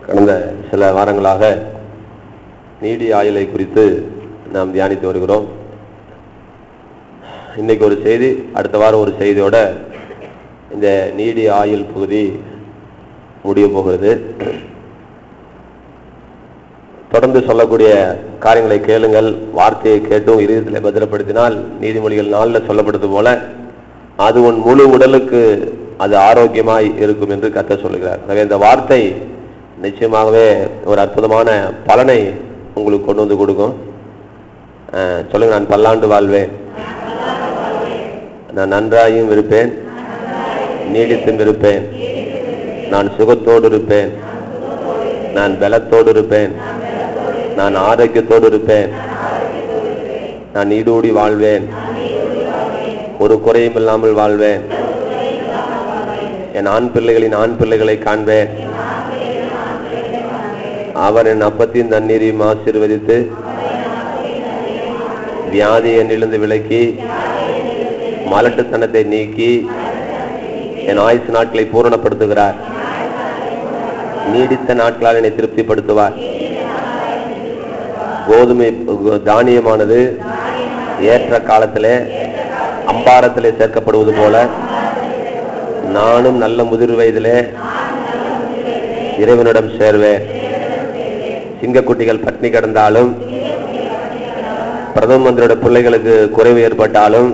கடந்த சில வாரங்களாக நீடிய ஆயுளை குறித்து நாம் தியானித்து வருகிறோம். இன்னைக்கு ஒரு செய்தி, அடுத்த வாரம் ஒரு செய்தியோட இந்த நீடிய ஆயுள் பகுதி முடிய போகிறது. தொடர்ந்து சொல்லக்கூடிய காரியங்களை கேளுங்கள். வார்த்தையை கேட்டும் இதயத்தில் பத்திரப்படுத்தினால் நீதிமொழிகள் 4 சொல்லப்படுவது போல அது உன் முழு உடலுக்கு அது ஆரோக்கியமாய் இருக்கும் என்று கர்த்தர் சொல்லுகிறார். எனவே இந்த வார்த்தை நிச்சயமாகவே ஒரு அற்புதமான பலனை உங்களுக்கு கொண்டு வந்து கொடுக்கும். சொல்லுங்க, நான் பல்லாண்டு வாழ்வேன், நான் நன்றாயும் இருப்பேன், நீடித்தும் இருப்பேன், நான் சுகத்தோடு இருப்பேன், நான் பலத்தோடு இருப்பேன், நான் ஆரோக்கியத்தோடு இருப்பேன், நான் நீடூடி வாழ்வேன், ஒரு குறையும் இல்லாமல் வாழ்வேன், என் ஆண் பிள்ளைகளின் ஆண் பிள்ளைகளை காண்பேன், அவர் என் அப்பத்தின் தண்ணீரையும் ஆசீர்வதித்து வியாதி என்னிலிருந்து விலக்கி மலட்டுத்தனத்தை நீக்கி என் ஆயுசு நாட்களை பூரணப்படுத்துகிறார். நீடித்த நாட்களால் என்னை திருப்திப்படுத்துவார். கோதுமை தானியமானது ஏற்ற காலத்திலே அம்பாரத்திலே சேர்க்கப்படுவது போல நானும் நல்ல முதிர் வயதிலே இறைவனிடம் சேர்வேன். சிங்கக்குட்டிகள் பட்டினி கிடந்தாலும், பிரதம மந்திரியோட பிள்ளைகளுக்கு குறைவு ஏற்பட்டாலும்,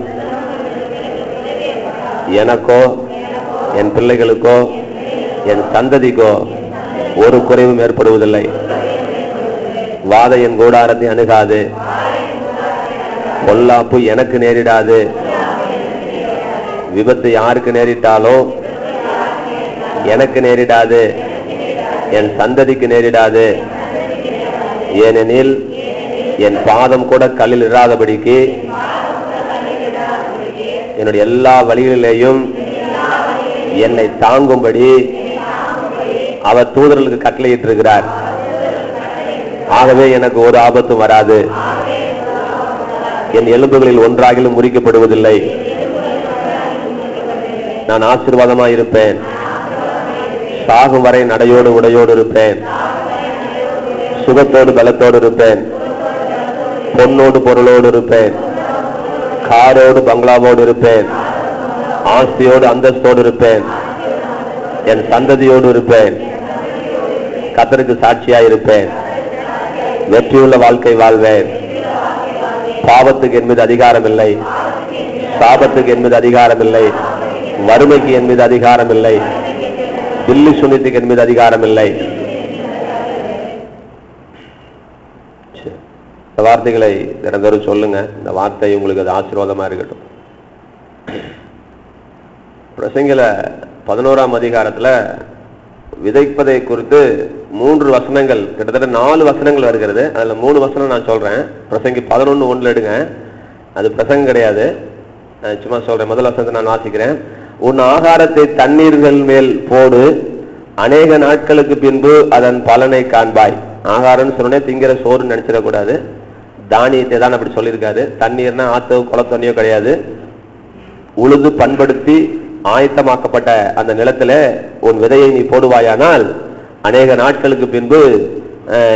எனக்கோ என் பிள்ளைகளுக்கோ என் சந்ததிக்கோ ஒரு குறைவும் ஏற்படுவதில்லை. வாதை என் கூடாரத்தை அணுகாது, பொல்லாப்பு எனக்கு நேரிடாது. விபத்து யாருக்கு நேரிட்டாலும் எனக்கு நேரிடாது, என் சந்ததிக்கு நேரிடாது. ஏனெனில் என் பாதம் கூட கல்லில் இராதபடிக்கு என்னுடைய எல்லா வழிகளிலேயும் என்னை தாங்கும்படி அவர் தூதர்களுக்கு கட்டளையிட்டிருக்கிறார். ஆகவே எனக்கு ஒரு ஆபத்தும் வராது. என் எலும்புகளில் ஒன்றாகிலும் முறிக்கப்படுவதில்லை. நான் ஆசீர்வாதமாய் இருப்பேன். சாகும் வரை நடையோடு உடையோடு இருப்பேன். சுகத்தோடு பலத்தோடு இருப்பேன். பொன்னோடு பொருளோடு இருப்பேன். காரோடு பங்களாவோடு இருப்பேன். ஆஸ்தியோடு அந்தஸ்தோடு இருப்பேன். என் சந்ததியோடு இருப்பேன். கர்த்தருக்கு சாட்சியாய் இருப்பேன். வெற்றியுள்ள வாழ்க்கை வாழ்வேன். பாவத்துக்கு என் மீது அதிகாரம் இல்லை. சாபத்துக்கு என் மீது அதிகாரம் இல்லை. வறுமைக்கு என் மீது அதிகாரம் இல்லை. தில்லி சுனித்துக்கு என் மீது அதிகாரம் இல்லை. இந்த வார்த்தைகளை திறந்தோறும் சொல்லுங்க. இந்த வார்த்தை உங்களுக்கு அது ஆசீர்வாதமா இருக்கட்டும். பிரசங்கில 11ஆம் அதிகாரத்துல விதைப்பதை குறித்து 3 வசனங்கள், கிட்டத்தட்ட 4 வசனங்கள் வருகிறது. அதுல 3 வசனம் நான் சொல்றேன். பிரசங்கி 11:1 எடுங்க. அது பிரசங்கம் கிடையாது, சும்மா சொல்றேன். முதல் வசனத்தை நான் வாசிக்கிறேன். உன் ஆகாரத்தை தண்ணீர்கள் மேல் போடு, அநேக நாட்களுக்கு பின்பு அதன் பலனை காண்பாய். ஆகாரம்னு சொன்னே திங்கிற சோறுன்னு நினைச்சிடக்கூடாது. தானியத்தை தான் அப்படி சொல்லியிருக்காரு. தண்ணீர்னா ஆத்தோ குளத்தண்ணியோ கிடையாது. உழுது பண்படுத்தி ஆயத்தமாக்கப்பட்ட அந்த நிலத்துல உன் விதையை நீ போடுவாயானால் அநேக நாட்களுக்கு பின்பு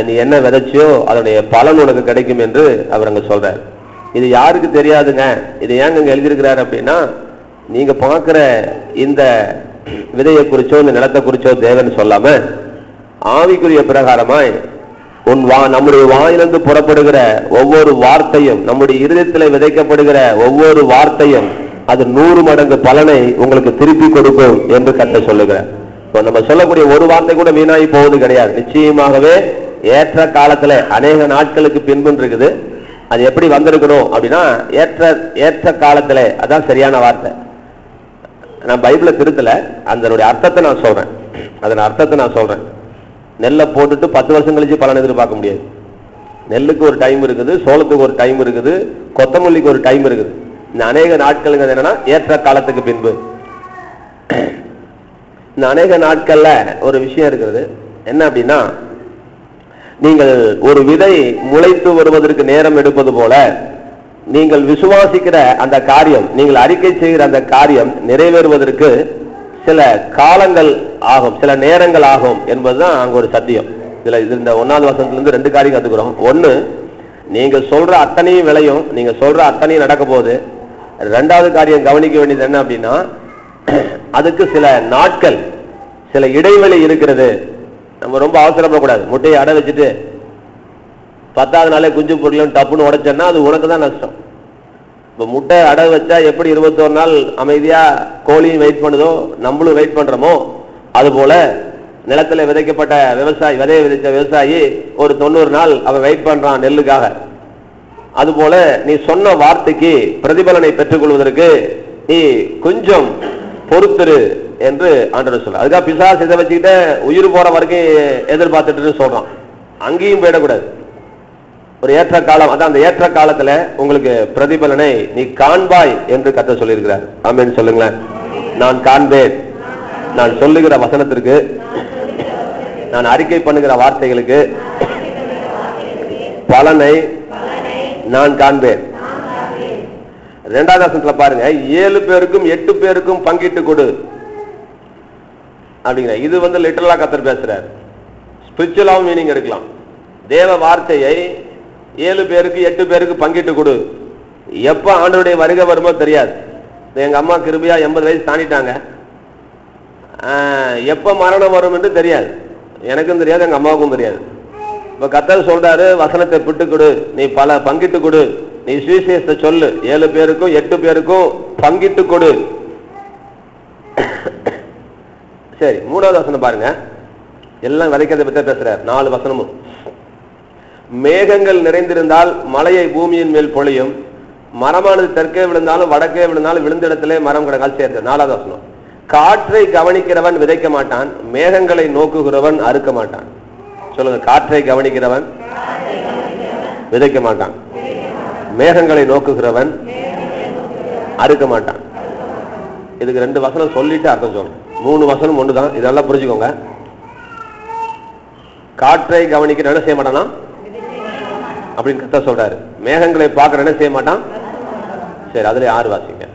நீ என்ன விதைச்சியோ அதனுடைய பலன் உனக்கு கிடைக்கும் என்று அவர் அங்க சொல்றார். இது யாருக்கு தெரியாதுங்க. இது ஏங்க இங்க எழுதியிருக்கிறாரு அப்படின்னா, நீங்க பார்க்கிற இந்த விதையை குறிச்சோ இந்த நிலத்தை குறிச்சோ தேவன் சொல்லாம ஆவிக்குரிய பிரகாரமாய் நம்முடைய வாயிலிருந்து புறப்படுகிற ஒவ்வொரு வார்த்தையும், நம்முடைய இருதயத்தில் விதைக்கப்படுகிற ஒவ்வொரு வார்த்தையும் அது 100 மடங்கு பலனை உங்களுக்கு திருப்பி கொடுக்கும் என்று கர்த்தர் சொல்லுகிறார். நம்ம சொல்லக்கூடிய ஒரு வார்த்தை கூட வீணாகி போவது கிடையாது. நிச்சயமாகவே ஏற்ற காலத்துல அநேக நாட்களுக்கு பின்பு இருக்குது. அது எப்படி வந்திருக்கணும் அப்படின்னா, ஏற்ற காலத்துல, அதான் சரியான வார்த்தை. நான் பைபிளை திருத்தல, அதனுடைய அர்த்தத்தை நான் சொல்றேன். அதன் அர்த்தத்தை நான் சொல்றேன். நெல்லை போட்டுட்டு 10 வருஷம் கழிச்சு பலன் எதிர்பார்க்க முடியாது. நெல்லுக்கு ஒரு டைம் இருக்குது, சோளத்துக்கு ஒரு டைம் இருக்குது, கொத்தமல்லிக்கு ஒரு டைம் இருக்குது. இந்த அநேக நாட்கள் என்னன்னா ஏற்ற காலத்துக்கு பின்பு. இந்த அநேக நாட்கள்ல ஒரு விஷயம் இருக்கிறது. என்ன அப்படின்னா, நீங்கள் ஒரு விதை முளைத்து வருவதற்கு நேரம் எடுப்பது போல நீங்கள் விசுவாசிக்கிற அந்த காரியம், நீங்கள் அறிக்கை செய்கிற அந்த காரியம் நிறைவேறுவதற்கு சில காலங்கள் ஆகும், சில நேரங்கள் ஆகும் என்பதுதான் அங்க ஒரு சத்தியம். இதுல இந்த 1வது வசனத்திலிருந்து 2 காரியம் கத்துக்கிறோம். ஒண்ணு, நீங்க சொல்ற அத்தனையும் விளையும், நீங்க சொல்ற அத்தனையும் நடக்க போகுது. 2வது காரியம் கவனிக்க வேண்டியது என்ன அப்படின்னா, அதுக்கு சில நாட்கள், சில இடைவெளி இருக்கிறது. நம்ம ரொம்ப அவசரப்படக்கூடாது. முட்டையை அடை வச்சுட்டு 10வது நாளே குஞ்சு பொருளும் டப்புன்னு உடைச்சோன்னா அது உனக்கு தான் நஷ்டம். இப்போ முட்டை அடை வச்சா எப்படி 21 நாள் அமைதியா கோழியும் வெயிட் பண்ணுதோ, நம்மளும் வெயிட் பண்றோமோ, அது போல நிலத்தில் விதைக்கப்பட்ட விவசாயி, விதையை விதைச்ச விவசாயி ஒரு 90 நாள் அவன் வெயிட் பண்றான் நெல்லுக்காக. அதுபோல நீ சொன்ன வார்த்தைக்கு பிரதிபலனை பெற்றுக் கொள்வதற்கு நீ கொஞ்சம் பொறுத்திரு என்று ஆண்டவர் சொல்ல. அதுக்காக பிசாசு இதை வச்சுக்கிட்ட உயிர் போற வரைக்கும் எதிர்பார்த்துட்டு சொல்றான். அங்கேயும் போயிடக்கூடாது. ஒரு ஏற்ற காலம், அதான் அந்த ஏற்ற காலத்துல உங்களுக்கு பிரதிபலனை நீ காண்பாய் என்று கர்த்தர் சொல்லியிருக்கிறார். ஆமென் சொல்லுங்களேன். நான் காண்பேன். நான் சொல்லுகிற வசனத்திற்கு, நான் அறிக்கை பண்ணுகிற வார்த்தைகளுக்கு பலனை நான் காண்பேன். 2வது வசனத்துல பாருங்க, 7 பேருக்கும் 8 பேருக்கும் பங்கிட்டு கொடு அப்படிங்கிற. இது லிட்டரலா கர்த்தர் பேசுறார். ஸ்பிரிச்சுவலா மீனிங் இருக்கலாம். தேவ வார்த்தையை 7 பேருக்கு 8 பேருக்கு பங்கிட்டு கொடு. எப்ப ஆண்டவருடைய வருகை வருமோ தெரியாது. எங்க அம்மா கிருபையா 80 வயசு தாண்டிட்டாங்க. எப்ப மரணம் வரும் என்று தெரியாது. எனக்கும் தெரியாது, எங்க அம்மாவுக்கும் தெரியாது. இப்ப கர்த்தர் சொல்றாரு, வசனத்தை பிட்டு கொடு, நீ பல பங்கிட்டு கொடு, நீ சுவிசேஷத்தை சொல்லு, 7 பேருக்கும் 8 பேருக்கும் பங்கிட்டு கொடு. சரி, 3வது வசனம் பாருங்க. எல்லாம் விதைக்கிறத பத்தி பேசுறார். 4 வசனமும். மேகங்கள் நிறைந்திருந்தால் மழையை பூமியின் மேல் பொழியும், மரமானது தெற்கே விழுந்தாலும் வடக்கே விழுந்தாலும் விழுந்த இடத்திலே மரம் கிடக்கால் சேர்த்து. 4வது வசனம். காற்றை கவனிக்கிறவன் விதைக்க மாட்டான், மேகங்களை நோக்குகிறவன் அறுக்க மாட்டான். சொல்லுங்க, காற்றை கவனிக்கிறவன் விதைக்க மாட்டான், மேகங்களை நோக்குகிறவன் அறுக்க மாட்டான். இதுக்கு 2 வசனம் சொல்லிட்டு அர்த்தம் சொல்றேன். 3 வசனம் ஒண்ணுதான், இதெல்லாம் புரிஞ்சுக்கோங்க. காற்றை கவனிக்கிற என்ன செய்ய மாட்டானா அப்படின்னு கர்த்தர் சொல்றாரு. மேகங்களை பார்க்கிற என்ன செய்ய மாட்டான். சரி, அதுல 6 வாசிங்க.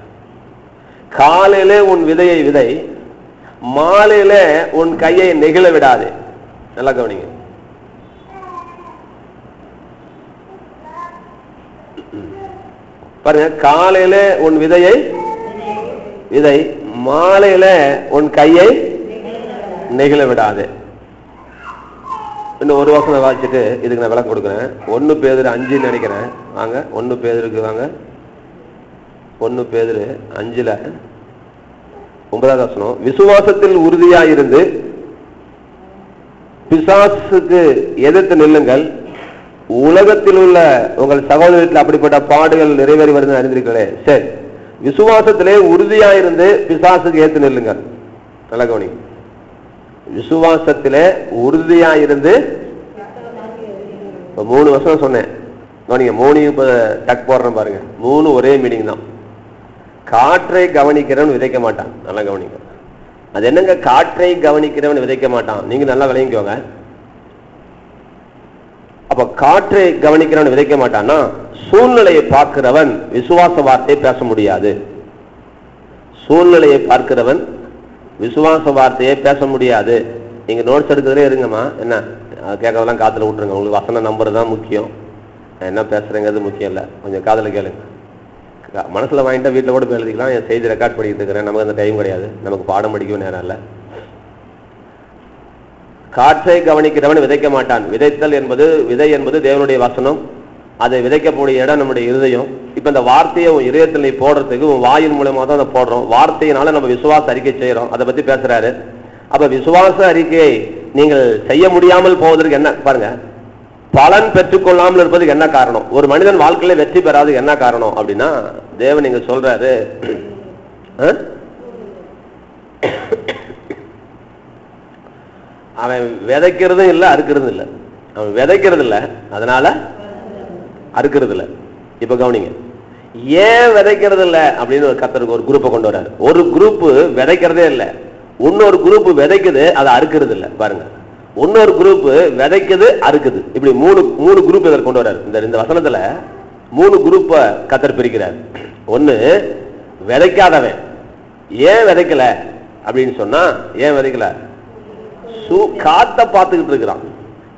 காலையிலே உன் விதையை விதை, மாலையிலே உன் கையை நெகிழ விடாதே. நல்லா கவனிங்க. பாருங்க, காலையில உன் விதையை விதை, மாலையில உன் கையை நெகிழ விடாது. இன்னும் 1 வசனம் வாசிச்சுட்டு இதுக்கு நான் விளக்கம் கொடுக்குறேன். 1 பேதுரு 5 நினைக்கிறேன். வாங்க, 1 பேதுருக்கு வாங்க. 1 பேதுரு 5ல 9வது வசனம். விசுவாசத்தில் உறுதியாயிருந்து பிசாசுக்கு எதிர்த்து நில்லுங்கள், உலகத்தில் உள்ள உங்கள் சகோதரத்தில் அப்படிப்பட்ட பாடுகள் நிறைவேறி வருது அறிந்திருக்கிறே. சரி, விசுவாசத்திலே உறுதியாயிருந்து பிசாசுக்கு ஏத்து நில்லுங்கள். நல்ல கவனி. விசுவாசத்திலே உறுதியாயிருந்து 3 வருஷம் சொன்னேன். கவனிங்க, 3 இப்ப டக் போடுறேன் பாருங்க. 3 ஒரே மீனிங் தான். காற்றை கவனிக்கிறவன் விதைக்க மாட்டான். நல்லா கவனிங்க. அது என்னங்க காற்றை கவனிக்கிறவன் விதைக்க மாட்டான்? நீங்க நல்லா விளங்கிக்கோங்க. அப்ப காற்றை கவனிக்கிறவன் விதைக்க மாட்டான்னா, சூழ்நிலையை பார்க்கிறவன் விசுவாச வார்த்தையை பேச முடியாது. சூழ்நிலையை பார்க்கிறவன் விசுவாச வார்த்தையை பேச முடியாது. நீங்க நோட்ஸ் எடுக்கிறதே இருங்கம்மா. என்ன கேட்கறதெல்லாம் காத்துல விட்டுருங்க. உங்களுக்கு வசனம் நம்பர் தான் முக்கியம், என்ன பேசுறேங்கிறது முக்கியம் இல்லை. கொஞ்சம் காதல கேளுங்க. மனசுல வாங்கிட்டா வீட்டில் கூட எழுதிக்கலாம். என் செய்தி ரெக்கார்ட் பண்ணிட்டு இருக்கிறேன். நமக்கு அந்த டைம் கிடையாது, நமக்கு பாடம் படிக்கவும் நேரம் இல்லை. காற்றை கவனிக்கிறவன் விதைக்க மாட்டான். விதைத்தல் என்பது, விதை என்பது தேவனுடைய வசனம். அதை விதைக்கக்கூடிய இடம் நம்முடைய இருதயம். இப்ப இந்த வார்த்தையை உன் இதயத்தில் நீ போடுறதுக்கு உன் வாயின் மூலமா தான் அதை போடுறோம். வார்த்தையினால நம்ம விசுவாச அறிக்கை செய்யறோம். அதை பத்தி பேசுறாரு. அப்ப விசுவாச அறிக்கையை நீங்கள் செய்ய முடியாமல் போவதற்கு என்ன பாருங்க, பலன் பெற்றுக்கொள்ளாமல் இருப்பதுக்கு என்ன காரணம்? ஒரு மனிதன் வாழ்க்கையில வெற்றி பெறாது என்ன காரணம் அப்படின்னா, தேவன் நீங்க சொல்றாரு, அவன் விதைக்கிறதும் இல்லை அறுக்கிறதும் இல்லை. அவன் விதைக்கிறது இல்லை, அதனால அறுக்கிறது இல்லை. இப்ப கவனிங்க, ஏன் விதைக்கிறது இல்லை அப்படின்னு ஒரு கர்த்தருக்கு ஒரு குரூப்பை கொண்டு வர்றாரு. ஒரு குரூப் விதைக்கிறதே இல்லை, இன்னொரு குரூப் விதைக்குது, அதை அறுக்கிறது இல்லை. பாருங்க, இன்னொரு குரூப் விதைக்குது அறுக்குது. இப்படி மூணு குரூப் இதற்கு கொண்டு வர்றாரு. இந்த வசனத்துல 3 குரூப்பை கர்த்தர் பிரிக்கிறார். ஒன்னு விதைக்காதவன். ஏன் விதைக்கல அப்படின்னு சொன்னா, ஏன் விதைக்கல? காத்த பார்த்துக்கிட்டு இருக்கிறான்.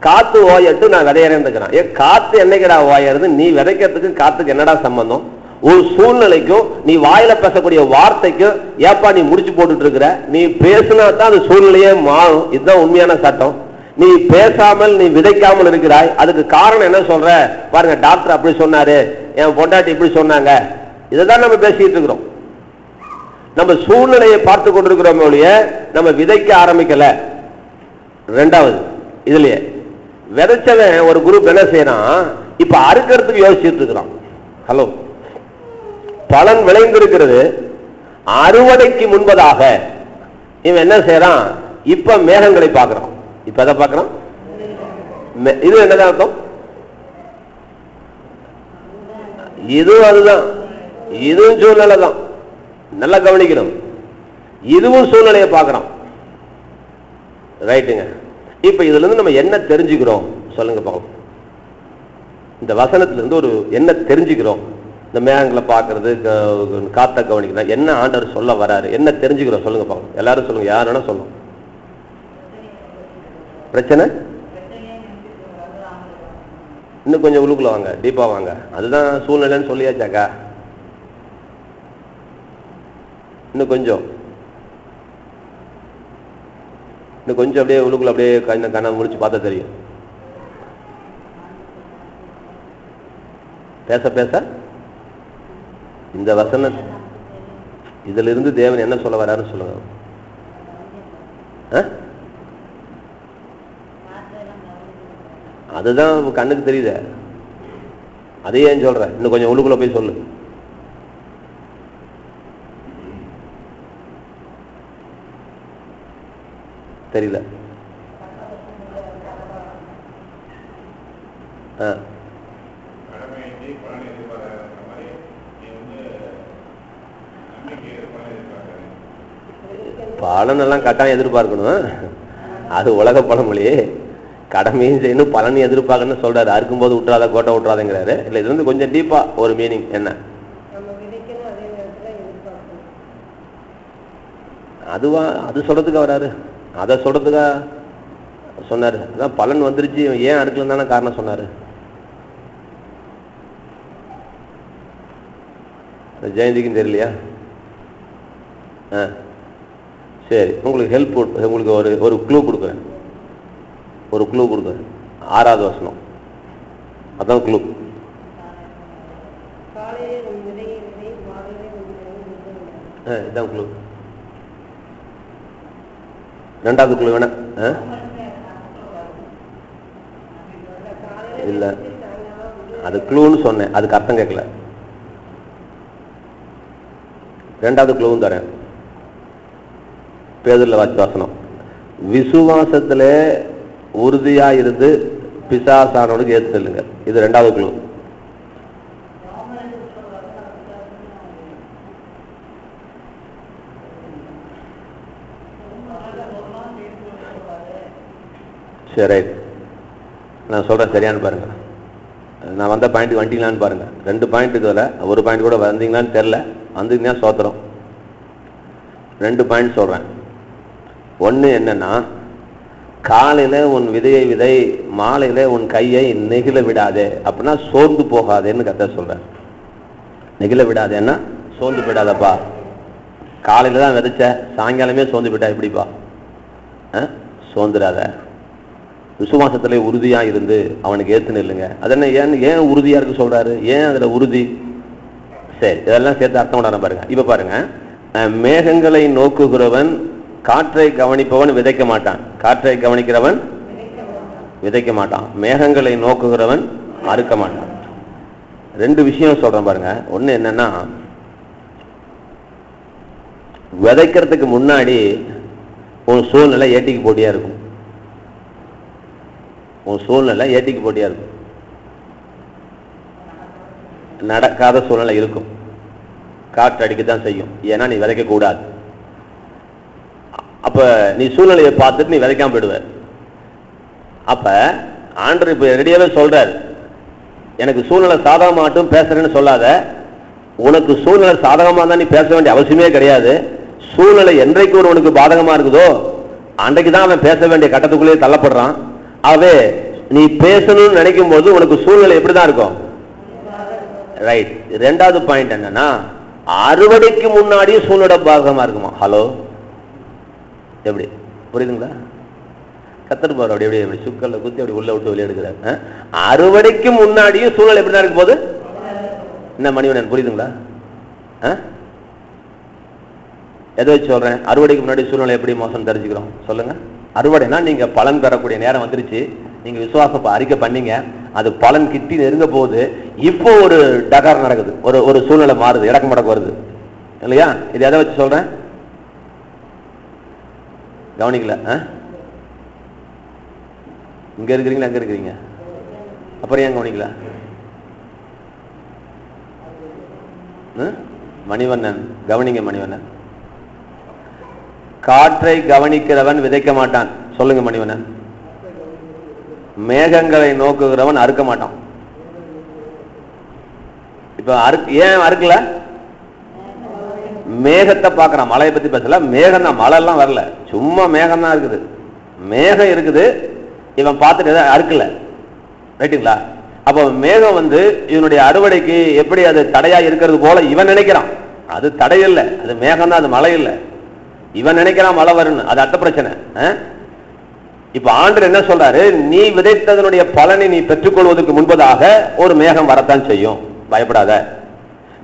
காத்து ஓயட்டு நான் விதையறேன்னு இருக்கிறான். ஏன் காத்து என்னைக்கடா ஓயறது? நீ விதைக்கிறதுக்கு காத்துக்கு என்னடா சம்பந்தம்? ஒரு சூழ்நிலைக்கும் நீ வாயில பேசக்கூடிய வார்த்தைக்கும் ஏப்பா நீ முடிச்சு போட்டுட்டு இருக்கிற? நீ பேசினா தான் அது சூழ்நிலையே மாறும். இதுதான் உண்மையான சட்டம். நீ பேசாமல் நீ விதைக்காமல் இருக்கிறாய். அதுக்கு காரணம் என்ன சொல்ற பாருங்க. டாக்டர் அப்படி சொன்னாரு, என் பொண்டாட்டி இப்படி சொன்னாங்க. இதைதான் நம்ம பேசிட்டு இருக்கிறோம். நம்ம சூழ்நிலையை பார்த்து கொண்டிருக்கிறோம் ஒழிய நம்ம விதைக்க ஆரம்பிக்கல. 2வது இதுலயே விதைச்சவன் ஒரு குரூப் என்ன செய்யறான், இப்ப அறுக்கிறதுக்கு யோசிச்சுட்டு இருக்கிறான். ஹலோ, பலன் விளைந்திருக்கிறது. அறுவடைக்கு முன்பதாக இவன் என்ன செய்யறான், இப்ப மேகங்களை பார்க்கிறான். இப்ப எதை பார்க்கிறான்? இது என்னதான் அர்த்தம்? இதுவும் அதுதான், இதுவும் சூழ்நிலை தான். நல்லா கவனிக்கணும். இதுவும் சூழ்நிலையை பார்க்கிறான். ரைட்டுங்க. இப்ப இதுல இருந்து நம்ம என்ன தெரிஞ்சுக்கிறோம் சொல்லுங்க பார்க்கலாம். இந்த வசனத்துல இருந்து ஒரு என்ன தெரிஞ்சுக்கிறோம்? இந்த மேகங்களை பார்க்கறது, காத்த கவனிக்கிறது, என்ன ஆண்டவர் சொல்ல வராரு, என்ன தெரிஞ்சுக்கிறோம் சொல்லுங்க பார்க்கலாம். எல்லாரும் சொல்லுங்க, யார் வேணா சொல்லுங்க. பிரச்சனை இன்னும் கொஞ்சம் உள்ளுக்குள்ள வாங்க, டீப்பா வாங்க. அதுதான் சூழ்நிலைன்னு சொல்லியாச்சாக்கா. இன்னும் கொஞ்சம் அப்படியே உள்ளுக்குள்ள அப்படியே கண்ணை முடிச்சு பார்த்தா தெரியும். பேச பேச இந்த வசனம் இதுல இருந்து தேவன் என்ன சொல்ல வராருன்னு சொல்லுங்க. அதுதான் கண்ணுக்கு தெரியுது. அதையே ஏன் சொல்ற? இன்னும் கொஞ்சம் உள்ளுக்குள்ள போய் சொல்லு. தெரியல. பலன் எல்லாம் கட்டாயம் எதிர்பார்க்கணும். அது உலக பழமொழி. கடமையும் செய்யணும், பலன் எதிர்பார்க்கணும்னு சொல்றாரு. அறுக்கும் போது விட்டுறாத, கோட்டை விட்டுறாதுங்கிறாரு. இல்ல, இது வந்து கொஞ்சம் டீப்பா ஒரு மீனிங். என்ன அதுவா? அது சொல்றதுக்கு வராரு, அதை சொல்றதுக்கா சொன்னாரு. அதான் பலன் வந்துருச்சு, ஏன் அறுக்கலன்னு தானே காரணம் சொன்னாரு. ஜெயந்திக்கும் தெரியலையா? சரி, உங்களுக்கு ஹெல்ப், உங்களுக்கு ஒரு க்ளூ கொடுக்குறேன். 6வது வசனம், அதான் க்ளூ. இதான் க்ளூ. 2வது க்ளூ வேணா? இல்ல, அது க்ளூன்னு சொன்னேன், அதுக்கு அர்த்தம் கேட்கல. 2வது க்ளூவும் தரேன். பேதுருல வசனம், விசுவாசத்துல உறுதியா இருந்து பிசாசானவனுக்கு ஏத்து செல்லுங்க. இது 2வது க்ளூ. சரி, நான் சொல்றேன், சரியானு பாருங்க. நான் வந்த பாயிண்ட்டுக்கு வந்துட்டீங்களான்னு பாருங்க. 2 பாயிண்ட்டுக்கு வரல, ஒரு பாயிண்ட் கூட வந்தீங்களான்னு தெரியல. வந்தீங்கன்னா சோத்திரம். 2 பாயிண்ட் சொல்றேன். ஒண்ணு என்னன்னா, காலையில உன் விதையை விதை, மாலையில உன் கையை நெகிழ விடாதே. அப்படின்னா சோர்ந்து போகாதேன்னு கர்த்தர் சொல்றேன். நெகிழ விடாதேன்னா சோர்ந்து போயிடாதப்பா. காலையில தான் விதைச்ச, சாயங்காலமே சோர்ந்து போயிட்டா எப்படிப்பா? சோர்ந்துடாத. விசுவாசத்துல உறுதியா இருந்து அவனுக்கு ஏத்துன்னு இல்லைங்க. அதென்ன ஏன் உறுதியா இருக்கு சொல்றாரு? ஏன் அதுல உறுதி? சரி, இதெல்லாம் சேர்த்து அர்த்தம் பண்ண பாருங்க. இப்ப பாருங்க, மேகங்களை நோக்குகிறவன் காற்றை கவனிப்பவன் விதைக்க மாட்டான். காற்றை கவனிக்கிறவன் விதைக்க மாட்டான். மேகங்களை நோக்குகிறவன் அறுக்க மாட்டான். 2 விஷயம் சொல்றேன் பாருங்க. ஒண்ணு என்னன்னா, விதைக்கிறதுக்கு முன்னாடி உன் சூழ்நிலை ஏட்டிக்கு போட்டியா இருக்கும். உன் சூழ்நிலை ஏட்டிக்கு போட்டியா இருக்கும். நடக்காத சூழ்நிலை இருக்கும். காற்று அடிக்கத்தான் செய்யும். ஏன்னா நீ விதைக்க கூடாது. அப்ப நீ சூழ்நிலையை பார்த்துட்டு நீ விதைக்காம போயிடுவ. அப்ப ஆண்டவர் இப்ப ரெடியாவே சொல்றாரு, எனக்கு சூழ்நிலை சாதகமாகட்டும் பேசுறேன்னு சொல்லாத. உனக்கு சூழ்நிலை சாதகமாக தான் நீ பேச வேண்டிய அவசியமே கிடையாது. சூழ்நிலை என்றைக்கு உனக்கு பாதகமா இருக்குதோ அன்றைக்கு தான் அவன் பேச வேண்டிய கட்டத்துக்குள்ளேயே தள்ளப்படுறான். ஆகவே நீ பேசணும்னு நினைக்கும் போது உனக்கு சூழ்நிலை எப்படிதான் இருக்கும்? ரைட். ரெண்டாவது பாயிண்ட் என்னன்னா, அறுவடைக்கு முன்னாடியே சூழ்நிலை பாதகமா இருக்குமா? ஹலோ, எப்படி புரியுதுங்களா? கத்தர் பாரு அப்படி எப்படி சுக்கல்ல குத்தி அப்படி உள்ள விட்டு வெளியே எடுக்கிறார். அறுவடைக்கு முன்னாடியும் சூழ்நிலை எப்படிதான் இருக்கும் போது என்ன மணிவனன், புரியுதுங்களா? எதை வச்சு சொல்றேன்? அறுவடைக்கு முன்னாடி சூழ்நிலை எப்படி மோசம் தெரிஞ்சுக்கிறோம் சொல்லுங்க. அறுவடைனா நீங்க பலன் பெறக்கூடிய நேரம் வந்துருச்சு. நீங்க விசுவாசம் அறிக்கை பண்ணீங்க, அது பலன் கிட்டி நெருங்க போகுது. இப்போ ஒரு டகார் நடக்குது, ஒரு சூழ்நிலை மாறுது, இடக்கு மடக்கு வருது இல்லையா? இது எதை வச்சு சொல்றேன்? கவனிக்கல? இங்க இருக்கிறீங்களா அங்க இருக்கிறீங்க? அப்புறம் ஏன் கவனிக்கல? மணிவண்ணன் கவனிங்க. மணிவண்ணன், காற்றை கவனிக்கிறவன் விதைக்க மாட்டான். சொல்லுங்க மணிவண்ணன். மேகங்களை நோக்குகிறவன் அறுக்க மாட்டான். இப்ப ஏன் அறுக்கல? மேகத்தை பார்க்கறான். மழையை பத்தி பேசல, மேகம் தான். மழை எல்லாம் வரல, சும்மா மேகம் தான் இருக்குது. மேகம் இருக்குது, இவன் பார்த்துட்டு அறுக்கல. ரைட்டுங்களா? அப்போ மேகம் இவனுடைய அறுவடைக்கு எப்படி அது தடையா இருக்கிறது போல இவன் நினைக்கிறான். அது தடையில்லை, அது மேகம் தான், அது மழை இல்லை. இவன் நினைக்கிறான் மழை வரும்னு. அது அட்ட பிரச்சனை. இப்ப ஆண்டவர் என்ன சொல்றாரு? நீ விதைத்ததனுடைய பலனை நீ பெற்றுக்கொள்வதற்கு முன்பதாக ஒரு மேகம் வரத்தான் செய்யும், பயப்படாத.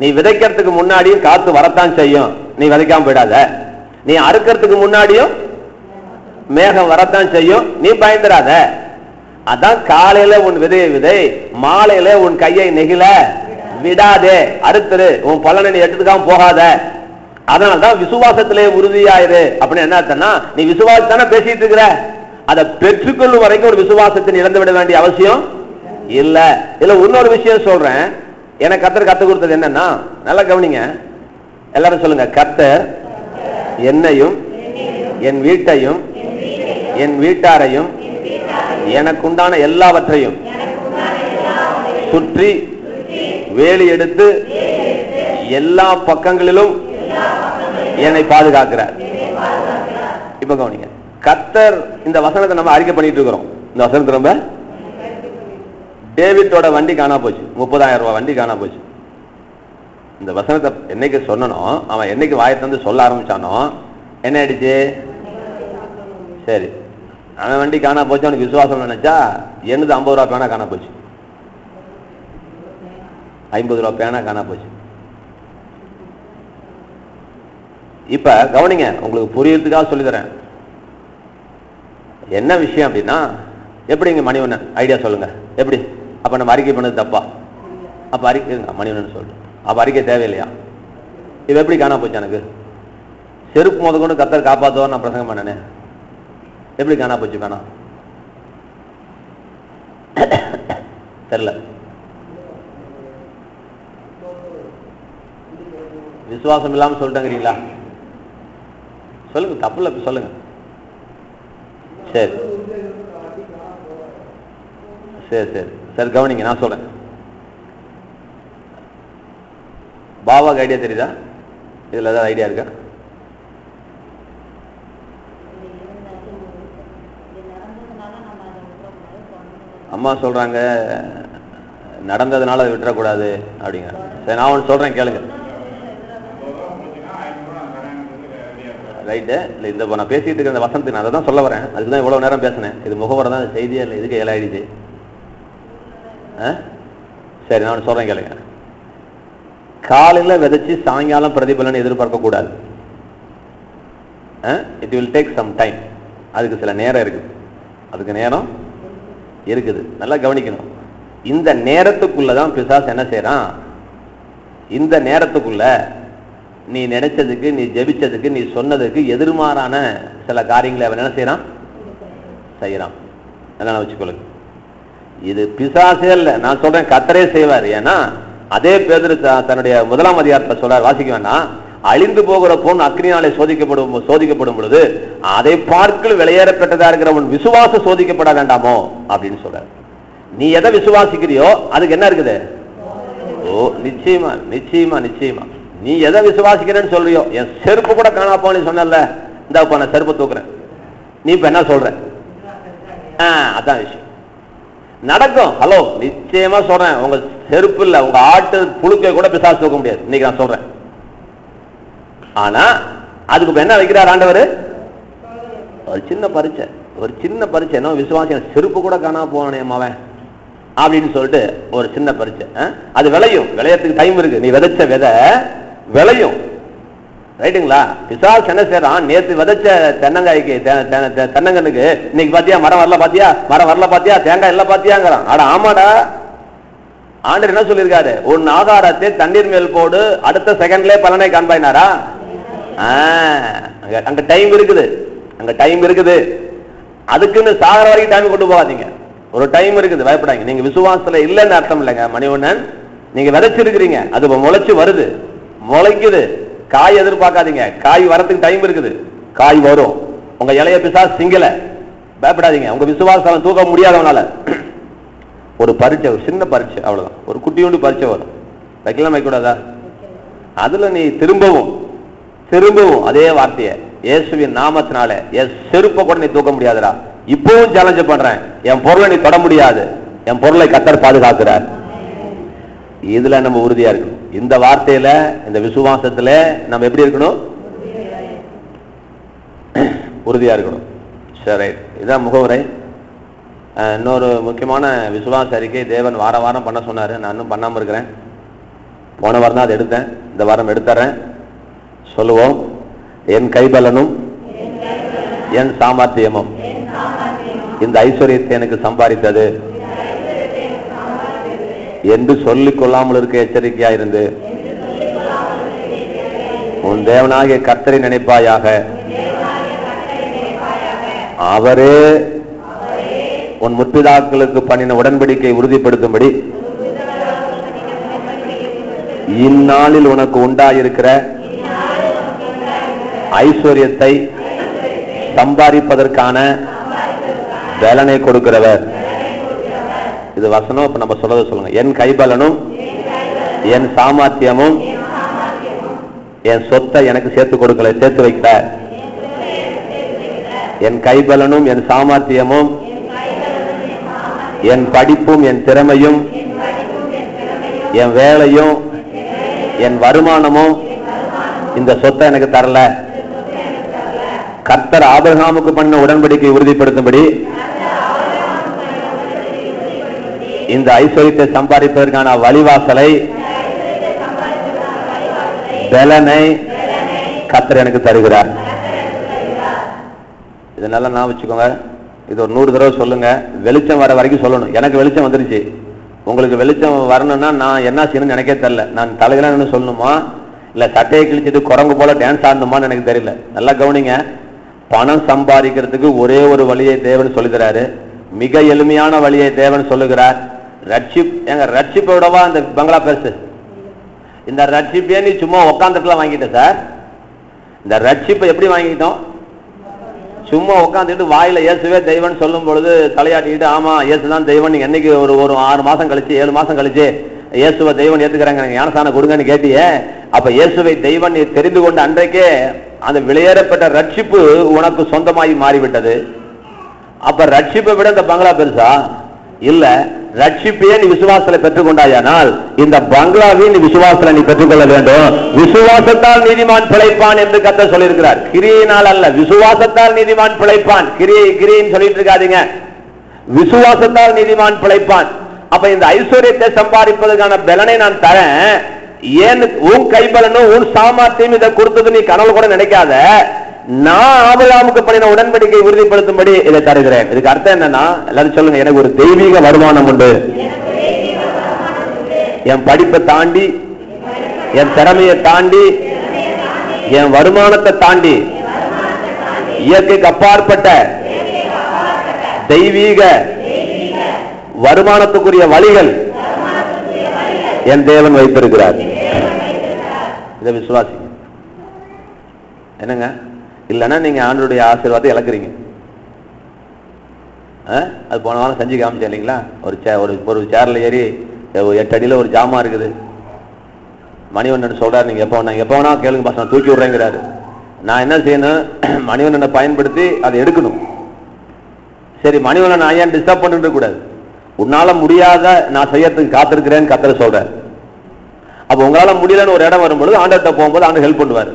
நீ விதைக்கிறதுக்கு முன்னாடியும் காத்து வரத்தான் செய்யும், நீ விதைக்காம போயிடாத. நீ அறுக்கிறதுக்கு முன்னாடியும் மேகம் வரத்தான் செய்யும், நீ பயந்துடாத. அதான் காலையில உன் விதையை விதை, மாலையில உன் கையை நெகிழ விடாதே, அறுத்துரு, உன் பலனை நீ எடுத்துக்காம போகாத. அதனால்தான் விசுவாசத்திலே உறுதியாயிரு. அப்படின்னு என்ன அர்த்தம்னா, நீ விசுவாசத்தானே பேசிட்டு இருக்கிற, அதை பெற்றுக்கொள்ளும் வரைக்கும் ஒரு விசுவாசத்தை இழந்து விட வேண்டிய அவசியம் இல்ல. இதுல இன்னொரு விஷயம் சொல்றேன். எனக்கு கர்த்தர் கத்து கொடுத்தது என்னன்னா, நல்லா கவனிங்க எல்லாரும் சொல்லுங்க. கர்த்தர் என்னையும் என் வீட்டையும் என் வீட்டாரையும் எனக்குண்டான எல்லாவற்றையும் சுற்றி வேலி எடுத்து எல்லா பக்கங்களிலும் என்னை பாதுகாக்கிறார். இப்ப கவனிங்க, கர்த்தர் இந்த வசனத்தை நம்ம அறிக்கை பண்ணிட்டு இருக்கிறோம். இந்த வசனத்தை நம்ம டேவிட்டோட வண்டி காணா போச்சு, 30,000 ரூபாய் வண்டி காணா போச்சு. இந்த வசனத்தை என்னைக்கு சொன்னனோ, அவன் என்னைக்கு வாயை தந்து சொல்ல ஆரம்பிச்சானோ என்ன ஆயிடுச்சு? சரி, அவன் வண்டி காணா போச்சு, அவனுக்கு விசுவாசம் நினைச்சா என்னது 50 ரூபா பேனா காணா போச்சு, 50 ரூபா பேனா காணா போச்சு. இப்ப கவனிங்க, உங்களுக்கு புரியறதுக்காக சொல்லி தரேன். என்ன விஷயம் அப்படின்னா, எப்படிங்க மணிவண்ணன் ஐடியா சொல்லுங்க. எப்படி? அப்ப நம்ம அறிக்கை பண்ணது தப்பா? அப்ப அறிக்கை மணிவண்ணன் சொல்லு. அப்ப அறிக்கை தேவையில்லையா? இது எப்படி காணா போச்சு? எனக்கு செருப்பு முத கொண்டு கர்த்தர் காப்பாத்துவார் நான் பிரசங்கம் பண்ணனே, எப்படி காணா போச்சு? காணா தெரியல. விசுவாசம் இல்லாம சொல்லிட்டேங்கிறீங்களா? சொல்லுங்க, தப்பு இல்ல, சொல்லுங்க. சரி சரி சரி சரி கவனிங்க, நான் சொல்றேன். பாபாவுக்கு ஐடியா தெரியுதா? இதுல ஏதாவது ஐடியா இருக்கா? அம்மா சொல்றாங்க நடந்ததுனால அதை விட்டுறக்கூடாது அப்படிங்க. சரி, நான் ஒன்று சொல்றேன் கேளுங்க. ரைட்டு. இல்லை, இந்த நான் பேசிட்டு இருக்கிற வசனத்துக்கு நான் அதை தான் சொல்ல வரேன். அதுக்கு தான் இவ்வளவு நேரம் பேசினேன். இது முகவரை தான், செய்தியே இல்லை. இதுக்கு ஏழை ஆயிடுச்சு. சரி, நான் சொல்றேன் கேளுங்க. காலையில விதைச்சு சாயங்காலம் பிரதிபலன் எதிர்பார்க்க கூடாது. It will take some time. அதுக்கு சில நேரம் இருக்குது, அதுக்கு நேரம் இருக்குது. நல்லா கவனிக்கணும். இந்த நேரத்துக்குள்ளதான் பிசாசு என்ன செய்யறான்? இந்த நேரத்துக்குள்ள நீ நினைச்சதுக்கு, நீ ஜெபிச்சதுக்கு, நீ சொன்னதுக்கு எதிர்மாறான சில காரியங்களை அவன் என்ன செய்யறான்? செய்யறான். நல்லா வச்சுக்கொள்ளுங்க. இது பிசாசே இல்ல, நான் சொல்றேன், கர்த்தரே செய்வார். ஏன்னா அதே பேதுரு தன்னுடைய 1ஆம் அதிகாரத்தை சொல்றார், வாசிக்க வேண்டாம். அழிந்து போகிற பொன் அக்னியாலே சோதிக்கப்படும் பொழுது அதை பார்க்கல் விலையேறப்பட்டதா இருக்கிற உன் விசுவாசம் சோதிக்கப்பட வேண்டாமோ அப்படின்னு சொல்றார். நீ எதை விசுவாசிக்கிறியோ அதுக்கு என்ன இருக்குது? ஓ, நிச்சயமா நிச்சயமா நிச்சயமா. நீ எதை விசுவாசிக்கிறேன்னு சொல்றியோ, என் செருப்பு கூட காணா போன்னு சொன்னல, இந்த நான் செருப்பு தூக்குறேன், நீ இப்ப என்ன சொல்ற? அதான் விஷயம் நடக்கும். ஹலோ, நிச்சயமா சொல்றேன், உங்க செருப்பு இல்ல, உங்க ஆட்டு புழுக்கை கூட பிசாசு தூக்க முடியாது, இன்னைக்கு நான் சொல்றேன். ஆனா அதுக்கு என்ன வைக்கிறார் ஆண்டவர்? ஒரு சின்ன பரீட்சை, என்ன விசுவாசி செருப்பு கூட காணா போனே அவன் அப்படின்னு சொல்லிட்டு ஒரு சின்ன பரீட்சை. அது விளையறதுக்கு டைம் இருக்கு. நீ விதைச்ச விதை விளையும், ரைட்டுங்களா? பிசாசு என்ன செய்யறான்? நேற்று விதைச்ச தென்னங்காய்க்கு தென்னங்கனுக்கு இன்னைக்கு பாத்தியா மரம் வரல, பாத்தியா தேங்காய் இல்ல பாத்தியாங்கிறான். ஆடா ஆமாடா, ஆண்டவர் என்ன சொல்லியிருக்காரு? உன் ஆகாரத்தை தண்ணீர் மேல் போடு, அடுத்த செகண்ட்லயே பலனை காண்பாயினாரா? அங்க டைம் இருக்குது, அதுக்குன்னு சாகர வரைக்கும் டைம் கொண்டு போகாதீங்க. ஒரு டைம் இருக்குது, பயப்படாங்க. நீங்க விசுவாசத்துல இல்லைன்னு அர்த்தம் இல்லைங்க மணிவண்ணன். நீங்க விதைச்சிருக்கிறீங்க, அது முளைச்சு வருது, முளைக்குது, காய் எதிர்பார்க்காதீங்க. காய் வரத்துக்கு டைம் இருக்குது, காய் வரும். உங்க இளைய பிசாசு சிங்கல, பயப்படாதீங்க. உங்க விசுவாசம் தூக்க முடியாதவனால ஒரு பரீட்சை, ஒரு சின்ன பரீட்சை, அவ்வளவுதான். ஒரு குட்டியோண்டு பரீட்சை வரும், வைக்கலாம் வைக்கூடாதா? அதுல நீ திரும்பவும் அதே வார்த்தையை இயேசுவின் நாமத்தினால என் செருப்பை கூட நீ தூக்க முடியாதுடா. இப்பவும் சேலஞ்ச் பண்றேன், என் பொருளை நீ தொட முடியாது, என் பொருளை கர்த்தர் பாதுகாக்கிறார். இதுல நம்ம உறுதியா இருக்கணும். இந்த வார்த்தையில, இந்த விசுவாசத்துல நம்ம எப்படி இருக்கணும்? உறுதியா இருக்கணும். சரி, இதான் முகவுரை. இன்னொரு முக்கியமான விசுவாச அறிக்கை தேவன் வாரம் பண்ண சொன்னாரு. நான் இன்னும் பண்ணாம இருக்கிறேன். போன வாரம் தான் அதை எடுத்தேன், இந்த வாரம் எடுத்துறேன். சொல்லுவோம், என் கைபலனும் என் சாமர்த்தியமும் இந்த ஐஸ்வர்யத்தை எனக்கு சம்பாதித்தது என்று சொல்லிக் கொள்ளாமல் இருக்க எச்சரிக்கையா இருந்து உன் தேவனாகிய கர்த்தரை நினைப்பாயாக. அவரே உன் முற்பிதாக்களுக்கு பண்ணின உடன்படிக்கை உறுதிப்படுத்தும்படி இந்நாளில் உனக்கு உண்டாயிருக்கிற ஐஸ்வர்யத்தை சம்பாதிப்பதற்கான பலனை கொடுக்கிறவர். இது வசனம். இப்ப நம்ம சொல்றத சொல்லுங்க. என் கைபலனும் என் சாமர்த்தியமும் என் சொத்தை எனக்கு சேர்த்து வைக்கிற. என் கைபலனும் என் சாமர்த்தியமும் என் படிப்பும் என் திறமையும் என் வேலையும் என் வருமானமும் இந்த சொத்தை எனக்கு தரல. கர்த்தர் ஆபிரகாமுக்கு பண்ண உடன்படிக்கை உறுதிப்படுத்தும்படி இந்த ஐஸ்வர்யத்தை சம்பாதிப்பதற்கான வழிவாசலை, பலனை கர்த்தர் எனக்கு தருகிறார். இது நல்லா நான் வச்சுக்கோங்க. இது ஒரு 100 தடவை சொல்லுங்க. வெளிச்சம் வர வரைக்கும் சொல்லணும். எனக்கு வெளிச்சம் வந்துருச்சு, உங்களுக்கு வெளிச்சம் வரணும்னா நான் என்ன செய்யணும்னு எனக்கே தெரியல. நான் தலைகளான்னு சொல்லணுமா, இல்ல சட்டையை கிழிச்சிட்டு குரங்கு போல டான்ஸ் ஆடணுமான்னு எனக்கு தெரியல. நல்லா கவனிங்க. பணம் சம்பாதிக்கிறதுக்கு ஒரே ஒரு வழியை தேவன் சொல்லுகிறாரு. மிக எளிமையான வழியை தேவன் சொல்லுகிறார். ரட்சிப்பை விடவா இந்த பங்களா பெருசு? இந்த ரட்சிப்பே நீ சும்மா உட்காந்துட்டுலாம் வாங்கிட்ட சார். இந்த ரட்சிப்பை எப்படி வாங்கிட்டோம்? சும்மா உட்காந்துட்டு வாயில இயேசுவே தெய்வன் சொல்லும் பொழுது தலையாட்டிக்கிட்டு ஆமா இயேசுதான் தெய்வன், நீங்க என்னைக்கு ஒரு 6 மாசம் கழிச்சு 7 மாசம் கழிச்சு இயேசுவை தெய்வன் ஏத்துக்கிறாங்க, ஞானசான கொடுங்கன்னு கேட்டியே. அப்ப இயேசுவை தெய்வன் நீ தெரிந்து கொண்ட அன்றைக்கே அந்த விளையேறப்பட்ட ரட்சிப்பு உனக்கு சொந்தமாகி மாறிவிட்டது. அப்ப ரட்சிப்பை விட இந்த பங்களா பெருசா? இல்ல. ரட்சிப்பையே நீ விசுவாசத்துல பெற்றுக்கொண்டாயானால் இந்த பங்களாவை நீ விசுவாசத்துல நீ பெற்றுக்கொள்ள வேண்டும். விசுவாசத்தால் நீதிமான் பிழைப்பான் என்று கர்த்தர் சொல்லியிருக்கிறார். கிரியினால் அல்ல, விசுவாசத்தால் நீதிமான் பிழைப்பான். கிரின்னு சொல்லிட்டு இருக்காதீங்க, விசுவாசத்தால் நீதிமான் பிழைப்பான். அப்ப இந்த ஐஸ்வர்யத்தை சம்பாதிப்பதற்கான பலனை நான் தரேன். ஏன் உன் கைபலனும் உன் சாமர்த்தியம் இதை கொடுத்தது நீ கனவு கூட நினைக்காத. நான் ஆபிரகாமுக்கு பண்ணின உடன்படிக்கை உறுதிப்படுத்தும்படி இதை தருகிறேன். இதுக்கு அர்த்தம் என்னன்னா, எல்லாரும் சொல்லுங்க, எனக்கு ஒரு தெய்வீக வருமானம் உண்டு. என் படிப்பை தாண்டி, என் திறமையை தாண்டி, என் வருமானத்தை தாண்டி இயற்கைக்கு அப்பாற்பட்ட தெய்வீக வருமானத்துக்குரிய வழிகள் என் தேவன் வைத்திருக்கிறார். இதை விசுவாசி. என்னங்க? இல்லைன்னா நீங்க ஆண்டவருடைய ஆசீர்வாதத்தை இழக்கிறீங்க. அது போன வாரம் செஞ்சு காமிச்சேன் இல்லைங்களா? ஒரு சேர்ல ஏறி 8 அடியில் ஒரு ஜாமா இருக்குது. மணிவண்ணன் சொல்றாரு, நீங்க எப்போ வேணா கேளுங்க பாஸ், நான் தூக்கி விடுறேங்கிறாரு. நான் என்ன செய்யணும், மணிவண்ணனை பயன்படுத்தி அதை எடுக்கணும். சரி, மணிவண்ணன் நான் ஏன் டிஸ்டர்ப் பண்ணிட்டு கூடாது, உன்னால முடியாத நான் செய்யறதுக்கு காத்திருக்கிறேன்னு கர்த்தர் சொல்றாரு. அப்ப உங்களால முடியலன்னு ஒரு இடம் வரும்பொழுது ஆண்டவர்கிட்ட போகும்போது ஆண்டு ஹெல்ப் பண்ணுவார்.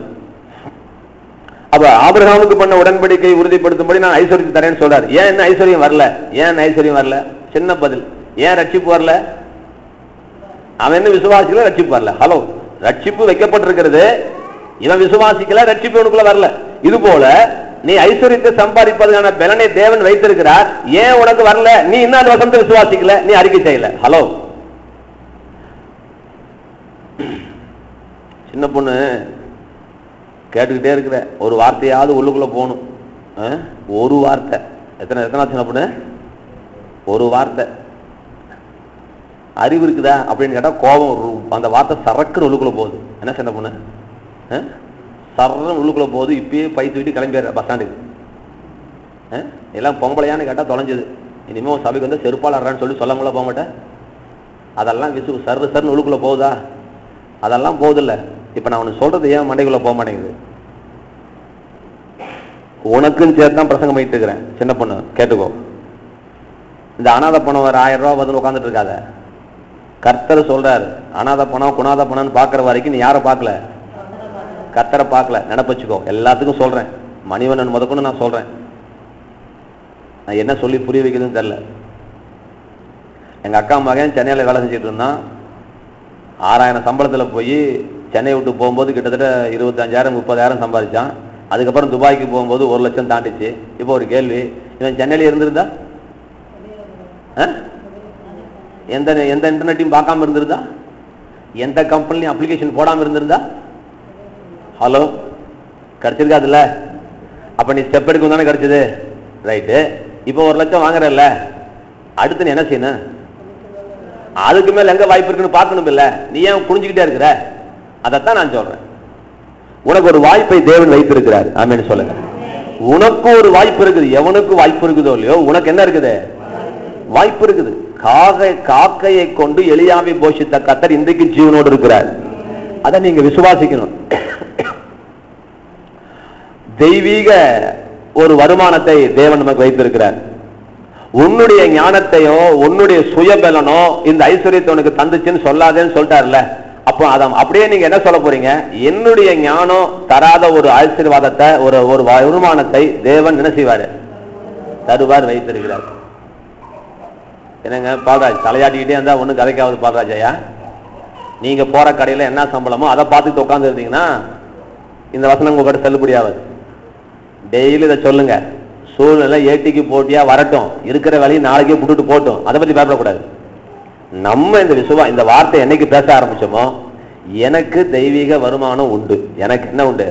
அப்ப ஆபிரகாமுக்கு பண்ண உடன்படிக்கை உறுதிப்படுத்தும்படி நான் ஐஸ்வர்யத்தை தரேன்னு சொல்றாரு. ஏன் என்ன ஐஸ்வர்யம் வரல? சின்ன பதில், ஏன் ரட்சிப்பு வரல? அவன் என்ன விசுவாசிக்கல, ரட்சிப்பு வரல. ஹலோ, ரட்சிப்பு வைக்கப்பட்டிருக்கிறது, இவன் விசுவாசிக்கல, ரட்சிப்பு உனக்குள்ள வரல. இது போல நீ ஐஸ்வர்யத்தை சம்பாதிப்பதற்கான பலனை தேவன் வைத்திருக்கிறார், ஏன் உனக்கு வரல? நீ இன்னும் வசனத்தை விசுவாசிக்கல, நீ அறிக்கை செய்யல. ஹலோ, சின்ன பொண்ணு கேட்டுக்கிட்டே இருக்கிற ஒரு வார்த்தையாவது உள்ளுக்குள்ள போகணும். ஒரு வார்த்தை, எத்தனை சின்ன பொண்ணு, ஒரு வார்த்தை அறிவு இருக்குதா அப்படின்னு கேட்டா கோபம், அந்த வார்த்தை சரக்குன்னு உள்ளுக்குள்ள போகுது. என்ன சின்ன பொண்ணு, சரன்னு உள்ளுக்குள்ள போகுது. இப்பயே பை தூக்கிட்டு கிளம்பிடுற பஸ் ஸ்டாண்டுக்கு. எல்லாம் பொம்பளையான்னு கேட்டா தொலைஞ்சது. இனிமே சபைக்கு வந்து செருப்பாளர்றான்னு சொல்லி சொல்லாமல போக மாட்டேன். அதெல்லாம் சர்ன்னு உள்ளுக்குள்ள போகுதா? அதெல்லாம் போகுதில்ல. இப்ப நான் உனக்கு சொல்றது ஏன் மண்டைக்குள்ள போக மாட்டேங்குது? உனக்குன்னு சேர்த்து தான் பிரசங்கம் பண்ணிட்டு இருக்கிறேன். சின்ன பொண்ணு கேட்டுக்கோ, இந்த அனாத பணம் வேற 1000 ரூபாய் பதில் உட்காந்துட்டு இருக்காத. கர்த்தர் சொல்றாரு, அனாத பணம் குணாத பணம்னு பாக்குற வரைக்கும் நீ யாரை பார்க்கல? கர்த்தரை பார்க்கல. நினைப்பச்சுக்கோ. எல்லாத்துக்கும் சொல்றேன், மணிவண்ணன் முதற்கொண்டு நான் சொல்றேன். நான் என்ன சொல்லி புரிய வைக்கிறதுன்னு தெரியல. எங்க அக்கா மகன் சென்னையில வேலை செஞ்சுட்டு இருந்தான். 6000 சம்பளத்துல போய் சென்னை விட்டு போகும்போது கிட்டத்தட்ட 25,000 30,000 சம்பாதிச்சான். அதுக்கப்புறம் துபாய்க்கு போகும்போது 1 லட்சம் தாண்டிச்சு. இப்போ ஒரு கேள்வி, இவன் சென்னையில இருந்திருந்தா, எந்த இன்டர்நெட்டையும் பார்க்காம இருந்திருந்தா, எந்த கம்பெனிலையும் அப்ளிகேஷன் போடாம இருந்திருந்தா, ஹலோ, கிடைச்சிருக்காதுல்ல? அப்ப நீ ஸ்டெப் எடுக்கும் தானே கிடைச்சது. ரைட்டு. இப்போ 1 லட்சம் வாங்குறல்ல, அடுத்து நீ என்ன செய்யணும்? அதுக்கு மேல எங்க வாய்ப்பு இருக்குன்னு பார்க்கணும் இல்ல? நீ ஏன் புரிஞ்சுக்கிட்டே இருக்கிற? அதைத்தான் நான் சொல்றேன். உனக்கு ஒரு வாய்ப்பை தேவன் வைத்திருக்கிறார். ஆமென் சொல்லுங்க. உனக்கு ஒரு வாய்ப்பு இருக்குது. எவனுக்கு வாய்ப்பு இருக்குதோ இல்லையோ, உனக்கு என்ன இருக்குது? வாய்ப்பு இருக்குது. காக்கையை கொண்டு எலியாவை போஷித்த கர்த்தர் இன்றைக்கு ஜீவனோடு இருக்கிறார். அதை நீங்க விசுவாசிக்கணும். தெய்வீக ஒரு வருமானத்தை தேவன் நமக்கு வைத்திருக்கிறார். உன்னுடைய ஞானத்தையோ உன்னுடைய சுயபலனோ இந்த ஐஸ்வர்யத்தை உனக்கு தந்துச்சுன்னு சொல்லாதேன்னு சொல்லிட்டார்ல. அப்போ அதான் அப்படியே நீங்க என்ன சொல்ல போறீங்க? என்னுடைய ஞானம் தராத ஒரு ஆசீர்வாதத்தை, ஒரு வருமானத்தை தேவன் என்ன செய்வாரு? தருவார், வைத்திருக்கிறார். என்னங்க பால்ராஜ் தலையாட்டிக்கிட்டே இருந்தா ஒண்ணு கதைக்காவது பால்ராஜ் ஐயா, நீங்க போற கடையில என்ன சம்பளமோ அதை பார்த்துட்டு உட்கார்ந்து இருந்தீங்கன்னா இந்த வசனம் உங்ககிட்ட செல்லுபடியாவது. டெய்லி இதை சொல்லுங்க. சூழ்நிலை ஏட்டிக்கு போட்டியா வரட்டும், இருக்கிற வேலையை நாளைக்கே விட்டுட்டு போட்டும், அதை பத்தி பயப்படக்கூடாது. நம்ம இந்த வார்த்தை என்னைக்கு பேச ஆரம்பிச்சோமோ, எனக்கு தெய்வீக வருமானம் உண்டு. எனக்கு என்ன உண்டு?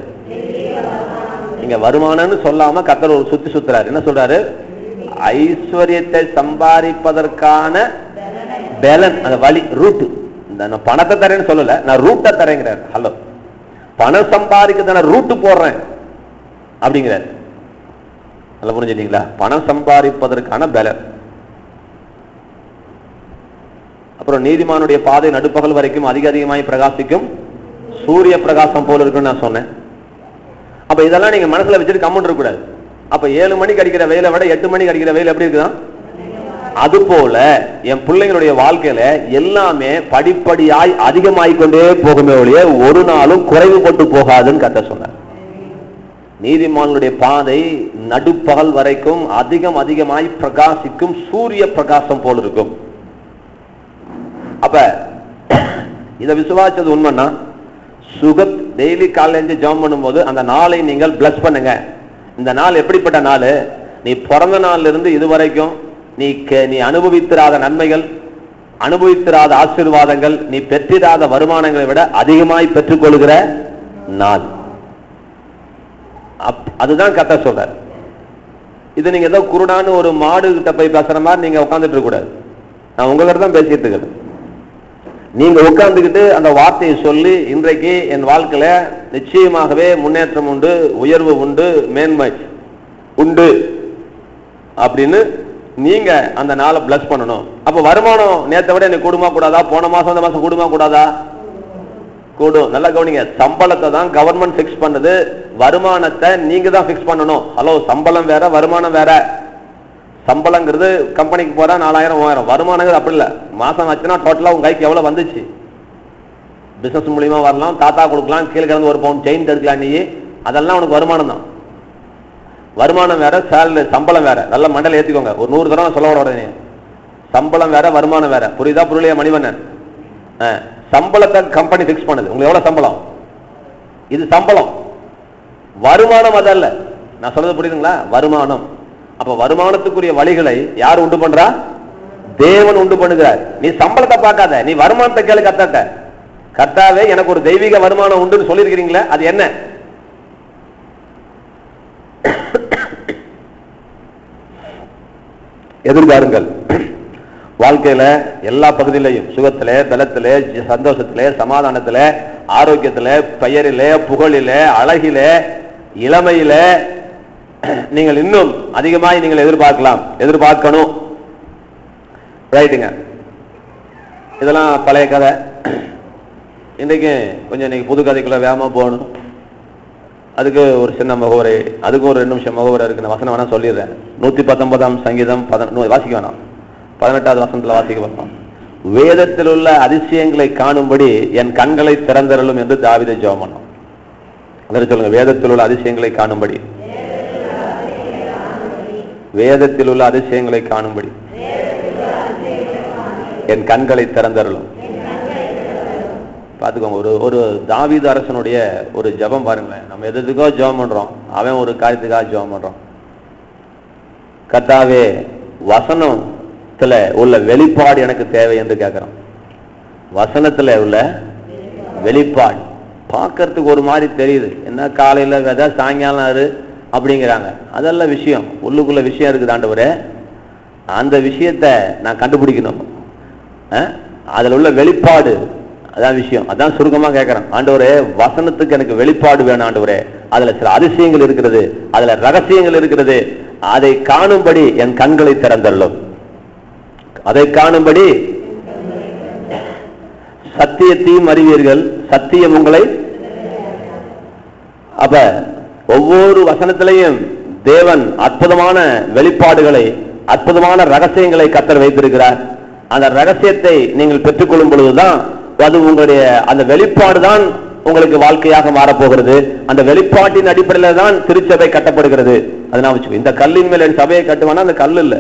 இங்க வருமானம்னு சொல்லாம கர்த்தர் ஒரு சுத்துறாரு. என்ன சொல்றாரு? ஐஸ்வர்யத்தை சம்பாதிப்பதற்கான பேலன், அந்த வழி, ரூட். நான் பணத்தை தரேன்னு சொல்லல, நான் ரூட்டை தரேங்கிறார். ஹலோ, பணம் சம்பாதிக்கிறதான ரூட்டு போடுறேன் அப்படிங்கிறார். நல்லா புரிஞ்சுட்டீங்களா? பணம் சம்பாதிப்பதற்கான பேலன். அப்புறம் நீதிமானுடைய பாதை நடுப்பகல் வரைக்கும் அதிகமாய் பிரகாசிக்கும் சூரிய பிரகாசம் போல இருக்குன்னு நான் சொன்னேன். அப்ப இதெல்லாம் நீங்க மனசுல வச்சுட்டு கம்முன்னு இருக்க கூடாது. அப்ப 7 மணிக்கு அடிக்கிற வெயிலை விட 8 மணிக்கு அடிக்கிற வெயில் எப்படி இருக்குதான்? அது போல என் பிள்ளைங்களுடைய வாழ்க்கையில எல்லாமே படிப்படியாய் அதிகமாயிக்கொண்டே போகுமே ஒழிய ஒரு நாளும் குறைவுபட்டு போகாதுன்னு கர்த்தர் சொன்னார். நீதிமானுடைய பாதை நடுப்பகல் வரைக்கும் அதிகமாய் பிரகாசிக்கும் சூரிய பிரகாசம் போல இருக்கும். அப்ப இத விசுவாசது உண்மைன்னா டெய்லி காலையில ஜெபம் பண்ணும்போது அந்த நாளை நீங்கள் பிளஸ் பண்ணுங்க. இந்த நாள் எப்படிப்பட்ட நாள்? நீ பிறந்த நாள்ல இருந்து இதுவரைக்கும் நீ அனுபவித்திராத நன்மைகள், அனுபவித்திராத ஆசீர்வாதங்கள், நீ பெற்றிராத வருமானங்களை விட அதிகமாய் பெற்றுக்கொள்கிற நாள். அதுதான் கர்த்தர் சொல்றார். இது நீங்க ஏதோ குருடான்னு ஒரு மாடு கிட்ட போய் பேசுற மாதிரி நீங்க உட்கார்ந்துட்டு இருக்க கூடாது. நான் உங்ககிட்ட தான் பேசிட்டு இருக்கிறேன். நீங்க உட்கார்ந்துக்கிட்டு அந்த வார்த்தையை சொல்லி, இன்றைக்கு என் வாழ்க்கையில நிச்சயமாகவே முன்னேற்றம் உண்டு, உயர்வு உண்டு, மேன்மை உண்டு அப்படின்னு நீங்க அந்த நாளை பிளஸ் பண்ணணும். அப்ப வருமானம் நேத்தை விட எனக்கு கூடுமா கூடாதா? போன மாசம் இந்த மாசம் கூடுமா கூடாதா? கூடும். நல்லா கவனிங்க, சம்பளத்தை தான் கவர்மெண்ட் பிக்ஸ் பண்ணுது, வருமானத்தை நீங்க தான் பிக்ஸ் பண்ணணும். ஹலோ, சம்பளம் வேற வருமானம் வேற. சம்பளங்கிறது கம்பெனிக்கு போற 4000 3000, வருமானங்கிறது அப்படி இல்லை. மாசம் ஆச்சுன்னா டோட்டலா உங்க கைக்கு எவ்வளவு வந்துச்சு? பிசினஸ் மூலியமா வரலாம், தாத்தா கொடுக்கலாம், கீழே கிடந்து ஒரு பவுன் செயின் எடுக்கலாம், நீ அதெல்லாம் உனக்கு வருமானம் தான். வருமானம் வேற, சேலரி சம்பளம் வேற. நல்ல மண்டல ஏத்திக்கோங்க, ஒரு 100 தடவை சொல்ல உடனே. சம்பளம் வேற வருமானம் வேற. புரியுதா புரியலையா மணிவண்ணன்? சம்பளத்தை கம்பெனி பிக்ஸ் பண்ணுது. உங்களுக்கு எவ்வளவு சம்பளம்? இது சம்பளம். வருமானம் அதல்ல. நான் சொல்றது புரியுதுங்களா? வருமானம். அப்ப வருமானத்துக்குரிய வழிகளை யார் உண்டு பண்றா? தேவன் உண்டு பண்ணுகிறார். நீ சம்பளத்தை பார்க்காத, நீ வருமானத்தை கேளு கர்த்தாட்ட. கர்த்தாவே, எனக்கு ஒரு தெய்வீக வருமானம் உண்டுன்னு சொல்லியிருக்கிறீங்களே, அது என்ன? எதிர்பாருங்கள். வாழ்க்கையில எல்லா பகுதியிலையும், சுகத்திலே, பலத்திலே, சந்தோஷத்திலே, சமாதானத்திலே, ஆரோக்கியத்திலே, பெயரிலே, புகழிலே, அழகிலே, இளமையிலே நீங்கள் இன்னும் அதிகமாய் நீங்கள் எதிர்பார்க்கணும். ரைட்டுங்க. இதெல்லாம் பழைய கதை. இன்னைக்கு கொஞ்சம் இன்னைக்கு புது கதைக்குள்ள வேகமா போகணும். அதுக்கு ஒரு சின்ன முகவரை, அதுக்கு ஒரு 2 நிமிஷம் முகவரை இருக்கு. நான் வசனம் வேணா சொல்லிடுறேன். 119ஆம் சங்கீதம் வாசிக்க வேணாம், 18வது வசனத்துல வாசிக்க வேண்டாம். வேதத்தில் உள்ள அதிசயங்களை காணும்படி என் கண்களை திறந்தருளும் என்று தாவீது ஜெபம் பண்ணான். அதற்கு சொல்லுங்க, வேதத்தில் உள்ள அதிசயங்களை காணும்படி, வேதத்தில் உள்ள அதிசயங்களை காணும்படி என் கண்களை திறந்தருளும். பார்த்துக்கோங்க, ஒரு தாவீது அரசனுடைய ஒரு ஜெபம் பாருங்களேன். நம்ம எதுக்கோ ஜெபம் பண்றோம், அவன் ஒரு காரியத்துக்காக ஜெபம் பண்றான். கர்த்தாவே, வசனத்துல உள்ள வெளிப்பாடு எனக்கு தேவை என்று கேட்கிறான். வசனத்துல உள்ள வெளிப்பாடு பார்க்கறதுக்கு ஒரு மாதிரி தெரியுது. என்ன காலையில விதை, சாயங்காலம் ஆறு அப்படிங்கிறாங்க. அதெல்லாம் விஷயம், உள்ளுக்குள்ள விஷயம் இருக்குது. ஆண்டவரே, அந்த விஷயத்தை நான் கண்டுபிடிக்கணும். அதுல உள்ள வெளிப்பாடு அதான் விஷயம். அதான் சுருக்கமா கேட்கிறேன். ஆண்டவரே, வசனத்துக்கு எனக்கு வெளிப்பாடு வேணும் ஆண்டவரே. அதுல சில அதிசயங்கள் இருக்கிறது, அதுல ரகசியங்கள் இருக்கிறது. அதை காணும்படி என் கண்களை திறந்தருளும். அதை காணும்படி சத்தியத்தையும் அறிவீர்கள், சத்தியம் உங்களை. அப்ப ஒவ்வொரு வசனத்திலையும் தேவன் அற்புதமான வெளிப்பாடுகளை, அற்புதமான ரகசியங்களை கர்த்தர் வைத்திருக்கிறார். அந்த ரகசியத்தை நீங்கள் பெற்றுக்கொள்ளும் பொழுதுதான் அது உங்களுடைய அந்த வெளிப்பாடு தான் உங்களுக்கு வாழ்க்கையாக மாறப்போகிறது. அந்த வெளிப்பாட்டின் அடிப்படையில் தான் திருச்சபை கட்டப்படுகிறது. அதனால இந்த கல்லின் மேல் என் சபையை கட்டுவானா, அந்த கல் இல்ல.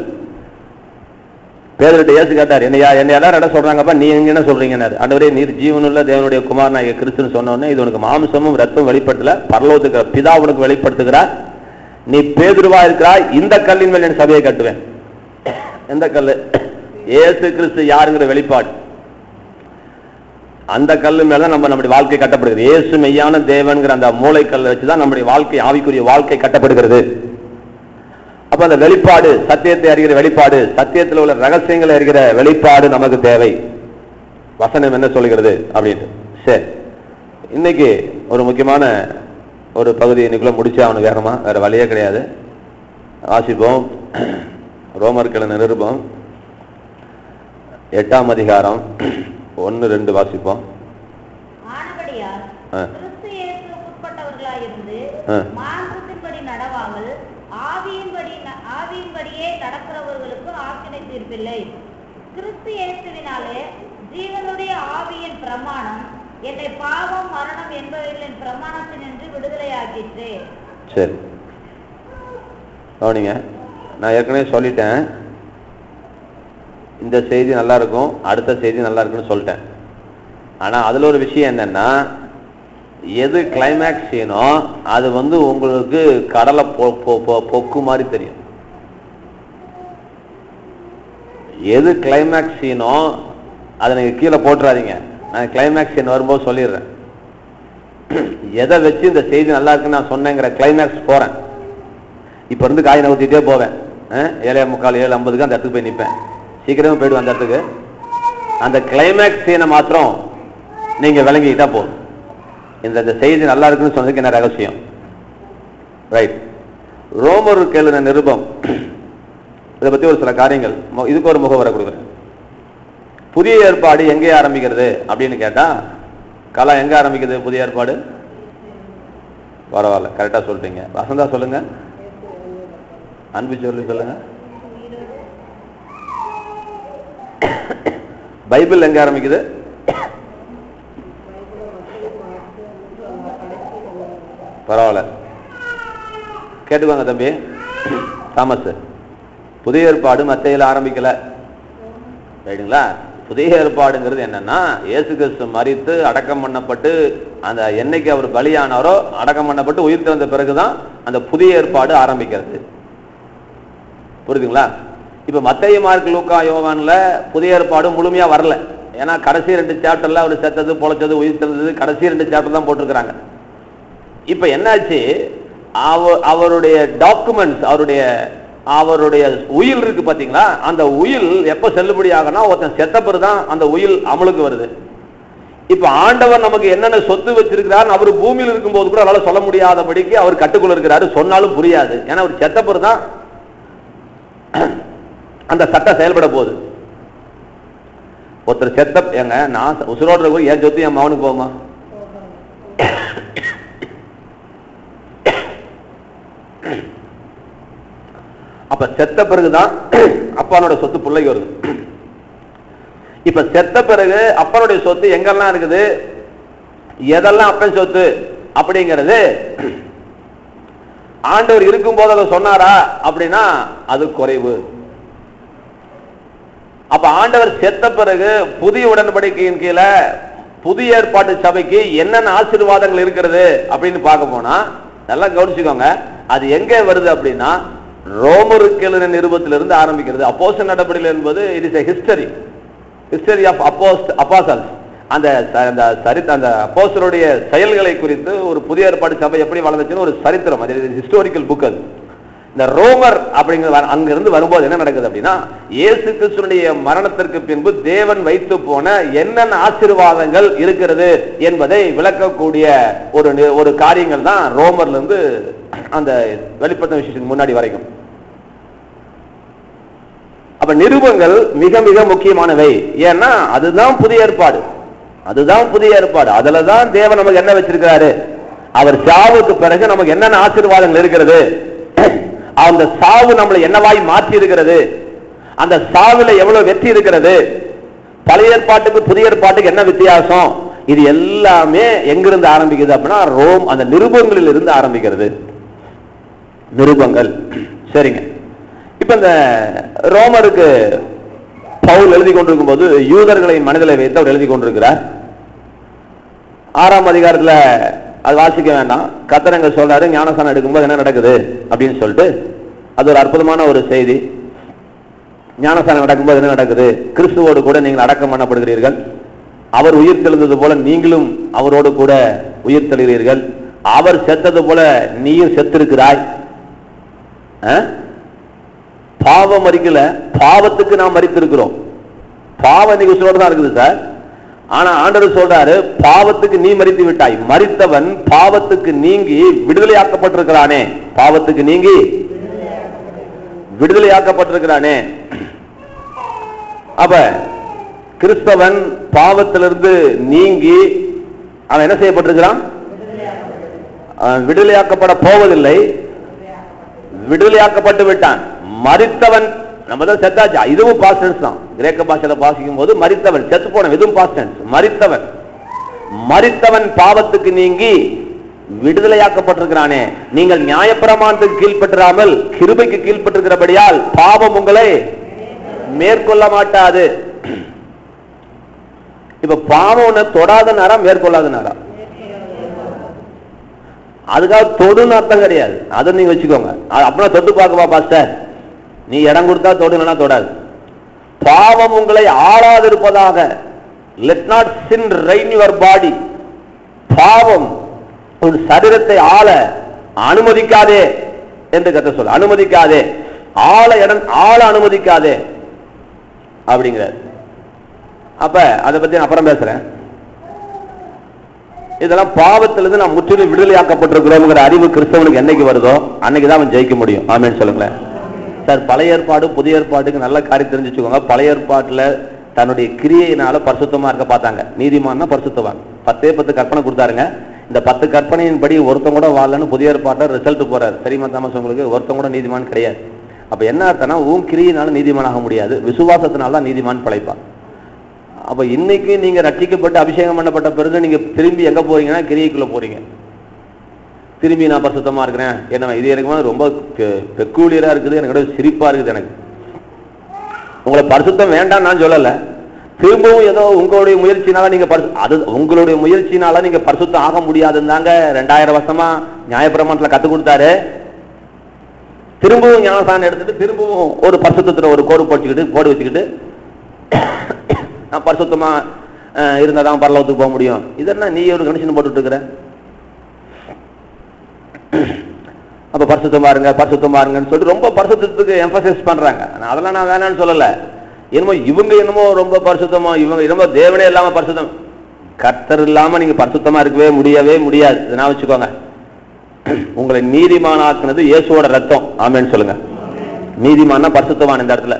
பேதுருட்ட இயேசு கேட்டார், என்ன எல்லாரும் இடம் சொல்றாங்கப்பா, நீ எங்க என்ன சொல்றீங்க? ஆண்டவரே, நீர் ஜீவனுள்ள தேவனுடைய குமாரனாகிய கிறிஸ்துன்னு சொன்னோன்னே, இது உனக்கு மாம்சமும் ரத்தம் வெளிப்படுத்தல, பரலோகத்துக்கு பிதா உனக்கு வெளிப்படுத்துகிறார். நீ பேதுருவா இருக்கிறாய், இந்த கல்லின் மேல் என் சபையை கட்டுவேன். எந்த கல்லு? இயேசு கிறிஸ்து யாருங்கிற வெளிப்பாடு. அந்த கல்லு மேலதான் நம்முடைய வாழ்க்கை கட்டப்படுகிறது. இயேசு மெய்யான தேவன்கிற அந்த மூளைக்கல்லை வச்சுதான் நம்முடைய வாழ்க்கை, ஆவிக்குரிய வாழ்க்கை கட்டப்படுகிறது. அப்ப அந்த வெளிப்பாடு, சத்தியத்தை அறிகிற வெளிப்பாடு, சத்தியத்தில் உள்ள ரகசியங்களை அறிகிற வெளிப்பாடு நமக்கு தேவை. வசனம் என்ன சொல்கிறது அப்படின்னு. சரி, இன்னைக்கு ஒரு முக்கியமான ஒரு பகுதி இன்னைக்குள்ள முடிச்சா அவனு வேகமா, வேற வழியே கிடையாது. வாசிப்போம். ரோமர்கள் நிருபம் 8ஆம் அதிகாரம் 1-2 வாசிப்போம். மாம்சத்தின்படி நடவாமல் ஆவியின்படியே நடக்கிறவர்களுக்கு ஆக்கினை தீர்ப்பில்லை. கிறிஸ்து இயேசுவினாலே ஜீவனுடைய ஆவியின் பிரமாணம் என்னை பாவம் மரணம் என்பவர்களின் பிரமாணத்தினின்று விடுதலையாக்கிற்று. சரி, கவனிங்க. நான் ஏற்கனவே சொல்லிட்டேன், இந்த செய்தி நல்லா இருக்கும், அடுத்த செய்தி நல்லா இருக்குன்னு சொல்லிட்டேன். ஆனா அதுல ஒரு விஷயம் என்னன்னா, எது கிளைமேக்ஸ் செய்யணும் அது உங்களுக்கு கடலை பொக்கு மாதிரி தெரியும். எது கிளைமேக்ஸ் செய்யணும் அதை நீங்க கீழே போட்டுறாதீங்க. நான் கிளைமேக்ஸ் சீன் வரும்போது சொல்லிடுறேன். எதை வச்சு இந்த செய்தி நல்லா இருக்குன்னு நான் சொன்னேங்கிற கிளைமேக்ஸ் போறேன். இப்ப இருந்து காய் நகர்த்திட்டே போவேன். 7:45 7:50 அந்த இடத்துக்கு போய் நிற்பேன். சீக்கிரமா போயிடுவேன் அந்த இடத்துக்கு. அந்த கிளைமேக்ஸ் சீனை மாத்திரம் நீங்க விளங்கிக்கிட்டா போதும். இந்த செய்தி நல்லா இருக்குன்னு சொன்னதுக்கு என்ன ரகசியம்? ரைட். ரோமருக்கு எழுதின நிருபம் இதை பத்தி ஒரு சில காரியங்கள், இதுக்கு ஒரு முகவரை கொடுக்குறேன். புதிய ஏற்பாடு எங்கே ஆரம்பிக்கிறது அப்படின்னு கேட்டா, கலா எங்க ஆரம்பிக்குது புதிய ஏற்பாடு? பரவாயில்ல, கரெக்டா சொல்றீங்க. வசந்தா சொல்லுங்க, அன்பு சொல்லி சொல்லுங்க. பைபிள் எங்க ஆரம்பிக்குது? பரவாயில்ல, கேட்டுக்கோங்க தம்பி தாமஸ். புதிய ஏற்பாடு மத்தேயுல ஆரம்பிக்கல, ரைட்டுங்களா? புதிய ஏற்பாடுங்கிறது என்னன்னா, இயேசு கிறிஸ்து மரித்து அடக்கம் பண்ணப்பட்டு அந்த என்னைக்கு அவர் பலியானாரோ அடக்கம் பண்ணப்பட்டு உயிர் திறந்த பிறகுதான் அந்த புதிய ஏற்பாடு ஆரம்பிக்கிறது. புரியுதுங்களா? இப்ப மத்தேயு, மார்க், லூக்கா, யோவான்ல புதிய ஏற்பாடு முழுமையா வரல. ஏன்னா கடைசி 2 சாப்டர்ல அவர் செத்தது, பொழைச்சது, உயிர் திறந்தது கடைசி 2 சாப்டர் தான் போட்டிருக்கிறாங்க. இப்ப என்னாச்சு, அவருடைய டாக்குமெண்ட்ஸ், அவருடைய உயில் இருக்கு பாத்தீங்களா, அந்த உயில் எப்ப செல்லுபடி ஆகுனா ஒருத்தன் செத்தப்பரு தான் அந்த உயில் அமலுக்கு வருது. இப்ப ஆண்டவர் நமக்கு என்னென்ன சொத்து வச்சிருக்கிறார் அவர் பூமியில் இருக்கும் போது கூட அவரால் சொல்ல முடியாதபடிக்கு அவர் கட்டுக்குள்ள இருக்கிறாரு. சொன்னாலும் புரியாது, ஏன்னா அவர் செத்தப்பரு தான் அந்த சட்டம் செயல்பட போகுது. ஒருத்தர் செத்த ஏங்க, நான் உசுரோடு போய் என் சொத்து என் மகனுக்கு போகுமா? அப்ப செத்த பிறகுதான் அப்பானோட சொத்து பிள்ளைக்கு வருது. இப்ப செத்த பிறகு அப்பனுடைய சொத்து எங்கெல்லாம் இருக்குது, எதெல்லாம் அப்பன் சொத்து அப்படிங்கிறது ஆண்டவர் இருக்கும் போது அதை சொன்னாரா அப்படின்னா அது குறைவு. அப்ப ஆண்டவர் செத்த பிறகு புதிய உடன்படிக்கையின் கீழே புதிய ஏற்பாட்டு சபைக்கு என்னென்ன ஆசீர்வாதங்கள் இருக்கிறது அப்படின்னு பார்க்க போனா, நல்லா கவனிச்சுக்கோங்க, அது எங்க வருது அப்படின்னா ரோமருக்கு எழுதின நிருபத்திலிருந்து ஆரம்பிக்கிறது. அப்போஸ்தலர் நடபடிகள் என்பது it is a history of apostles. அந்த அப்போஸ்தலருடைய செயல்களை குறித்து ஒரு புதிய ஏற்பாடு சபை எப்படி வளர்ந்துச்சுன்னு ஒரு சரித்திரம், அது ஹிஸ்டாரிக்கல் புக். அது இந்த ரோமர் அப்படிங்கிற அங்கிருந்து வரும்போது என்ன நடக்குது அப்படின்னா, இயேசு கிறிஸ்துவினுடைய மரணத்திற்கு பின்பு தேவன் வைத்து போன என்னென்ன ஆசீர்வாதங்கள் இருக்கிறது என்பதை விளக்கக்கூடிய ஒரு காரியங்கள் தான் ரோமர்ல இருந்து அந்த வெளிப்பட்ட விஷயத்துக்கு முன்னாடி வரைக்கும். அப்ப நிருபங்கள் மிக மிக முக்கியமானவை. ஏன்னா அதுதான் புதிய ஏற்பாடு, அதுலதான் தேவன் நமக்கு என்ன வச்சிருக்கிறாரு, அவர் சாவுக்கு பிறகு நமக்கு என்னென்ன ஆசீர்வாதங்கள் இருக்கிறது, அந்த சாவு நம்மளை என்னவாய் மாற்றி இருக்கிறது, அந்த சாவுல எவ்வளவு வெற்றி இருக்கிறது, பழைய ஏற்பாட்டுக்கு புதிய ஏற்பாட்டுக்கு என்ன வித்தியாசம், இது எல்லாமே எங்கிருந்து ஆரம்பிக்குது அப்படின்னா ரோம் அந்த நிருபங்களில் இருந்து ஆரம்பிக்கிறது. நிருபங்கள் சரிங்க. இப்ப இந்த ரோமருக்கு பவுல் எழுதி கொண்டிருக்கும் போது யூதர்களை மனதில் வைத்து அவர் எழுதி கொண்டிருக்கிறார். 6ஆம் அதிகாரத்துல அது வாசிக்க வேண்டாம், கர்த்தர் சொல்றாரு ஞானஸ்நானம் எடுக்கும்போது என்ன நடக்குது அப்படின்னு சொல்லிட்டு, அது ஒரு அற்புதமான ஒரு செய்தி. ஞானஸ்நானம் நடக்கும்போது என்ன நடக்குது, கிறிஸ்துவோடு கூட நீங்கள் அடக்கம் பண்ணப்படுகிறீர்கள், அவர் உயிர் தெழுந்தது போல நீங்களும் அவரோடு கூட உயிர் தெழுகிறீர்கள், அவர் செத்தது போல நீயும் செத்திருக்கிறாய். பாவம் மறிக்கல, பாவத்துக்கு நாம் மறித்திருக்கிறோம். பாவம் இன்னைக்கு உசுரோடு தான் இருக்குது சார். ஆனா ஆண்டவர் சொல்றாரு பாவத்துக்கு நீ மறித்து விட்டாய், மறித்தவன் பாவத்துக்கு நீங்கி விடுதலையாக்கப்பட்டிருக்கிறானே, பாவத்துக்கு நீங்கி விடுதலையாக்கப்பட்டிருக்கிறானே. அப்ப கிறிஸ்தவன் பாவத்திலிருந்து நீங்கி அவன் என்ன செய்யப்பட்டிருக்கிறான், விடுதலையாக்கப்பட போவதில்லை, விடுதலையாக்கப்பட்டு விட்டான். மரித்தவன் நம்ம தான் செத்தாச்சா, இதுவும் பாஸ்ட் டென்ஸ் தான். கிரேக்க பாஷையில வாசிக்கும் போது மரித்தவன் செத்து போன, இதுவும் பாஸ்ட் டென்ஸ். மரித்தவன் பாவத்துக்கு நீங்கி விடுதலையாக்கப்பட்டிருக்கிறானே. நீங்கள் நியாயப்பிரமாணத்துக்கு கீழ்ப்பற்றாமல் கிருபைக்கு கீழ்ப்பட்டிருக்கிறபடியால் பாவம் உங்களை மேற்கொள்ள மாட்டாது. இப்ப பாவம் தொடாத நேரம் மேற்கொள்ளாத நேரம், அதுக்காக தொடுன்னு அர்த்தம் கிடையாது, அதை நீங்க வச்சுக்கோங்க. அப்படின்னா தொட்டு பார்க்கவா பாஸ்டர், நீ இடம் கொடுத்தா தொடுனா தொடாது. பாவம் உங்களை ஆளாதிருப்பதாக, let not sin reign your body. பாவம் உன் சரீரத்தை ஆள அனுமதிக்காதே என்று கர்த்தர் சொல்ல, அனுமதிக்காதே, ஆள அனுமதிக்காதே அப்படிங்கிறார். அப்ப அதை பத்தி நான் அப்புறம் பேசுறேன். இதெல்லாம் பாவத்திலிருந்து நாம் முற்றிலும் விடுதலையாக்கப்பட்டிருக்கிறோம் அறிவு கிறிஸ்தவனுக்கு என்னைக்கு வருதோ அன்னைக்குதான் அவன் ஜெயிக்க முடியும். ஆமென் சொல்லுங்களேன். சார் பழைய ஏற்பாடு புதிய ஏற்பாட்டுக்கு நல்ல காரியம் தெரிஞ்சு வச்சுக்கோங்க. பழைய ஏற்பாட்டுல தன்னுடைய கிரியையினால பரிசுத்தமா இருக்க பார்த்தாங்க. நீதிமான்னா பரிசுத்தவான். 10 கற்பனை கொடுத்தாருங்க. இந்த 10 கற்பனையின் படி ஒருத்தம் கூட வாழலன்னு புதிய ஏற்பாட்டில் ரிசல்ட் போறாரு. சரிமா தாமஸ் உங்களுக்கு? ஒருத்தம் கூட நீதிமான் கிடையாது. அப்ப என்ன அர்த்தம்னா உன் கிரியினால நீதிமான் ஆக முடியாது, விசுவாசத்தினால தான் நீதிமான் பிழைப்பான். அப்ப இன்னைக்கு நீங்க ரட்சிக்கப்பட்டு அபிஷேகம் பண்ணப்பட்ட பிறகு நீங்க திரும்பி எங்க போறீங்கன்னா கிரியைக்குள்ள போறீங்க. திரும்பி நான் பரிசுத்தமா இருக்கிறேன், என்ன இது எனக்கு ரொம்ப பெக்கூலியரா இருக்குது, எனக்கு சிரிப்பா இருக்குது. எனக்கு உங்களை பரிசுத்தம் வேண்டாம் நான் சொல்லல. திரும்பவும் ஏதோ உங்களுடைய முயற்சினால நீங்க அது உங்களுடைய முயற்சினால நீங்க பரிசுத்தம் ஆக முடியாதுன்னு தாங்க 2000 வருஷமா நியாயப்பிரமாணத்துல கத்து கொடுத்தாரு. திரும்பவும் ஞானஸ்தானம் எடுத்துட்டு திரும்பவும் ஒரு பரிசுத்தத்துல ஒரு கோடு போட்டு வச்சுக்கிட்டு நான் பரிசுத்தமா இருந்தாதான் பரலோகத்துக்கு போக முடியும். இதெல்லாம் நீ ஒரு கண்டிஷன் போட்டுட்டு இருக்கிற. அப்ப பரிசுத்தமா இருங்கன்னு சொல்லிட்டு ரொம்ப பரிசுத்தத்துக்கு எம்பசைஸ் பண்றாங்க. அதெல்லாம் நான் வேணான்னு சொல்லல. என்னமோ இவங்க என்னமோ ரொம்ப பரிசுத்தமா, இவங்க என்னமோ தேவனே இல்லாம பரிசுத்தம். கர்த்தர் இல்லாம நீங்க பரிசுத்தமா இருக்கவே முடியாது. நான் வச்சுக்கோங்க. உங்களை நீதிமானாக்குனது இயேசுவோட ரத்தம். ஆமென்னு சொல்லுங்க. நீதிமானா பரிசுத்தவான். இந்த இடத்துல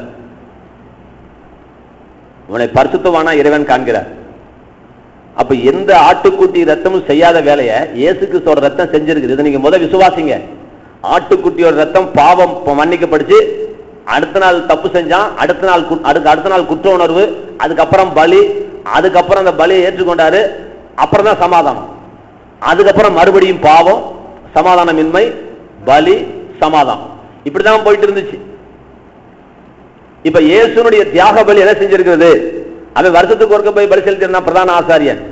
உன்னை பரிசுத்தவானா இறைவன் காண்கிறார். அப்ப எந்த ஆட்டுக்குட்டி ரத்தமும் செய்யாத வேலையை இயேசு கிறிஸ்துவோட ரத்தம் செஞ்சிருக்குது. இதை நீங்க முதல் விசுவாசிங்க. ஆட்டுக்குட்டியோட ரத்தம் பாவம் மன்னிக்கப்படுச்சு. அடுத்த நாள் தப்பு செஞ்சான், அடுத்த நாள் குற்ற உணர்வு, அதுக்கப்புறம் பலி, அதுக்கப்புறம் அந்த பலியை ஏற்றுக்கொண்டாரு, அப்புறம் தான் சமாதானம், அதுக்கப்புறம் மறுபடியும் பாவம், சமாதானமின்மை, பலி, சமாதானம், இப்படிதான் போயிட்டு இருந்துச்சு. இப்ப இயேசுனுடைய தியாக பலி என்ன செஞ்சிருக்கிறது? அவன் வருஷத்துக்கு ஒருக்க போய் பலி செலுத்திருந்தான் பிரதான ஆசாரியன்.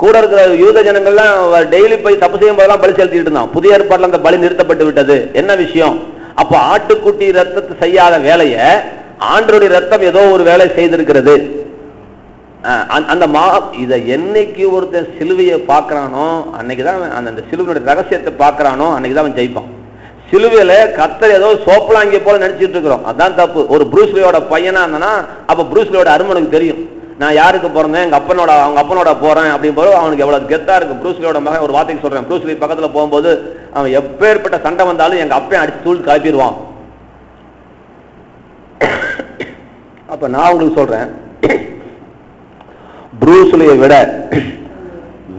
கூட இருக்கிற யூத ஜனங்கள்லாம் டெய்லி போய் தப்பு செய்யும் போதெல்லாம் பலி செலுத்திட்டு இருந்தான். புதிய ஏற்பாடுல அந்த பலி நிறுத்தப்பட்டு விட்டது. என்ன விஷயம்? அப்ப ஆட்டுக்குட்டி ரத்தத்தை செய்யாத வேலைய ஆண்டவருடைய ரத்தம் ஏதோ ஒரு வேலை செய்திருக்கிறது. அந்த இதை என்னைக்கு ஒருத்தன் சிலுவையை பார்க்கறானோ அன்னைக்குதான் அந்த சிலுவையுடைய ரகசியத்தை பார்க்கறானோ அன்னைக்குதான் அவன் ஜெயிப்பான். சிலுவையில கர்த்தர் ஏதோ சோப்பலாங்கிய போல நினைச்சிட்டு இருக்கிறோம். அதான் தப்பு. ஒரு ப்ரூஸ்லியோட பையனா இருந்தானா அப்ப ப்ரூஸ்லியோட அருமனுக்கு தெரியும், நான் யாருக்கு பிறந்தேன், அவங்க அப்பனோட போறேன் அப்படின்னு போது அவனுக்கு எவ்வளவு கெத்தா இருக்கு. ப்ரூஸ்லியோட மகன் ஒரு வார்த்தைக்கு சொல்றேன், ப்ரூஸ்லி பக்கத்துல போகும்போது அவன் எப்பேற்பட்ட சண்டை வந்தாலும் எங்க அப்பையும் அடிச்சு தூள் கலப்பிடுவான். அப்ப நான் உங்களுக்கு சொல்றேன், ப்ரூஸ்லியை விட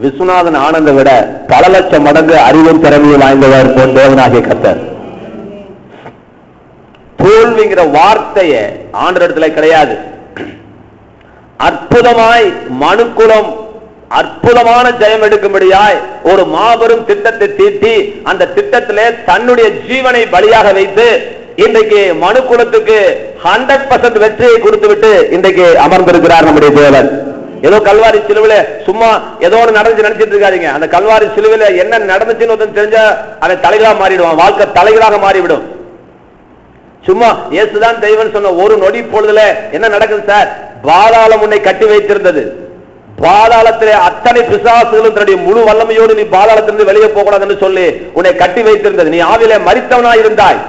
விஸ்வநாதன் ஆனந்த விட பல லட்சம் மடங்கு அறிவும் திறமையும் வாய்ந்தவர் தேவனாகிய கர்த்தர். தோல்விங்கிற வார்த்தையே ஆண்டவரிடத்துல கிடையாது. அற்புதமாய் மனுக்குலம் அற்புதமான ஜெயம் எடுக்கும்படியாய் ஒரு மாபெரும் திட்டத்தை தீட்டி அந்த திட்டத்திலே தன்னுடைய ஜீவனை பலியாக வைத்து இன்றைக்கு மனுக்குலத்துக்கு 100% வெற்றியை கொடுத்து விட்டு இன்றைக்கு அமர்ந்திருக்கிறார் நம்முடைய தேவன். ஏதோ கல்வாரி சிலுவையில சும்மா ஏதோ ஒன்று நடந்து நினைச்சிட்டு இருக்காதீங்க. அந்த கல்வாரி சிலுவையில என்ன நடந்துச்சுன்னு தெரிஞ்சா அவன் தலைகளாக மாறிடுவான், வாழ்க்கை தலைகளாக மாறிவிடும். சும்மா இயேசுதான் தெய்வம் சொன்ன ஒரு நொடி பொழுதுல என்ன நடக்குது சார்? பாதாளம் உன்னை கட்டி வைத்திருந்தது. பாதாளத்திலே அத்தனை பிசாசுகளும் தன்னுடைய முழு வல்லமையோடு நீ பாதாளத்திலிருந்து வெளியே போகக்கூடாதுன்னு சொல்லி உன்னை கட்டி வைத்திருந்தது. நீ ஆவிலே மரித்தவனா இருந்தாய்.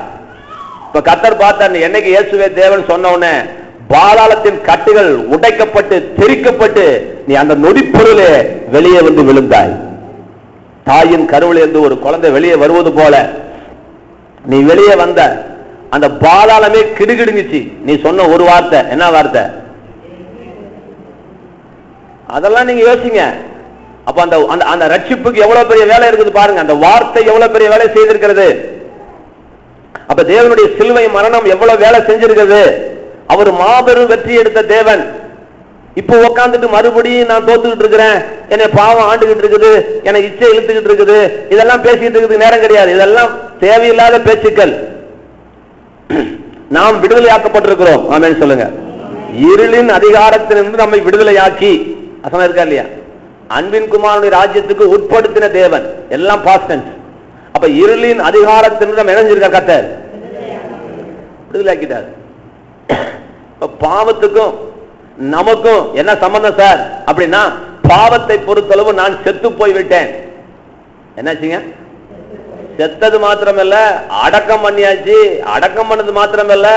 இப்ப கர்த்தர் பார்த்தார், என்னைக்கு இயேசுவே தேவன் சொன்ன உடனே பாதாளத்தின் கட்டுகள் உடைக்கப்பட்டு தெரிக்கப்பட்டு நீ அந்த நொடிப்பொருளே வெளியே வந்து விழுந்தாய். தாயின் கருவிலிருந்து ஒரு குழந்தை வெளியே வருவது போல நீ வெளியே வந்த. அந்த பாதாளமே கிடுகிடுங்குச்சு. நீ சொன்ன ஒரு வார்த்தை, என்ன வார்த்தை? அதெல்லாம் நீங்க யோசிங்க. அப்ப அந்த ரட்சிப்புக்கு எவ்வளவு பெரிய வேலை இருக்குது பாருங்க. அந்த வார்த்தை எவ்வளவு பெரிய வேலை செய்திருக்கிறது. அப்ப தேவனுடைய சிலுவை மரணம் எவ்வளவு வேலை செஞ்சிருக்கிறது. அவர் மாபெரும் வெற்றி எடுத்த தேவன். இப்ப உட்காந்துட்டு மறுபடியும் நான் தோத்துக்கிட்டு இருக்கிறேன், என்னை பாவம் ஆண்டுகிட்டு இருக்குது, என்னை இச்சை இழுத்துக்கிட்டு இருக்குது, இதெல்லாம் பேசிட்டு இருக்குது நேரம் கிடையாது. இதெல்லாம் தேவையில்லாத பேச்சுக்கள். நாம் விடுதலையாக்கப்பட்டிருக்கிறோம். ஆமென் சொல்லுங்க. இருளின் அதிகாரத்திலிருந்து நம்மை விடுதலையாக்கி, அசனம் இருக்கா இல்லையா, அன்பின் குமாரனுடைய ராஜ்யத்துக்கு உட்படுத்தின தேவன். எல்லாம் பாஸ்ட் டென்ஸ். அப்ப இருளின் அதிகாரத்திலிருந்து நம்ம இணைஞ்சிருக்க கர்த்தர் விடுதலையாக்கிட்டார். பாவத்துக்கும் நமக்கும் என்ன சம்பந்தம் சார் அப்படின்னா, பாவத்தை பொறுத்தளவு நான் செத்து போய்விட்டேன். என்னாச்சுங்க? செத்தது மாத்திரமல்ல, அடக்கம் பண்ணியாச்சு. அடக்கம் பண்ணது மாத்திரமல்ல,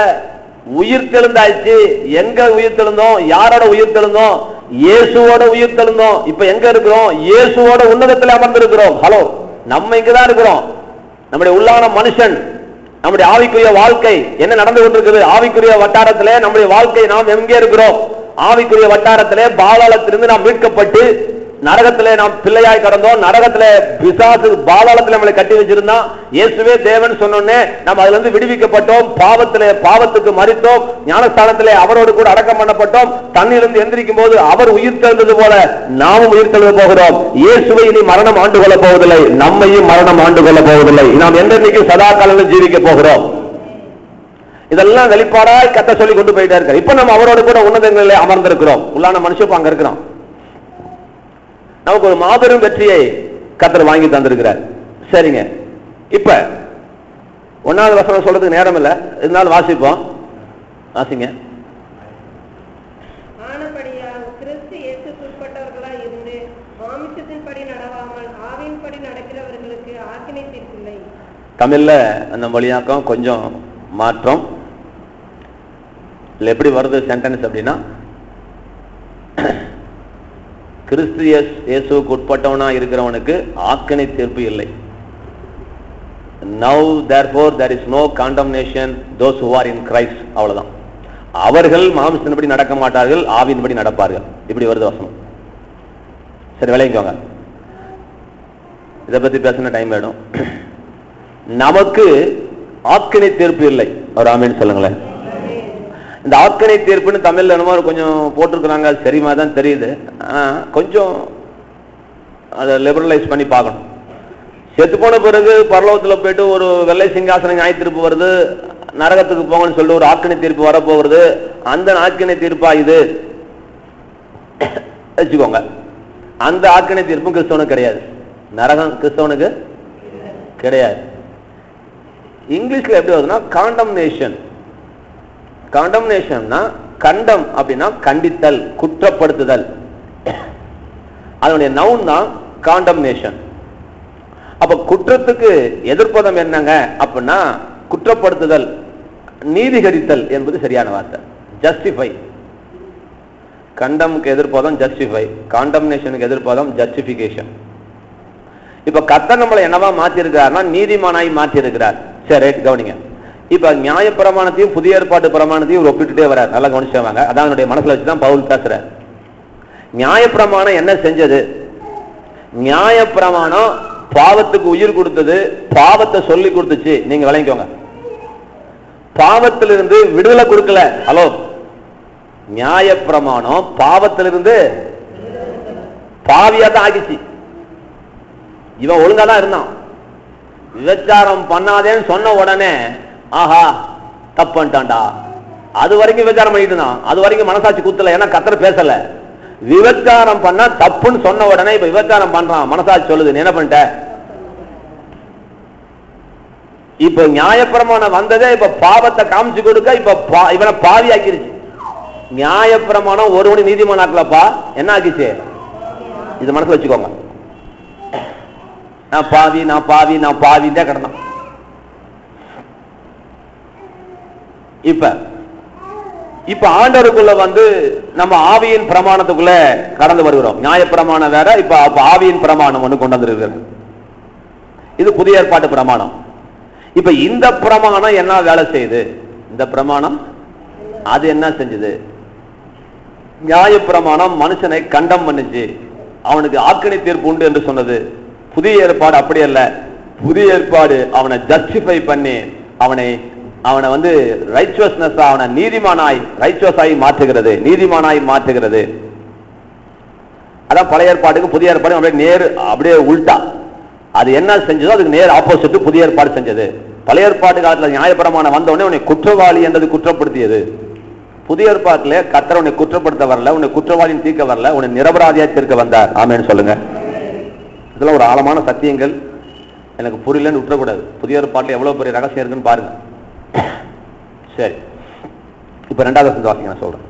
உயிர் தெழுந்தாச்சு. எங்க உயிர் தெழுந்தோம்? யாரோட உயிர் தெழுந்தோம்? இயேசுவோட உயிர் தெழுந்தோம். இப்ப எங்க இருக்கிறோம்? இயேசுவோட உன்னதத்தில் அமர்ந்திருக்கிறோம். ஹலோ, நம்ம இங்கதான் இருக்கிறோம். நம்முடைய உள்ளான மனுஷன் நம்முடைய ஆவிக்குரிய வாழ்க்கை என்ன நடந்து கொண்டிருக்குது? ஆவிக்குரிய வட்டாரத்திலே நம்முடைய வாழ்க்கை நாம் எங்கே இருக்கிறோம்? ஆவிக்குரிய வட்டாரத்திலே பாதாளத்திலிருந்து நாம் மீட்கப்பட்டு நரகத்திலே நாம் பிள்ளையாய் கடந்தோம். நரகத்திலே பிசாசு பாதாளத்திலே நம்மளை கட்டி வச்சிருந்தோம். இயேசுவே தேவன் சொன்னோன்னே நாம் அதுல இருந்து விடுவிக்கப்பட்டோம். பாவத்துக்கு மரித்தோம். ஞானஸ்தானத்திலே அவரோடு கூட அடக்கம் பண்ணப்பட்டோம். தண்ணிலிருந்து எந்திரிக்கும் போது அவர் உயிர் தெழுந்தது போல நாமும் உயிர் தெழுத போகிறோம். இயேசுவை இனி மரணம் ஆண்டு கொள்ள போவதில்லை, நம்மையும் மரணம் ஆண்டு கொள்ள போவதில்லை. நாம் என்றைக்கு சதா காலம் ஜீவிக்க போகிறோம். இதெல்லாம் வெளிப்பாடாய் கத்த சொல்லி கொண்டு போயிட்டே இருக்க. இப்ப நம்ம அவரோடு கூட உன்னதங்களிலே அமர்ந்திருக்கிறோம். உள்ளான மனுஷன் அங்க இருக்கிறோம். நமக்கு ஒரு மாபெரும் வெற்றியை கர்த்தர் வாங்கி தந்திருக்கிறார். சரிங்க, இப்ப 1வது வசனம் சொல்றதுக்கு நேரம் இல்ல, இருந்தாலும் வாசிப்போம். வாசிங்க. ஆனபடியால் கிறிஸ்து இயேசுக்குட்பட்டவர்களாய் இருந்து மாமிசத்தின்படி நடவாமல் ஆவியின்படி நடக்கிறவர்களுக்கு ஆக்கினை தீர்ப்பில்லை. தமிழ்ல அந்த மொழியாக்கம் கொஞ்சம் மாற்றம். எப்படி வருது சென்டென்ஸ் அப்படின்னா, கிறிஸ்து இயேசுவுக்கு உட்பட்டவனா இருக்கிறவனுக்கு ஆக்கினை தீர்ப்பு இல்லை. Now therefore there is no condemnation those who are in Christ. அவ்வளவுதான். அவர்கள் மாம்சத்தின்படி நடக்க மாட்டார்கள், ஆவியின்படி நடப்பார்கள். இப்படி வருது வசனம். சரி, விளைவிக்கோங்க. இதை பத்தி பேசின டைம் வேணும். நமக்கு ஆக்கினை தீர்ப்பு இல்லை. ஒரு ஆமீன் சொல்லுங்களேன். இந்த ஆக்கினை தீர்ப்புன்னு தமிழ்ல என்னமோ கொஞ்சம் போட்டிருக்கிறாங்க, அது சரிமா தான் தெரியுது. கொஞ்சம் அதை லிபரலைஸ் பண்ணி பார்க்கணும். செத்து போன பிறகு பரலோகத்தில் போயிட்டு ஒரு வெள்ளை சிங்காசனம் நியாய தீர்ப்பு வருது, நரகத்துக்கு போங்கன்னு சொல்லிட்டு ஒரு ஆக்கினை தீர்ப்பு வரப்போகிறது. அந்த ஆக்கினை தீர்ப்பா இது வச்சுக்கோங்க. அந்த ஆக்கினை தீர்ப்பும் கிறிஸ்தவனுக்கு கிடையாது. நரகம் கிறிஸ்தவனுக்கு கிடையாது. இங்கிலீஷ்ல எப்படி வருதுன்னா காண்டம்னேஷன். காண்டம்னேஷன்னா கண்டம் அப்படின்னா கண்டித்தல், குற்றப்படுத்துதல். அதனுடைய நவுன் தான் காண்டம்னேஷன். அப்ப குற்றத்துக்கு எதிர்ப்பதம் என்னங்க அப்படின்னா குற்றப்படுத்துதல், நீதிகரித்தல் என்பது சரியான வார்த்தை. ஜஸ்டிஃபை. கண்டம்க்கு எதிர்ப்பதம் ஜஸ்டிஃபை, காண்டம்னேஷனுக்கு எதிர்ப்பதம் ஜஸ்டிபிகேஷன். இப்ப கர்த்தர் நம்மளை என்னவா மாற்றி இருக்கிறார்னா நீதிமானாய் மாற்றி இருக்கிறார். சரி, கவனிங்க. இப்ப நியாய பிரமாணத்தையும் புதிய ஏற்பாட்டு பிரமாணத்தையும் ஒப்பிட்டுட்டே வரார். நல்லா கவனிச்சவாங்க. அதான் என்னுடைய மனசுல வச்சுதான் பவுல் பேசுறார். நியாய பிரமாணம் என்ன செஞ்சது? நியாய பிரமாணம் பாவத்துக்கு உயிர் கொடுத்தது, பாவத்தை சொல்லி கொடுத்துச்சு. நீங்க விளங்கிக்கோங்க. பாவத்திலிருந்து விடுதலை கொடுக்கல. ஹலோ, நியாய பிரமாணம் பாவத்திலிருந்து பாவியா தான் ஆகிச்சு. இவன் ஒழுங்கா தான் இருந்தான். விபச்சாரம் பண்ணாதேன்னு சொன்ன உடனே ஆஹா தப்பு பண்ணிட்டான்டா. அது வரைக்கும் விபச்சாரம் பண்ணிட்டு இருந்தான். அது வரைக்கும் மனசாட்சி குத்தல, ஏன்னா கர்த்தர் பேசல. விபச்சாரம் பண்ணா தப்புன்னு சொன்ன உடனே இப்ப விபச்சாரம் பண்றான், மனசாட்சி சொல்லுது நீ என்ன பண்ணிட்ட. இப்ப நியாயப்பிரமாணம் வந்ததே இப்ப பாவத்தை காமிச்சு கொடுக்க, இப்ப இவனை பாவி ஆக்கிருச்சு. நியாயப்பிரமாணம் ஒருவனு நீதிமான் ஆக்கலப்பா, என்ன ஆக்கிச்சு? இது மனசுல வச்சுக்கோங்க. நான் பாவி நான் பாவி நான் பாவின் தான் கிடந்தான். இப்ப ஆண்டவருக்குள்ள வந்து நம்ம ஆவியின் பிரமாணத்துக்குள்ள கடந்து வருகிறோம். நியாய பிரமாணம் வேற, இப்ப ஆவியின் பிரமாணம் ஒண்ணு கொண்டு வந்திருக்கிறது. இது புதிய ஏற்பாட்டு பிரமாணம். இப்ப இந்த பிரமாணம் என்ன வேலை செய்யுது? இந்த பிரமாணம் அது என்ன செஞ்சது? நியாய பிரமாணம் மனுஷனை கண்டம் பண்ணுச்சு, அவனுக்கு ஆக்கினை தீர்ப்பு உண்டு என்று சொன்னது. புதிய ஏற்பாடு அப்படி அல்ல. புதிய ஏற்பாடு அவனை ஜஸ்டிஃபை பண்ணி அவனை வந்து ரைச்சுவஸ்னஸ், அவனை நீதிமானாய் ரைச்சுவஸாய் மாற்றுகிறது, நீதிமானாய் மாற்றுகிறது. அதான் பழைய ஏற்பாடுக்கு புதிய ஏற்பாடு அப்படியே உள்டா. அது என்ன செஞ்சதோ அதுக்கு நேர் ஆப்போசிட் புதிய ஏற்பாடு செஞ்சது. பழைய ஏற்பாடு காலத்தில் நியாயப்பிரமாணம் வந்த உடனே உன்னை குற்றவாளி என்றது குற்றப்படுத்தியது. புதிய ஏற்பாட்டிலே கர்த்தர் உன்னை குற்றப்படுத்த வரல, உன்னை குற்றவாளியின் தீர்க்க வரல, உன்னை நிரபராதியா தீர்க்க வந்தார். ஆமென்னு சொல்லுங்க. இதெல்லாம் ஒரு ஆழமான சத்தியங்கள். எனக்கு புரியலன்னு விட்டுறக்கூடாது. புதிய ஏற்பாட்டில் எவ்வளவு பெரிய ரகசியம் இருக்குன்னு பாருங்க. சரி, இப்ப 2வது வசனத்தை வாசிங்க, நான் சொல்றேன்.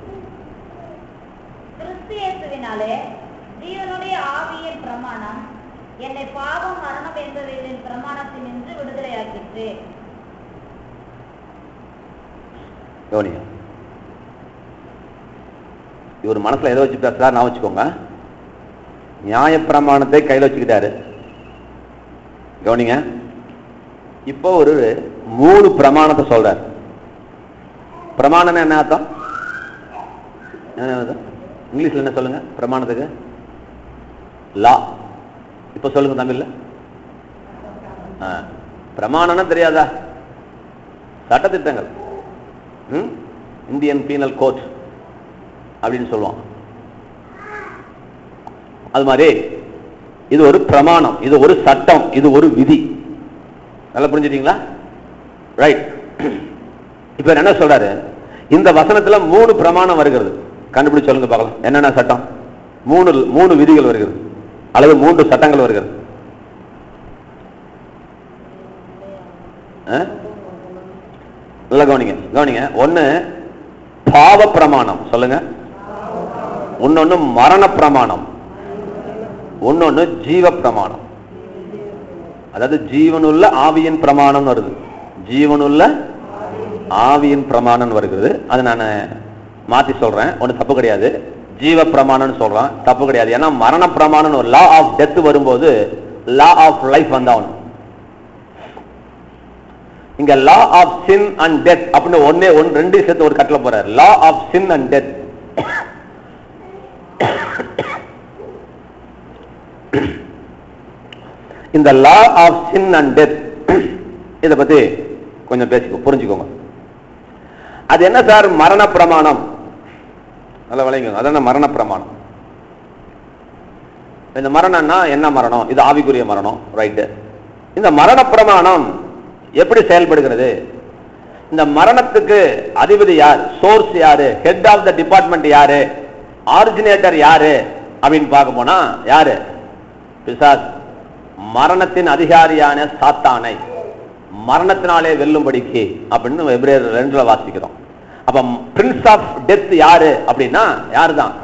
கிறிஸ்து இயேசுவினாலே ஜீவனுடைய ஆவியின் பிரமாணம் என்னை பாவம் மரணம் என்பவைகளின் பிரமாணத்தினின்று விடுதலையாக்கிற்று. கவனிங்க, இவர் மனசுல எதை வச்சு பேசுறாரு நான் வச்சுக்கோங்க. நியாய பிரமாணத்தை கையில் வச்சுக்கிட்டாரு. கவனிங்க, இப்போ ஒரு 3 பிரமாணத்தை சொல்றார். பிரமாணம் என்ன அர்த்தம்? இங்கிலீஷ்ல என்ன சொல்லுங்க பிரமாணத்துக்கு? லா. இப்ப சொல்லுங்க தமிழ்ல. பிரமாணம் தெரியாதா? சட்டத்திட்டங்கள். இந்தியன் பீனல் கோட் அப்படின்னு சொல்லுவாங்க. அது மாதிரி இது ஒரு பிரமாணம், இது ஒரு சட்டம், இது ஒரு விதி. நல்லா புரிஞ்சுட்டீங்களா? ரைட். இப்ப என்ன சொல்றாரு? இந்த வசனத்துல 3 பிரமாணம் வருகிறது. கண்டுபிடிச்சு சொல்லுங்க பார்க்கலாம். என்னென்ன சட்டம்? 3 விதிகள் வருகிறது அல்லது 3 சட்டங்கள் வருகிறது. நல்லா கவனிங்க. ஒண்ணு பாவ பிரமாணம், சொல்லுங்க. இன்னொன்னு மரண பிரமாணம், இன்னொன்னு ஜீவ பிரமாணம். அதாவது ஜீவனுள்ள ஆவியின் பிரமாணம் வருது. ஜீவனுள்ள ஆவியின் பிரமாணம் வருகிறது. அது நான் மாத்தி சொல்றேன், ஒண்ணு தப்பு கிடையாது. ஜீவ பிரமாணம் சொல்றான், தப்பு கிடையாது. ஏன்னா மரண பிரமாணம் ஒரு லா ஆஃப் டெத் வரும்போது லா ஆஃப் லைஃப் வந்தாகணும். இங்க law of sin and death அப்படின்னு ரெண்டு சேர்த்து ஒரு கட்டளை போறாரு. Law of sin and death. இந்த law of sin and death இத பத்தி கொஞ்சம் புரிஞ்சுக்கோங்க. அது என்ன சார்? மரண பிரமாணம். நல்லா விளங்குங்க. அதான் மரண பிரமாணம். இந்த மரணம்னா என்ன மரணம்? இது ஆவிக்குரிய மரணம், ரைட்டு. இந்த மரண பிரமாணம் எப்படி செயல்படுகிறது? இந்த மரணத்துக்கு அதிபதி யார்? சோர்ஸ் யாரு? ஹெட் ஆஃப் த டிபார்ட்மெண்ட் யாரு? ஆரிஜினேட்டர் யாரு அப்படின்னு பார்க்க போனா யாரு? பிசாஸ். மரணத்தின் அதிகாரியான சாத்தானை மரணத்தினாலே வெல்லும்படிக்கு அப்படின்னு எபிரேயர் 2 வாசிக்கிறோம். அப்ப பிரின்ஸ் ஆஃப் டெத் யாரு அப்படின்னா யாருதான்?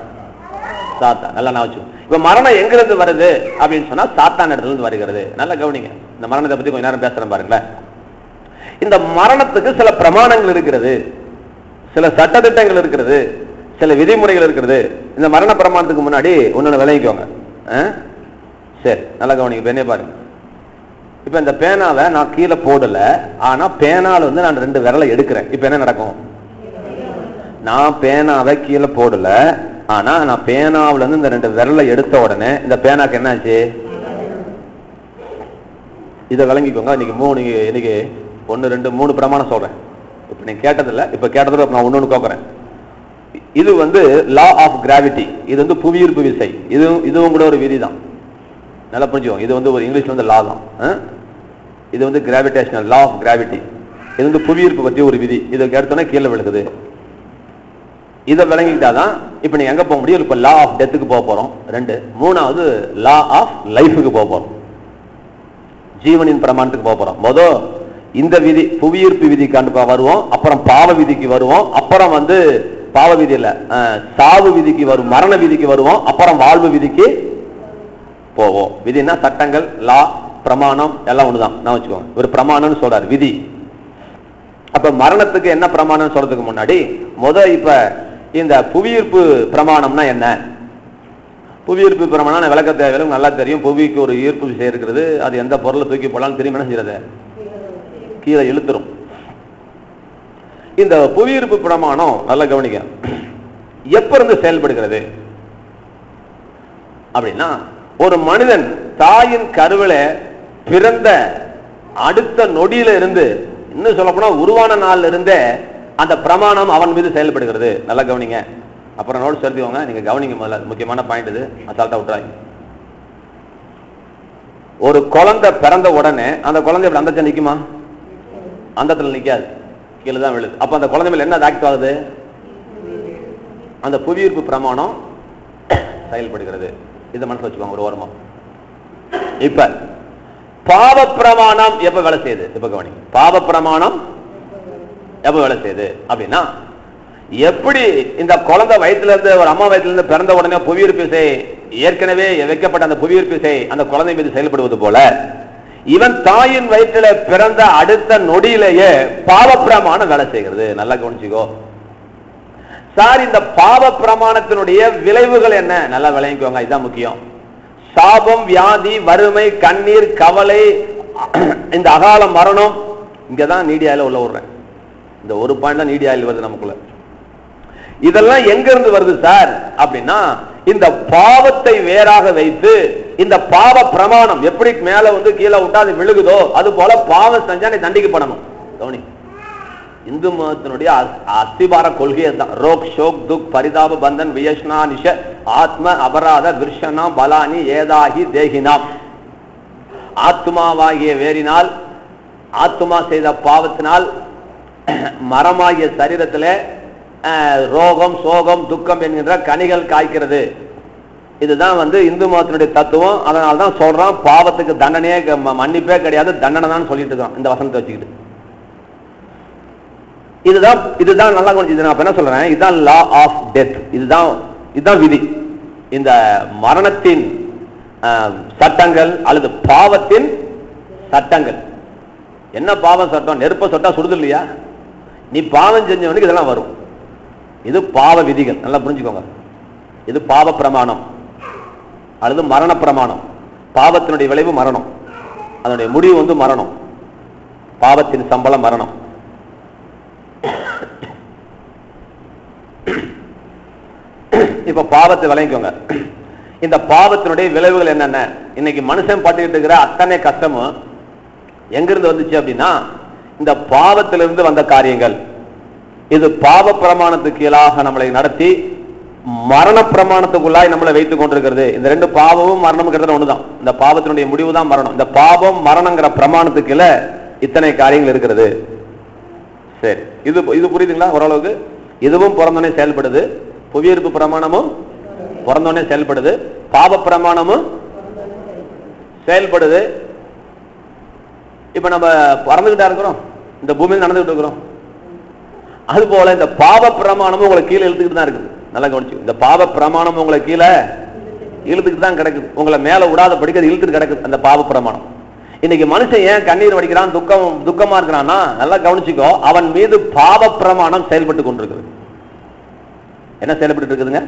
சாத்தான். நல்லா நான் வச்சு. இப்ப மரணம் எங்கிருந்து வருது அப்படின்னு சொன்னா சாத்தான் இடத்துல இருந்து வருகிறது. நல்லா கவனிங்க. இந்த மரணத்தை பத்தி கொஞ்ச நேரம் பேசுறேன் பாருங்களேன். இந்த மரணத்துக்கு சில பிரமாணங்கள் இருக்கிறது, சில சட்டத்திட்டங்கள் இருக்கிறது, சில விதிமுறைகள் இருக்கிறது. இந்த மரண பிரமாணத்துக்கு முன்னாடி ஒன்னு விளங்கிக்கோங்க. சரி, நல்லா கவனிங்க. பேனே பாருங்க. இப்ப இந்த பேனாவை நான் கீழே போடல, ஆனா பேனால வந்து நான் 2 விரலை எடுக்கிறேன். இப்ப என்ன நடக்கும்? நான் பேனாவை கீழே போடல, ஆனா நான் பேனாவில இருந்து இந்த 2 விரலை எடுத்த உடனே இந்த பேனாக்கு என்ன ஆச்சு? இதை விளங்கிக்கோங்க. இன்னைக்கு 1, 2, 3 பிரமாணம் சொல்றேன். இப்ப நீங்க கேட்டதில்ல, இப்ப கேட்டதோட நான் ஒன்னொன்னு கேட்கிறேன். இது வந்து லா ஆஃப் கிராவிட்டி. இது வந்து புவியீர்ப்பு விசை. இதுவும் கூட ஒரு விதி தான். நல்லா புரிஞ்சுக்கோங்க. இது வந்து ஒரு இங்கிலீஷ்ல வந்து லா தான். இது வந்து கிராவிடேஷனல் லா ஆஃப் கிராவிட்டி. இது வந்து புவியீர்ப்பு பத்தி ஒரு விதி. இதுக்கு எடுத்தோன்னே கீழே விழுகுது. இதை விளங்கிட்டாதான் இப்ப நீங்க எங்க போக முடியும்? இப்ப லா ஆஃப் டெத்துக்கு போக போறோம் 2. 3வது லா ஆஃப் லைஃபுக்கு போக போறோம். ஜீவனின் பிரமாணத்துக்கு போக போறோம். முதல் இந்த விதி புவியீர்ப்பு விதிக்கு வருவோம், அப்புறம் பாவ விதிக்கு வருவோம், அப்புறம் வந்து பாவ விதி இல்ல சாவு விதிக்கு வரும், மரண விதிக்கு வருவோம், அப்புறம் வாழ்வு விதிக்கு போவோம். விதினா சட்டங்கள், லா, பிரமாணம் எல்லாம் ஒண்ணுதான். நான் வச்சுக்கோங்க. ஒரு பிரமாணம்னு சொல்றாரு, விதி. அப்ப மரணத்துக்கு என்ன பிரமாணம் சொல்றதுக்கு முன்னாடி இப்ப இந்த புவியீர்ப்பு பிரமாணம்னா என்ன? புவியீர்ப்பு பிரமாணம் விளக்க தேவையில்லை, நல்லா தெரியும். புவிக்கு ஒரு ஈர்ப்பு விசை இருக்கிறது. அது எந்த பொருளை தூக்கி போடலாம் தெரியும், என்ன செய்யறது? கீழே இழுத்துரும். இந்த புவியீர்ப்பு பிரமாணம் நல்லா கவனிக்க எப்ப இருந்து செயல்படுகிறது அப்படின்னா, ஒரு மனிதன் தாயின் கருவில பிறந்த அடுத்த நொடியில இருந்து, இன்னும் சொல்ல போனா உருவான நாள்ல இருந்தே அந்த பிரமாணம் அவன் மீது செயல்படுகிறது. நல்லா கவனிங்க. அப்புறம் நோட் செலுத்திக்கோங்க. நீங்க கவனிங்க. முதல்ல முக்கியமான பாயிண்ட் இது, அசால்ட்டா விட்டுறாங்க. ஒரு குழந்தை பிறந்த உடனே அந்த குழந்தை இப்படி அந்தச்ச நிக்குமா? அந்தத்துல நிக்காது, கீழே தான் விழுது. அப்ப அந்த குழந்தை மேல என்ன ஆக்ட் ஆகுது? அந்த புவியீர்ப்பு பிரமாணம் செயல்படுகிறது. இதை மனசுல வச்சுக்கோங்க ஒரு ஓரமா. இப்ப பாவ பிரமாணம் எப்ப வேலை செய்யுது? இப்ப கவனிங்க. பாவ பிரமாணம் எப்ப வேலை செய்யுது அப்படின்னா, எப்படி இந்த குழந்தை வயிற்றுல இருந்து, ஒரு அம்மா வயிற்றுல இருந்து பிறந்த உடனே புவியீர்ப்பு விசை ஏற்கனவே வைக்கப்பட்ட அந்த புவியீர்ப்பு விசை அந்த குழந்தை மீது செயல்படுவது போல, இவன் தாயின் வயிற்றுல பிறந்த அடுத்த நொடியிலேயே பாவ பிரமாணம் வேலை செய்கிறது. நல்லா கவனிச்சுக்கோ சார். இந்த பாவ பிரமாணத்தினுடைய விளைவுகள் என்ன? நல்லா விளங்கிக்கோங்க. இதுதான் முக்கியம். சாபம், வியாதி, வறுமை, கண்ணீர், கவலை, இந்த அகால மரணம் இங்கதான் நீடியாயில உள்ள விடுறேன். இந்த ஒரு பாயிண்ட் தான் நீடியாயில் வருது நமக்குள்ள. இதெல்லாம் எங்க இருந்து வருது சார் அப்படின்னா, இந்த பாவத்தை வேறாக வைத்து இந்த பாவ பிரமாணம் எப்படி மேல வந்து கீழே விட்டா அது விழுகுதோ அது போல பாவம் செஞ்சா நீ தண்டிக்கப்படணும். கவனி, இந்து மதத்தினுடைய அஸ்திபார கொள்கையை தான். ரோக் ஷோக் துக் பரிதாப பந்தன் வியஷ்னா நிஷ ஆத்ம அபராத விர்ஷனா பலானி ஏதாகி தேகினாம். ஆத்மாவாகிய வேறினால், ஆத்மா செய்த பாவத்தினால் மரமாகிய சரீரத்திலே ரோகம் சோகம் துக்கம் என்கின்ற கனிகள் காய்க்கிறது. இதுதான் வந்து இந்து மதத்தினுடைய தத்துவம். அதனால்தான் சொல்றான் பாவத்துக்கு தண்டனையே மன்னிப்பே கிடையாது, தண்டனை தான் சொல்லிட்டு இருக்கான் இந்த வசனத்தை வச்சுக்கிட்டு. இதுதான் நல்லா கொஞ்சம் நான் என்ன சொல்றேன், இதுதான் லா ஆஃப் டெத். இதுதான் விதி. இந்த மரணத்தின் சட்டங்கள் அல்லது பாவத்தின் சட்டங்கள். என்ன பாவம் சட்டம்? நெருப்ப சொட்டா சுடுது இல்லையா? நீ பாவம் செஞ்சவனுக்கு இதெல்லாம் வரும். இது பாவ விதிகள், நல்லா புரிஞ்சுக்கோங்க. இது பாவ பிரமாணம் அல்லது மரண பிரமாணம். பாவத்தினுடைய விளைவு மரணம், அதனுடைய முடிவு வந்து மரணம். பாவத்தின் சம்பளம் மரணம். இப்ப பாவத்தை விளங்கிக்கோங்க. இந்த பாவத்தினுடைய விளைவுகள் என்னென்ன? இன்னைக்கு மனுஷன் பட்டுக்கிட்டு இருக்கிற அத்தனை கஷ்டமும் எங்கிருந்து வந்துச்சு அப்படின்னா, இந்த பாவத்திலிருந்து வந்த காரியங்கள். இது பாவ பிரமாணத்துக்கு கீழாக நம்மளை நடத்தி மரண பிரமாணத்துக்குள்ளாய் நம்மளை வைத்துக் கொண்டிருக்கிறது. இந்த ரெண்டு பாவமும் மரணமும் கிட்டத்தட்ட ஒண்ணுதான். இந்த பாவத்தினுடைய முடிவு தான் மரணம். இந்த பாவம் மரணங்கிற பிரமாணத்துக்கு கீழே இத்தனை காரியங்கள் இருக்கிறது. சரி, இது புரியுதுங்களா ஓரளவுக்கு? இதுவும் பிறந்தோடனே செயல்படுது. புவியீர்ப்பு பிரமாணமும் பிறந்தோடனே செயல்படுது. பாவ பிரமாணமும் செயல்படுது. இப்ப நம்ம பறந்துகிட்டா இருக்கிறோம், இந்த பூமியில் நடந்துகிட்டு இருக்கிறோம். அது போல இந்த பாவ பிரமாணமும் உங்களை கீழே இழுத்துக்கிட்டு தான் இருக்குது. நல்லா கவனிச்சு, இந்த பாவ பிரமாணம் உங்களை கீழே இழுத்துக்கிட்டு தான் கிடக்குது. உங்களை மேல விடாத படிக்கிறது இழுத்துட்டு கிடக்குது அந்த பாவ பிரமாணம். இன்னைக்கு மனுஷன் ஏன் கண்ணீர் வடிக்கிறான், துக்கமா இருக்கிறான்னா, நல்லா கவனிச்சுக்கோ, அவன் மீது பாவ பிரமாணம் செயல்பட்டு கொண்டிருக்கிறது. என்ன செயல்பட்டு இருக்குதுங்க?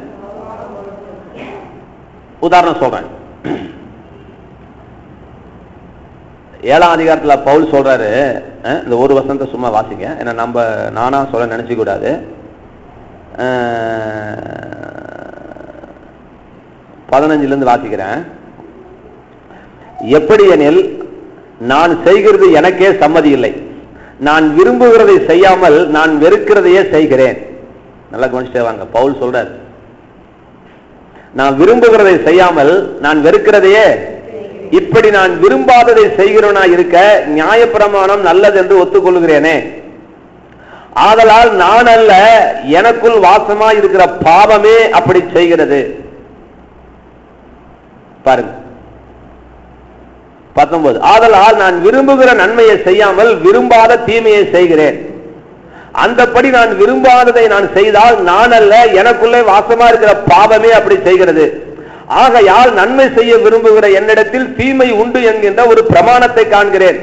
உதாரணம் சொல்றேன். 7ஆம் அதிகாரத்தில் பவுல் சொல்றாரு, இந்த ஒரு வசனத்தை சும்மா வாசிங்க, ஏன்னா நானா சொல்ல நினைச்சு கூடாது. 15 வாசிக்கிறேன். எப்படி எனில், நான் செய்கிறது எனக்கே சம்மதி இல்லை, நான் விரும்புகிறதை செய்யாமல் நான் வெறுக்கிறதையே செய்கிறேன். நல்லா கவனிச்சுட்டே வாங்க. பவுல் சொல்றாரு, நான் விரும்புகிறதை செய்யாமல் நான் வெறுக்கிறதையே, இப்படி நான் விரும்பாததை செய்கிறவனா இருக்க நியாயப்பிரமாணம் நல்லது என்று ஒத்துக்கொள்கிறேனே. ஆதலால் நான் அல்ல, எனக்குள் வாசமா இருக்கிற பாவமே அப்படி செய்கிறது. பாருங்க 19. ஆதலால் நான் விரும்புகிற நன்மையை செய்யாமல் விரும்பாத தீமையை செய்கிறேன். அந்தபடி நான் விரும்பாததை நான் செய்தால் நான் அல்ல, எனக்குள்ளே வாசமா இருக்கிற பாவமே அப்படி செய்கிறது. ஆகையால் நன்மை செய்ய விரும்புகிற என்னிடத்தில் தீமை உண்டு என்கின்ற ஒரு பிரமாணத்தை காண்கிறேன்.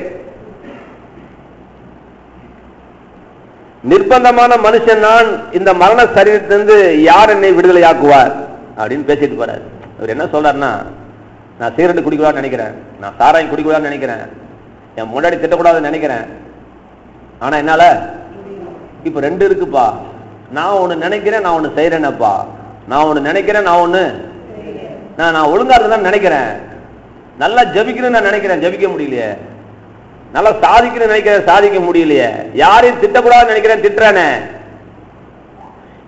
நிர்பந்தமான மனுஷன் நான், இந்த மரண சரீரத்திலிருந்து யார் என்னை விடுதலையாக்குவார் அப்படின்னு பேசிட்டு போறாரு. அவர் என்ன சொல்றாருன்னா, நான் சிகரெட் குடிக்கூடாதுன்னு நினைக்கிறேன், நான் சாராயம் குடிக்கூடாதுன்னு நினைக்கிறேன், என் முன்னாடி திட்டக்கூடாதுன்னு நினைக்கிறேன், ஆனா என்னால இப்ப ரெண்டு இருக்குப்பா. நான் ஒண்ணு நினைக்கிறேன், நான் ஒண்ணு செய்யறேனப்பா. நான் ஒண்ணு நினைக்கிறேன், நான் ஒழுங்கா தான் நினைக்கிறேன், நல்லா ஜபிக்கணும்னு நான் நினைக்கிறேன், ஜபிக்க முடியலையே. நல்லா சாதிக்கணும்னு நினைக்கிறேன், சாதிக்க முடியலையே. யாரையும் திட்டக்கூடாதுன்னு நினைக்கிறேன், திட்டுறானே.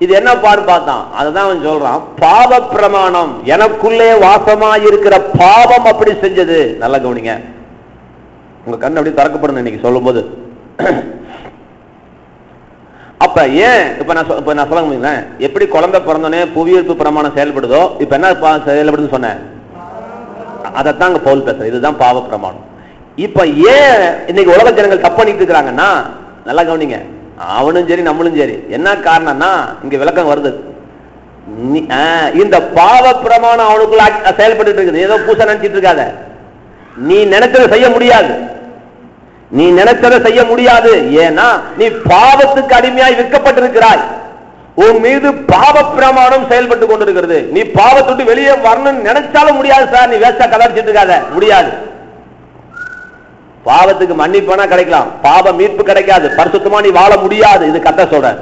இது என்ன பார்த்தான்? அதுதான் அவன் சொல்றான், பாவ பிரமாணம் எனக்குள்ளே வாசமாயிருக்கிற பாவம் அப்படி செஞ்சது. நல்லா கவனிங்க, உங்க கண் அப்படி திறக்கப்படணும் இன்னைக்கு சொல்லும் போது. அப்ப ஏன் இப்ப நான் சொல்ல முடியுங்களேன், எப்படி குழந்தை பிறந்தோடனே புவியீர்ப்பு பிரமாணம் செயல்படுதோ, இப்ப என்ன செயல்படுதுன்னு சொன்னேன், அதைத்தான் பவுல் பேசுற. இதுதான் பாவ பிரமாணம். இப்ப ஏன் இன்னைக்கு உலக ஜனங்கள் தப்பு பண்ணிட்டு இருக்கிறாங்கன்னா, நல்லா கவனிங்க, அவனும் சரி நம்மளும் சரி, என்ன காரணம்னா இங்க விளக்கம் வருது. இந்த பாவ பிரமாணம் அவனுக்குள்ள செயல்பட்டு இருக்குது. ஏதோ பூசை நினைச்சிட்டு இருக்காத. நீ நினைச்சதை செய்ய முடியாது, நீ நினைச்சதை செய்ய முடியாது. ஏன்னா நீ பாவத்துக்கு அடிமையாய் விற்கப்பட்டிருக்கிறாய். உன் மீது பாவ பிரமாணம் செயல்பட்டு கொண்டிருக்கிறது. நீ பாவத்துட்டு வெளியே வரணும்னு நினைச்சாலும் முடியாது. சார், நீ வேஸ்டா கலர்ச்சிட்டு இருக்காத, முடியாது. பாவத்துக்கு மன்னிப்பானா கிடைக்கலாம், பாவ மீட்பு கிடைக்காது, பரிசுத்தமா நீ வாழ முடியாது. இது கர்த்தர் சொல்றார்,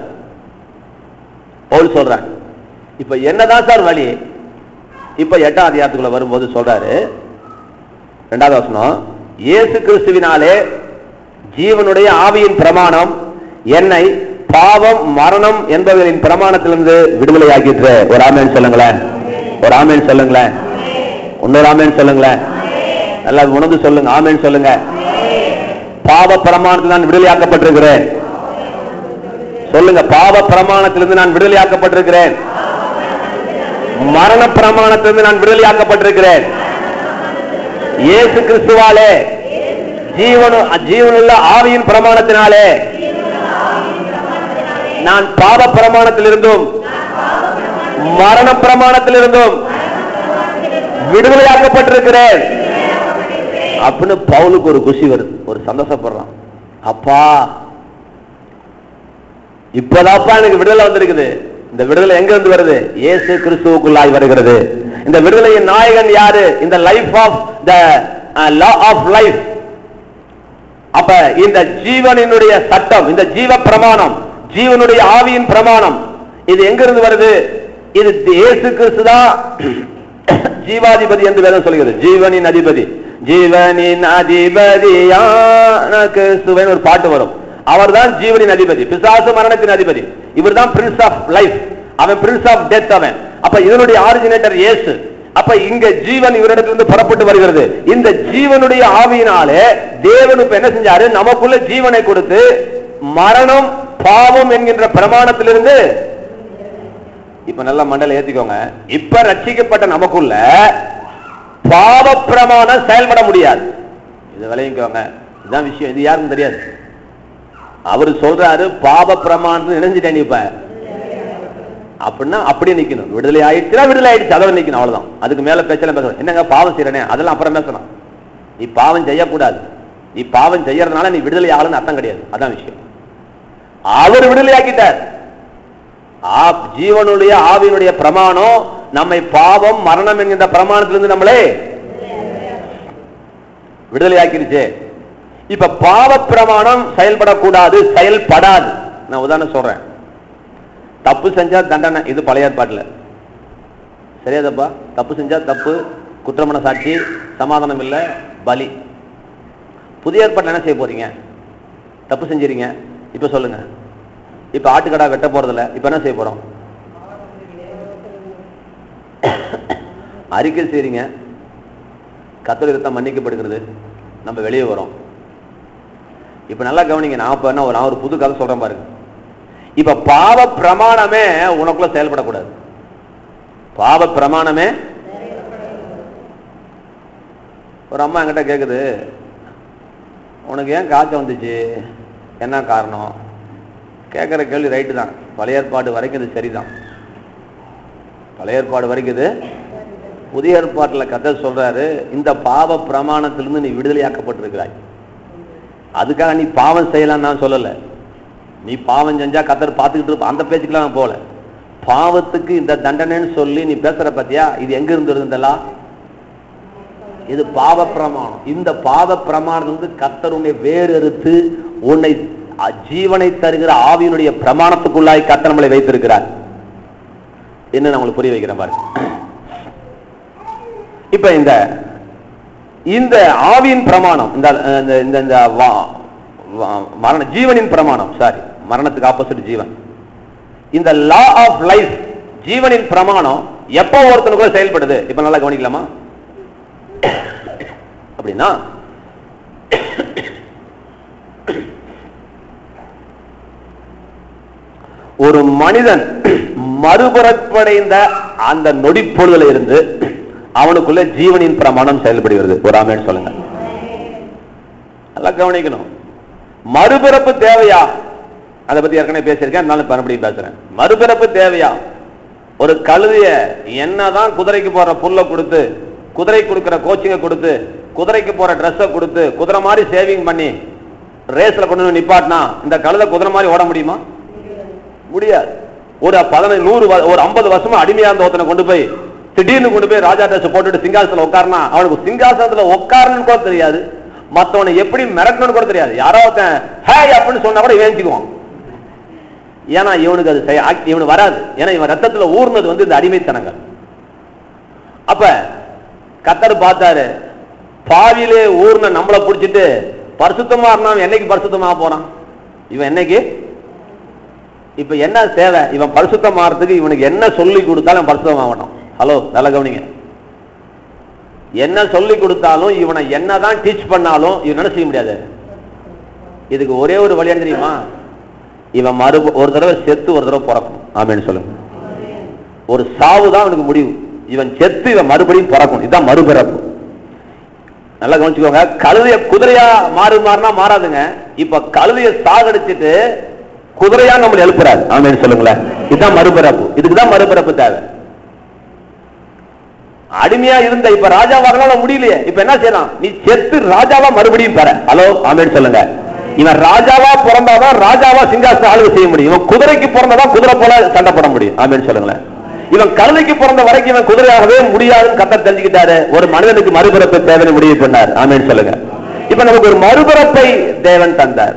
பவுல் சொல்றார். இப்ப என்னதான் சார் வழி? இப்ப 8ஆம் அதிகாரத்துக்குள்ள வரும்போது சொல்றாரு, 2வது வசனம், இயேசு கிறிஸ்துவினாலே ஜீவனுடைய ஆவியின் பிரமாணம் என்னை பாவம் மரணம் என்பவர்களின் பிரமாணத்திலிருந்து விடுதலை ஆக்கிற்று. ஒரு ஆமென் சொல்லுங்களேன், ஒரு ஆமென் சொல்லுங்களேன், இன்னொரு ஆமென் சொல்லுங்களேன், நல்லா உணர்ந்து சொல்லுங்க, ஆமென் சொல்லுங்க. பாவ பிரமாணத்தில் நான் விடுதலையாக்கப்பட்டிருக்கிறேன். சொல்லுங்க, பாவ பிரமாணத்திலிருந்து நான் விடுதலையாக்கப்பட்டிருக்கிறேன். மரண பிரமாணத்திலிருந்து நான் விடுதலையாக்கப்பட்டிருக்கிறேன். இயேசு கிறிஸ்துவாலே ஜீவனுள்ள ஆவியின் பிரமாணத்தினாலே நான் பாவ பிரமாணத்திலிருந்தும் மரண பிரமாணத்திலிருந்தும் விடுதலையாக்கப்பட்டிருக்கிறேன் அப்படின்னு பவுலுக்கு ஒரு குஷி வருது, ஒரு சந்தோஷப்படுறான். அப்பா இப்பதாப்பா எனக்கு விடுதலை வந்திருக்குது. இந்த விடுதலை எங்க இருந்து வருது? இயேசு கிறிஸ்துவுக்குள்ளாய் வருகிறது. இந்த விடுதலையின் நாயகன் யாரு? இந்த life of the law of life. அப்ப இந்த ஜீவனினுடைய சட்டம், இந்த ஜீவ பிரமாணம், ஜீவனுடைய ஆவியின் பிரமாணம், இது எங்க இருந்து வருது? இது இயேசு கிறிஸ்து தான் ஜீவாதிபதி என்று வேதம் சொல்கிறது. ஜீவனின் அதிபதி, ஜீவனின் அதிபதியான கிறிஸ்துவின் ஒரு பாட்டு வரும். அவர் தான் ஜீவனின் அதிபதி, பிசாசு மரணத்தின் அதிபதி. இவர் தான் பிரின்ஸ் ஆஃப் லைஃப், அவன் பிரின்ஸ் ஆஃப் டெத் அவன். அப்ப இதனுடைய ஆரிஜினேட்டர் இயேசு. அப்ப இங்க ஜீவன் இவரிடத்திலிருந்து புறப்பட்டு வருகிறது. இந்த ஜீவனுடைய ஆவியினாலே தேவன் இப்ப என்ன செஞ்சாரு? நமக்குள்ள ஜீவனை கொடுத்து மரணம் பாவம் என்கின்ற பிரமாணத்திலிருந்து, இப்ப நல்ல மண்டல ஏத்திக்கோங்க, இப்ப ரட்சிக்கப்பட்ட நமக்குள்ள பாவ பிரமாணம் செயல்பட முடியாது. இது விளைவிக்கோங்க, இதுதான் விஷயம். இது யாருக்கும் தெரியாது. அவரு சொல்றாரு, பாவ பிரமாணம் நினைஞ்சிட்டேன் இப்ப அப்படின்னா அப்படியே நிக்கணும். விடுதலை ஆயிடுச்சுன்னா விடுதலை ஆயிடுச்சு, அதோட நிக்கணும், அவ்வளவுதான். அதுக்கு மேல பேச்சலாம் பேசணும். என்னங்க பாவம் செய்யறனே, அதெல்லாம் அப்புறம் பேசணும். நீ பாவம் செய்யக்கூடாது, நீ பாவம் செய்யறதுனால நீ விடுதலை ஆகலன்னு அர்த்தம் கிடையாது. அதான் விஷயம். அவர் விடுதலை ஆக்கிட்டார். ஜீவனுடைய ஆவியினுடைய பிரமாணம் நம்மை பாவம் மரணம் என்கின்ற பிரமாணத்திலிருந்து நம்மளே விடுதலை ஆக்கிருச்சு. இப்ப பாவ பிரமாணம் செயல்படக்கூடாது, செயல்படாது. நான் உதாரணம் சொல்றேன். தப்பு செஞ்சா தண்டனை, இது பழைய ஏற்பாட்டுல. சரியா தப்பா? தப்பு செஞ்சா தப்பு, குற்றமான சாட்சி, சமாதானம் இல்ல, பலி. புதிய ஏற்பாட்டுல என்ன செய்ய போறீங்க? தப்பு செஞ்சிருங்க, இப்ப சொல்லுங்க, இப்ப ஆட்டுக்கடா வெட்ட போறதில்ல, இப்ப என்ன செய்ய போறோம்? அறிக்கை செய்றீங்க, கர்த்தருடைய இரத்தம் மன்னிக்கப்படுகிறது, நம்ம வெளியே வரோம். இப்ப நல்லா கவனிங்க, நான் ஒரு புது கதை சொல்றேன் பாருங்க. இப்ப பாவ பிரமாணமே உனக்குள்ள செயல்படக்கூடாது. பாவ பிரமாணமே. ஒரு அம்மா என்கிட்ட கேக்குது, உனக்கு ஏன் காய்ச்சல் வந்துச்சு, என்ன காரணம்? கேட்கிற கேள்வி ரைட்டு தான். பழைய ஏற்பாடு வரைக்கும் இது சரிதான். பழைய ஏற்பாடு வரைக்கும் இது. புதிய ஏற்பாட்டில் கர்த்தர் சொல்றாரு, இந்த பாவ பிரமாணத்திலிருந்து நீ விடுதலையாக்கப்பட்டிருக்கிறாய். அதுக்காக நீ பாவம் செய்யலாம் நான் சொல்லல. நீ பாவம் செஞ்சா கர்த்தர் பார்த்துக்கிட்டு இருப்ப, அந்த பேச்சுக்கெல்லாம் நான் போல. பாவத்துக்கு இந்த தண்டனைன்னு சொல்லி நீ பேசுற பத்தியா, இது எங்க இருந்து இருந்ததா? இது பாவ பிரமாணம். இந்த பாவ பிரமாணத்திலிருந்து கர்த்தர் உன்னை வேறு அறுத்து உன்னை ஜீவனை தருகிற ஆவியினுடைய பிரமாணத்துக்குள்ளாய் கர்த்தர் நம்மளை வைத்திருக்கிறார். என்ன நான் உங்களுக்கு புரிய வைக்கிறேன் பாருங்க. இப்ப இந்த ஆவியின் பிரமாணம், இந்த மரண ஜீவனின் பிரமாணம், சாரி, மரணத்துக்கு ஆப்போசிட் ஜீவன். இந்த லா ஆஃப் லைஃப், ஜீவனின் பிரமாணம் எப்போ ஒருத்தனுக்குள்ள செயல்படுது? இப்ப நல்லா கவனிக்கலாமா? அப்படின்னா ஒரு மனிதன் மறுபிறப்படைந்த அந்த நொடிப்பொழுதுல இருந்து அவனுக்குள்ள ஜீவனின் பிரமாணம் செயல்படுகிறது. ஒரு ஆமென் சொல்லுங்க. நல்லா கவனிக்கணும். மறுபிறப்பு தேவையா? அதை பத்தி ஏற்கனவே பேசியிருக்கேன், மறுபடியும் பேசுறேன். மறுபிறப்பு தேவையா? ஒரு கழுதைய என்னதான் குதிரைக்கு போற புல்ல கொடுத்து, குதிரை கொடுக்கிற கோச்சிங்க கொடுத்து, குதிரைக்கு போற ட்ரெஸ்ஸை கொடுத்து, குதிரை மாதிரி சேவிங் பண்ணி ரேஸ்ல கொண்டு வந்து நிப்பாட்டினா இந்த கழுதை குதிரை மாதிரி ஓட முடியுமா? முடியாது. ஒரு 50 வருஷமா அடிமையா இருந்த ஒருத்தனை கொண்டு போய் திடீர்னு கொண்டு போய் ராஜா ட்ரெஸ் போட்டுட்டு சிங்காசனத்துல உட்கார்னா அவனுக்கு சிங்காசனத்துல உட்காரன்னு கூட தெரியாது, மத்தவனை எப்படி மிரட்டணும்னு கூட தெரியாது. யாராவது ஹேய் அப்படின்னு சொன்னா கூட வேஞ்சிக்குவான். ஏன்னா இவனுக்கு அது இவனு வராது. ஏன்னா இவன் ரத்தத்துல ஊர்னது வந்து இந்த அடிமைத்தனங்கள். அப்ப கர்த்தர் பார்த்தாரு, பாவிலே ஊர்ன நம்மளை பிடிச்சிட்டு பரிசுத்தமா இருந்தான். என்னைக்கு பரிசுத்தமாக போறான் இவன்? என்னைக்கு? இப்ப என்ன தேவை? இவன் பரிசுத்தமாறதுக்கு இவனுக்கு என்ன சொல்லி கொடுத்தாலும் பரிசுத்தமாக மாட்டான். ஹலோ, நல்ல கவனிங்க. என்ன சொல்லி கொடுத்தாலும் இவனை என்னதான் டீச் பண்ணாலும் இவன் என்ன செய்ய முடியாது. இதுக்கு ஒரே ஒரு வழியா தெரியுமா? இவன் ஒரு தடவை செத்து ஒரு தடவை பிறக்கும். ஆமேன்னு சொல்லுங்க. ஒரு சாவு தான் அவனுக்கு முடிவு. இவன் செத்து இவன் மறுபடியும் பிறக்கும். இதுதான் மறுபிறப்பு. நல்லா கவனிச்சுக்கோங்க. கழுதைய குதிரையா மாறுனா மாறாதுங்க. இப்ப கழுதைய சாகடிச்சிட்டு குதிரையா நம்மளை எழுப்புறாரு. ஆமேன்னு சொல்லுங்களேன். இதுதான் மறுபிறப்பு. இதுக்குதான் மறுபிறப்பு தேவை. அடிமையா இருந்த இப்ப ராஜாவாக முடியலையே. இப்ப என்ன செய்யலாம்? நீ செத்து ராஜாவா மறுபடியும் பெற. ஹலோ, ஆமேன்னு சொல்லுங்க. இவன் ராஜாவா பிறந்தாதான் ராஜாவா சிங்காசன ஆளுகை செய்ய முடியும். இவன் குதிரைக்கு பிறந்தாதான் குதிரை போல சண்டை போட முடியும். ஆமேன்னு சொல்லுங்களேன். இவன் கழுதைக்கு பிறந்த வரைக்கும் இவன் குதிரையாகவே முடியாதுன்னு கர்த்தர் தெரிஞ்சுக்கிட்டாரு. ஒரு மனிதனுக்கு மறுபிறப்பு தேவைன்னு முடிவு பண்ணார். ஆமேன்னு சொல்லுங்க. இப்ப நமக்கு ஒரு மறுபிறப்பை தேவன் தந்தார்.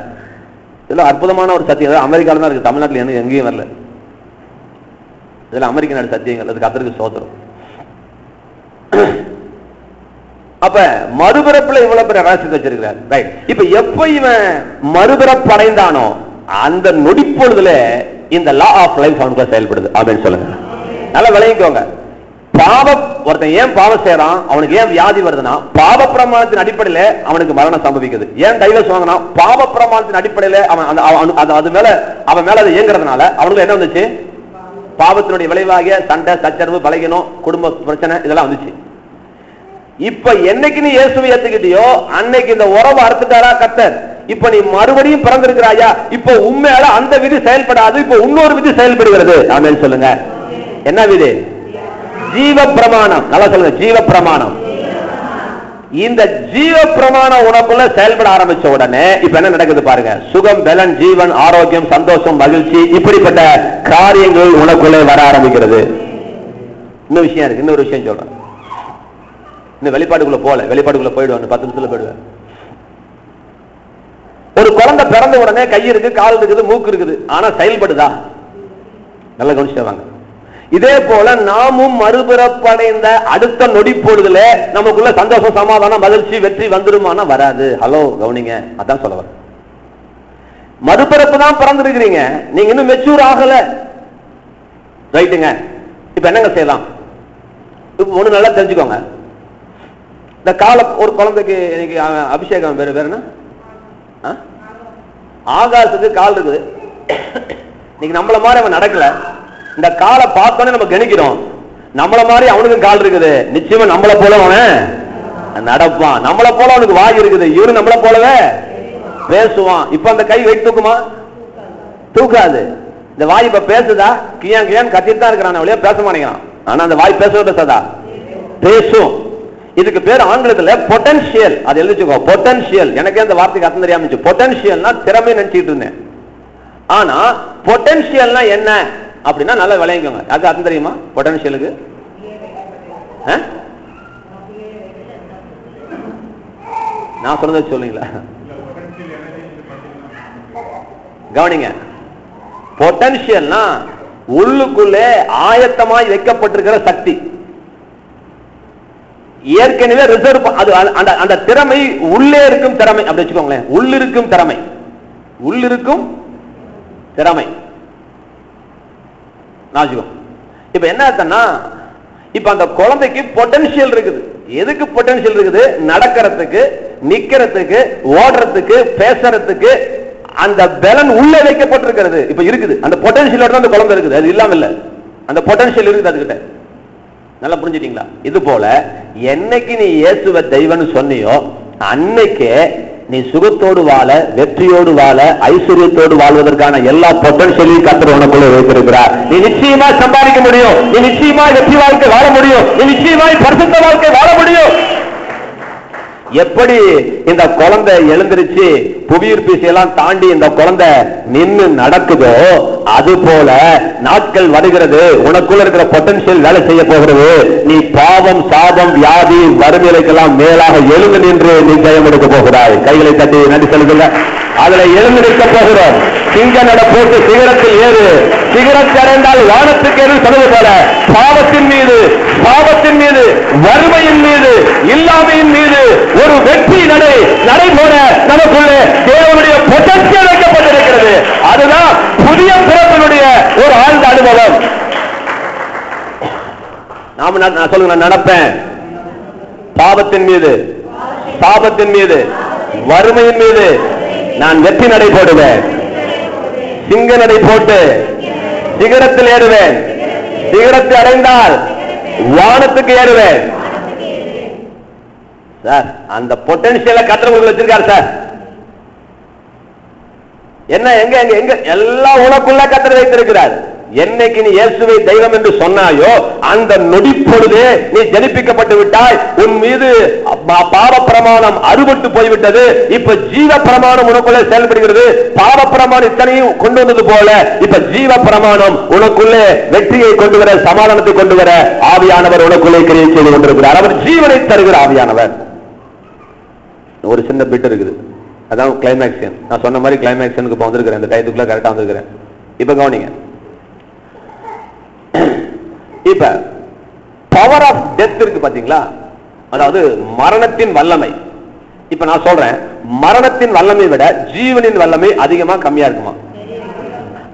இதெல்லாம் அற்புதமான ஒரு சத்தியம். அமெரிக்கால தான் இருக்கு, தமிழ்நாட்டில் எங்கேயும் வரல. இதெல்லாம் அமெரிக்க நாடு சத்தியங்கள். அது கர்த்தருக்கு சோதரம். அப்ப மறுபிறப்புல இவ்வளவு பெரிய ரகசியத்தை வச்சிருக்கிறார். ரைட். இப்ப எப்ப இவன் மறுபிறப்பு அடைந்தானோ அந்த நொடிப்பொழுதுல இந்த லா ஆஃப் லைஃப் அவனுக்கு செயல்படுது. ஆமென் சொல்லுங்க. நல்லா விளங்கிக்கோங்க. ஒருத்தன் ஏன் பாவம் செய்யறான், அவனுக்கு ஏன் வியாதி வருதுன்னா பாவ பிரமாணத்தின் அடிப்படையில அவனுக்கு மரணம் சம்பவிக்குது. ஏன் டைவர்ஸ் வாங்கினா பாவ பிரமாணத்தின் அடிப்படையில அது மேல அவன் மேல அது இயங்குறதுனால அவனுக்கு என்ன வந்துச்சு? பாவத்தினுடைய விளைவாகிய சண்டை, சச்சரவு, பலகீனம், குடும்ப பிரச்சனை இதெல்லாம் வந்துச்சு. இப்ப என்னைக்கு நீ இயேசுவை ஏத்துக்கிட்டியோ அன்னைக்கு இந்த உறவை அறுத்துட்டாரா கர்த்தர். இப்ப நீ மறுபடியும் பிறந்திருக்கிறாயா? இப்ப உண்மையால அந்த விதி செயல்படாது. இப்ப இன்னொரு விதி செயல்படுகிறது. ஆமென் சொல்லுங்க. என்ன விதி? ஜீவ பிரமாணம். நல்லா சொல்லுங்க, ஜீவ பிரமாணம். இந்த ஜீவ பிரமாணம் உனக்குள்ள செயல்பட ஆரம்பிச்ச உடனே இப்ப என்ன நடக்குது பாருங்க. சுகம், பலன், ஜீவன், ஆரோக்கியம், சந்தோஷம், மகிழ்ச்சி இப்படிப்பட்ட காரியங்கள் உனக்குள்ளே வர ஆரம்பிக்கிறது. இன்னொரு விஷயம் இருக்கு. இன்னொரு விஷயம் சொல்றேன். இன்னும் வெளிப்பாடுக்குள்ள போல, வெளிப்பாடுக்குள்ள போயிடுவாங்க. 10 நிமிஷத்துல போயிடுவேன். ஒரு குழந்தை பிறந்த உடனே கை இருக்கு, கால் இருக்குது, மூக்கு இருக்குது. ஆனா செயல்படுதா? நல்ல கவனிச்சுவாங்க. இதே போல நாமும் மறுபிறப்படைந்த அடுத்த நொடி பொழுதுல நமக்குள்ள சந்தோஷம், சமாதானம், மகிழ்ச்சி, வெற்றி வந்துருமானா வராது. ஹலோ, கவனிங்க. அதான் சொல்ல வர. மறுபிறப்பு தான் பிறந்திருக்கிறீங்க, நீங்க இன்னும் மெச்சூர் ஆகல. ரைட்டுங்க. இப்ப என்னங்க செய்யலாம்? இப்ப ஒண்ணு நல்லா தெரிஞ்சுக்கோங்க. இந்த கால ஒரு குழந்தைக்கு இன்னைக்கு அபிஷேகம் வேற என்ன? ஆகாசுக்கு கால் இருக்குது. இன்னைக்கு நம்மள மாதிரி அவன் நடக்கல. இந்த காலை பார்த்தோன்னே நம்ம கணிக்கிறோம். நம்மள மாதிரி அவனுக்கு கால் இருக்குது. நிச்சயமா நம்மள போல அவன் நடப்பான். நம்மள போல அவனுக்கு வாய் இருக்குது. இவனு நம்மள போலவே பேசுவான். இப்ப அந்த கை வெயிட் தூக்குமா? தூக்காது. இந்த வாய் இப்ப பேசுதா? கியான் கியான் கத்திட்டு தான் இருக்கிறான், அவளையே பேச மாட்டேங்கிறான். ஆனா அந்த வாய் பேசாதா? பேசும். இதுக்கு பேர் ஆங்கிலத்துல பொட்டன்ஷியல். அது எழுதிச்சுக்கோ, பொட்டன்ஷியல். எனக்கே அந்த வார்த்தைக்கு அர்த்தம் தெரியாம இருந்துச்சு. பொட்டன்ஷியல்னா திறமை நினைச்சிட்டு இருந்தேன். ஆனா பொட்டன்ஷியல்னா என்ன அப்படின்னா நல்லா விளையாங்க. அது அர்த்தம் தெரியுமா? பொட்டன்ஷியலுக்கு நான் சொன்னது சொல்லுங்களா? கவனிங்க. பொட்டன்ஷியல்னா உள்ளுக்குள்ளே ஆயத்தமாய் வைக்கப்பட்டிருக்கிற சக்தி. ஏற்கனவே ரிசர்வ். அது அந்த திறமை உள்ளே இருக்கும் திறமை. அப்படி வச்சுக்கோங்களேன். உள்ளிருக்கும் திறமை. உள்ளிருக்கும் திறமை. இப்ப என்ன ஆச்சுன்னா, இப்ப அந்த குழந்தைக்கு பொட்டன்ஷியல் இருக்குது. எதுக்கு பொட்டன்ஷியல் இருக்குது? நடக்கிறதுக்கு, நிக்கிறதுக்கு, ஓடுறதுக்கு, பேசுறதுக்கு. அந்த பலன் உள்ளே வைக்கப்பட்டிருக்கிறது. இப்ப இருக்குது. அந்த பொட்டன்ஷியல் அந்த குழந்தை இருக்குது. அது இல்லாம இல்ல. அந்த பொட்டன்ஷியல் இருக்குது அதுகிட்ட. நல்லா புரிஞ்சுட்டீங்களா? இது போல என்னைக்கு நீ இயேசுவை தெய்வம்னு சொன்னியோ அன்னைக்கே நீ சுகத்தோடு வாழ, வெற்றியோடு வாழ, ஐஸ்வர்யத்தோடு வாழ்வதற்கான எல்லா பொட்டன்ஷியலையும் கர்த்தர் உனக்குள்ள வைத்திருக்கிறார். நீ நிச்சயமா சம்பாதிக்க முடியும். நீ நிச்சயமா வெற்றி வாழ்க்கை வாழ முடியும். நீ நிச்சயமாய் பரிசுத்த வாழ்க்கை வாழ முடியும். எப்படி இந்த குழந்தை எழுந்திருச்சு புவியீர்ப்பு விசையெல்லாம் தாண்டி இந்த குழந்தை நின்னு நடக்குதோ, அது போல நாட்கள் வருகிறது, உனக்குள்ள இருக்கிற பொட்டன்ஷியல் வேலை செய்ய போகிறது. நீ பாவம், சாபம், வியாதி, வறுமைகளுக்கெல்லாம் மேலாக எழுந்து நின்று நீ ஜெயம் எடுக்க போகிறாய். கைகளை தட்டி நன்றி சொல்லுங்க. அதுல எழுந்து நிற்க போகிறோம். சிங்க நட போட்டு சிகரத்தில் ஏறு, சிகரத்தை அடைந்தால் வானத்துக்கு ஏறு சொன்னது போல பாவத்தின் மீது, பாவத்தின் மீது, வறுமையின் மீது, இல்லாமையின் மீது ஒரு வெற்றி நடை போட நமக்குள்ளே தேவனுடைய பொட்டன்ஷியல் வைக்கப்பட்டிருக்கிறது. அதுதான் புதிய பிறப்பினுடைய ஒரு ஆழ்ந்த அனுபவம். நான் சொல்லுங்க, நான் நடப்பேன் பாவத்தின் மீது, சாபத்தின் மீது, வறுமையின் மீது நான் வெற்றி நடை போடுவேன். சிங்க நடை போட்டு சிகரத்தில் ஏறுவேன். சிகரத்தை அடைந்தால் வானத்துக்கு ஏறுவேன். சார், அந்த பொட்டன்ஷியலை கர்த்தர் வச்சிருக்காரு சார். என்ன எங்க எங்க எங்க எல்லாம் உனக்குள்ள கர்த்தர் வைத்திருக்கிறார். என்னைக்கு நீ இயேசுவை தெய்வம் என்று சொன்னாயோ அந்த நொடி பொழுதே நீ ஜனிப்பிக்கப்பட்டு விட்டாய். உன் மீது பாவ பிரமாணம் அறுபட்டு போய்விட்டது. இப்ப ஜீவ பிரமாணம் உனக்குள்ளே செயல்படுகிறது. பாவ பிரமாணம் இத்தனையும் கொண்டு வந்தது போல இப்ப ஜீவ பிரமாணம் உனக்குள்ளே வெற்றியை கொண்டு வர, சமாதானத்தை கொண்டு வர ஆவியானவர் உனக்குள்ளே கிரியை செய்து கொண்டிருக்கிறார். அவர் ஜீவனை தருகிற ஆவியானவர். ஒரு சின்ன பிட் இருக்குது, அதான் கிளைமேக்ஸ். நான் சொன்ன மாதிரி கிளைமேக்ஸனுக்கு இப்ப வந்திருக்கிறேன். இந்த டைத்துக்குள்ள கரெக்டா வந்திருக்கிறேன். இப்ப கவனிங்க. இப்ப பவர் ஆஃப் டெத் இருக்கு பாத்தீங்களா, அதாவது மரணத்தின் வல்லமை. இப்ப நான் சொல்றேன், மரணத்தின் வல்லமை விட ஜீவனின் வல்லமை அதிகமா கம்மியா இருக்குமா?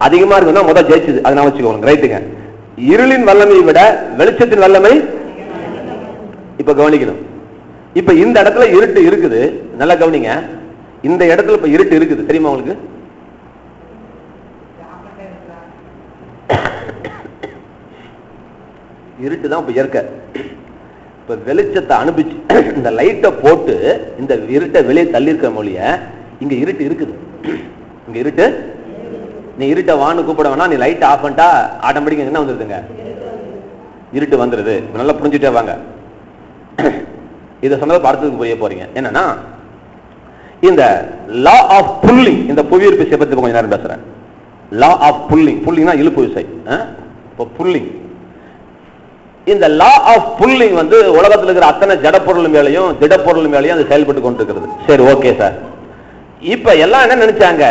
அதிகமா இருக்குன்னா முதல் ஜெயிச்சது, அதை நான் வச்சுக்கோங்க. ரைட்டுங்க. இருளின் வல்லமையை விட வெளிச்சத்தின் வல்லமை. இப்ப கவனிக்கணும். இப்ப இந்த இடத்துல இருட்டு இருக்குது, நல்லா கவனிங்க. இந்த இடத்துல இப்ப இருட்டு இருக்குது, தெரியுமா உங்களுக்கு? இருட்டு தான் இப்ப இயற்கை. இப்ப வெளிச்சத்தை அனுப்பிச்சு இந்த லைட்டை போட்டு இந்த இருட்டை வெளியே தள்ளி இருக்க மொழிய இங்க இருட்டு இருக்குது. இங்க இருட்டு, நீ இருட்டை வான்னு கூப்பிட வேணா, நீ லைட் ஆஃப் பண்ணிட்டா ஆட்டோமேட்டிக்கா என்ன வந்துருதுங்க, இருட்டு வந்துருது. நல்லா புரிஞ்சுட்டே வாங்க. இதை சொன்னதை பார்த்ததுக்கு புரிய போறீங்க. என்னன்னா, இந்த லா ஆஃப் புல்லிங், இந்த புவியீர்ப்பு விசையை பத்தி கொஞ்ச நேரம் பேசுறேன். லா ஆஃப் புல்லிங், புல்லிங்னா இழுப்பு விசை. இப்போ புல்லிங், இந்த லா ஆஃப் புல்லிங் வந்து உலகத்தில் இருக்கிற அத்தனை ஜடப்பொருள் மேலையும் திடப்பொருள் மேலையும் அது செயல்பட்டு கொண்டிருக்கிறது. சரி, ஓகே சார். இப்ப எல்லாம் என்ன நினைச்சாங்க,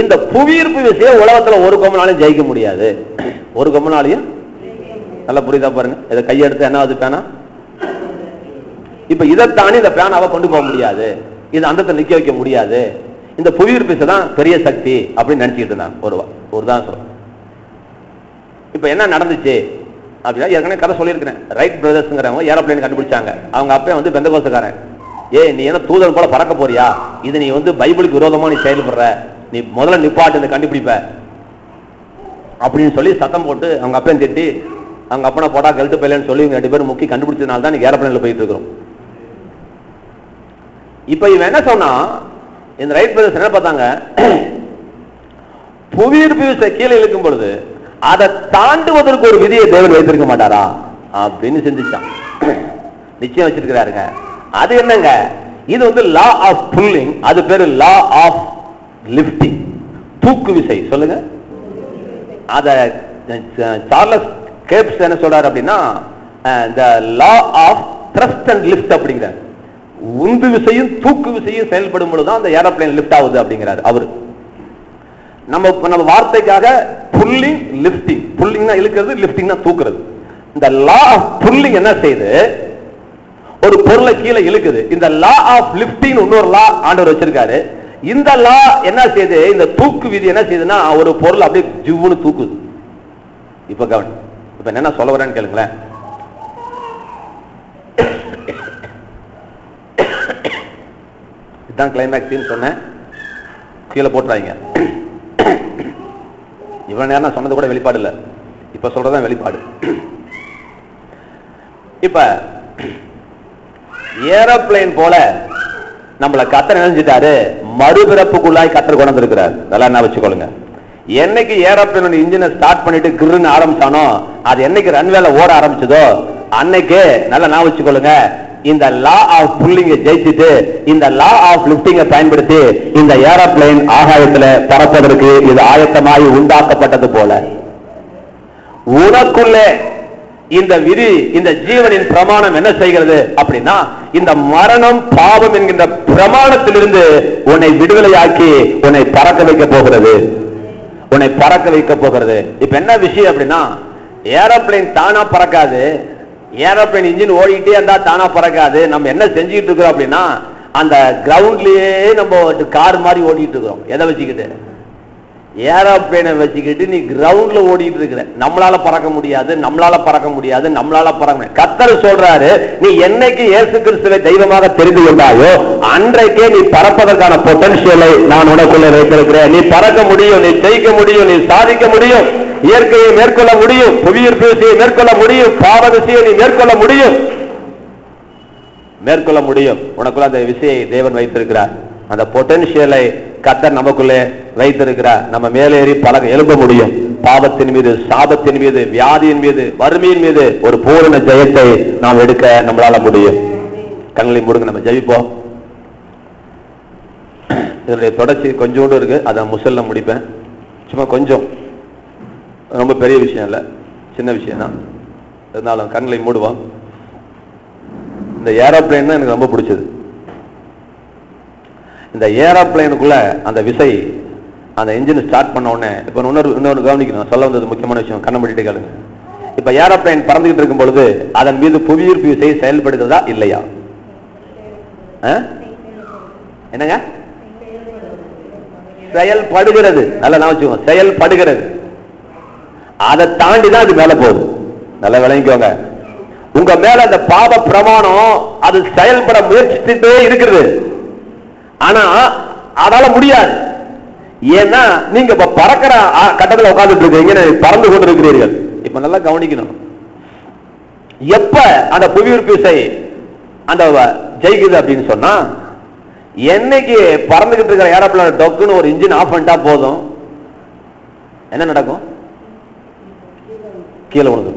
இந்த புவியீர்ப்பு விசையை உலகத்துல ஒரு கொம்பனாலையும் ஜெயிக்க முடியாது. ஒரு கொம்பனாலையும், நல்லா புரியுதா பாருங்க. இதை கையெடுத்து என்ன ஆகுது, பேனா. இப்ப இதை தாண்டி இந்த பேனாவை கொண்டு போக முடியாது, இது அந்த நிக்க வைக்க முடியாது. இந்த புவியீர்ப்பு விசை தான் பெரிய சக்தி அப்படின்னு நினைச்சிட்டு இருந்தாங்க. ஒரு தான் சொல்றேன். இப்ப என்ன நடந்துச்சு அப்படின்னா, ஏற்கனவே கதை சொல்லியிருக்கிறேன். ரைட் பிரதர்ஸ்ங்கிறவங்க ஏரோப்ளேன் கண்டுபிடிச்சாங்க. அவங்க அப்பே வந்து பெந்தகோஸ்தக்காரன். நீ என்ன தூதர் போல பறக்க போறியா, இது நீ வந்து பைபிளுக்கு விரோதமா நீ செயல்படுற, நீ முதல்ல நிப்பாட்டு இந்த கண்டுபிடிப்ப அப்படின்னு சொல்லி சத்தம் போட்டு அவங்க அப்பையும் திட்டி, அவங்க அப்பனை போட்டா கழுத்து போயிலன்னு சொல்லி 2 பேரும் முக்கி கண்டுபிடிச்சதுனால தான் ஏரோப்ளேன்ல போயிட்டு இருக்கிறோம். இப்ப இவன் என்ன சொன்னா, இந்த ரைட் பிரதர்ஸ் என்ன பார்த்தாங்க, புவியீர்ப்பு விசை கீழே இழுக்கும் பொழுது அதை தாண்டுவதற்கு ஒரு விதியை தேவன் வைத்திருக்க மாட்டாரா அப்படின்னு சிந்திச்சான். நிச்சயம் வச்சிருக்கிறாருங்க. அது என்னங்க, இது வந்து லா ஆஃப் புல்லிங், அது பேரு லா ஆஃப் லிப்டிங், தூக்கு விசை. சொல்லுங்க. அத சார்லஸ் கேப்ஸ் என்ன சொல்றாரு அப்படின்னா, the law of thrust and lift அப்படிங்கிறார். உந்து விசையும் தூக்கு விசையும் செயல்படும் பொழுதுதான் அந்த ஏரோப்ளேன் லிப்ட் ஆகுது அப்படிங்கிறார் அவரு. நம்ம வார்த்தைக்காக புல்லிங் லிப்டிங், புல்லிங்னா இழுக்கிறது, லிப்டிங்னா தூக்குறது. இந்த லா ஆஃப் புல்லிங் என்ன செய்யுது, ஒரு பொருளை கீழே இழுக்குது. இந்த லா ஆஃப் லிப்டிங் இன்னொரு லா ஆண்டவர் வச்சிருக்காரு. இந்த லா என்ன செய்யுது, இந்த தூக்கு விதி என்ன செய்யுதுன்னா ஒரு பொருள் அப்படியே ஜிவ்வுன்னு தூக்குது. இப்ப கவனி, இப்ப என்ன சொல்ல வரேன்னு கேளுங்களேன். இதுதான் கிளைமேக்ஸ் சொன்னேன், கீழே போட்டுறாங்க. இவ்வளவு நேரம் நான் சொன்னது கூட வெளிப்பாடு இல்ல, இப்ப சொல்றதான் வெளிப்பாடு. இப்ப ஏரோப்ளேன் போல நம்மள கத்தர் நினைஞ்சிட்டாரு, மறுபிறப்புக்குள்ளாய் கத்தர் கொண்டு வந்திருக்கிறார். அதெல்லாம் என்ன வச்சுக்கொள்ளுங்க. என்னைக்கு ஏரோப்ளேன் இன்ஜினை ஸ்டார்ட் பண்ணிட்டு கிருன்னு ஆரம்பிச்சானோ, அது என்னைக்கு ரன்வேல ஓட ஆரம்பிச்சதோ அன்னைக்கு நல்லா நான் வச்சுக்கொள்ளுங்க, இந்த லா ஆஃப் புல்லிங்க ஜெயிச்சுட்டு இந்த லா ஆஃப் லிப்டிங்க பயன்படுத்தி இந்த ஏரோப்ளேன் ஆகாயத்துல பறப்பதற்கு இது ஆயத்தமாகி உண்டாக்கப்பட்டது போல உனக்குள்ளே இந்த விதி, இந்த ஜீவனின் பிரமாணம் என்ன செய்கிறது அப்படின்னா, இந்த மரணம் பாவம் என்கின்ற பிரமாணத்திலிருந்து உன்னை விடுதலையாக்கி உன்னை பறக்க வைக்க போகிறது, உன்னை பறக்க வைக்க போகிறது. இப்ப என்ன விஷயம் அப்படின்னா, ஏரோப்ளேன் தானா பறக்காது, ஏரோப்ளேன் இன்ஜின் ஓடிட்டே இருந்தா தானா பறக்காது. நம்ம என்ன செஞ்சுட்டு இருக்கிறோம் அப்படின்னா, அந்த கிரவுண்ட்லயே நம்ம கார் மாதிரி ஓடிட்டு இருக்கிறோம். எதை வச்சுக்கிட்டு? ஏரோப்ளேனை வச்சுக்கிட்டு நீ கிரவுண்ட்ல ஓடிட்டு இருக்கிற. நம்மளால பறக்க முடியாது, நம்மளால பறக்க முடியாது, நம்மளால பறக்க. கர்த்தர் சொல்றாரு, நீ என்னைக்கு இயேசு கிறிஸ்துவை தெய்வமாக தெரிந்து கொண்டாயோ அன்றைக்கே நீ பறப்பதற்கான பொட்டன்ஷியலை நான் உனக்குள்ள வைத்திருக்கிறேன். நீ பறக்க முடியும், நீ ஜெயிக்க முடியும், நீ சாதிக்க முடியும், இயற்கையை மேற்கொள்ள முடியும், புவியீர்ப்பு விசையை மேற்கொள்ள முடியும், பாவ விசையை நீ மேற்கொள்ள முடியும், மேற்கொள்ள முடியும். உனக்குள்ள அந்த விசையை தேவன் வைத்திருக்கிறார். அந்த பொட்டன்ஷியலை கர்த்தர் நமக்குள்ளே வைத்திருக்கிறார். நம்ம மேலேறி எழும்ப முடியும். பாவத்தின் மீது, சாபத்தின் மீது, வியாதியின் மீது, வறுமையின் மீது ஒரு பூரண ஜெயத்தை நாம் எடுக்க நம்மளால முடியும். கண்களை மூடுங்க, நம்ம ஜெயிப்போம். இதனுடைய தொடர்ச்சி கொஞ்சோண்டு இருக்கு, அதை முசல்ல முடிப்பேன். சும்மா கொஞ்சம், ரொம்ப பெரிய விஷயம் இல்லை, சின்ன விஷயம் தான். இருந்தாலும் கண்களை மூடுவோம். இந்த ஏரோப்ளேன் எனக்கு ரொம்ப பிடிச்சது. இந்த ஏரோப்ளேனுக்குள்ள அந்த விசை, அந்த இன்ஜின் ஸ்டார்ட் பண்ண உடனே, இப்ப இன்னொரு கவனிக்கணும், சொல்ல வந்தது முக்கியமான விஷயம், கண்ண மூடிட்டு கேளுங்க. இப்ப ஏரோப்ளேன் பறந்துகிட்டு இருக்கும் பொழுது அதன் மீது புவியீர்ப்பு விசை செயல்படுகிறதா இல்லையா? என்னங்க? செயல்படுகிறது. நல்லா நான் வச்சுக்கோங்க, செயல்படுகிறது. அதை தாண்டி தான் அது மேல போகுது. நல்லா விளங்கிக்கோங்க. உங்க மேல அந்த பாவ பிரமாணம் அது செயல்பட முயற்சிச்சுட்டே இருக்கிறது. ஆனா அதால முடியாது. ஏன்னா நீங்க இப்ப பறக்கிற கட்டத்தில் உட்கார்ந்துட்டு இருக்கீங்க, பறந்து கொண்டிருக்கிறீர்கள். இப்ப நல்லா கவனிக்கணும். எப்ப அந்த புவியீர்ப்பு விசை அந்த ஜெயிக்குது அப்படின்னு சொன்னா, என்னைக்கு பறந்துகிட்டு இருக்கிற ஏரோப்ளேன் டொக்குன்னு ஒரு இன்ஜின் ஆஃப் பண்ணிட்டா போதும், என்ன நடக்கும்? கீழே விழுந்து.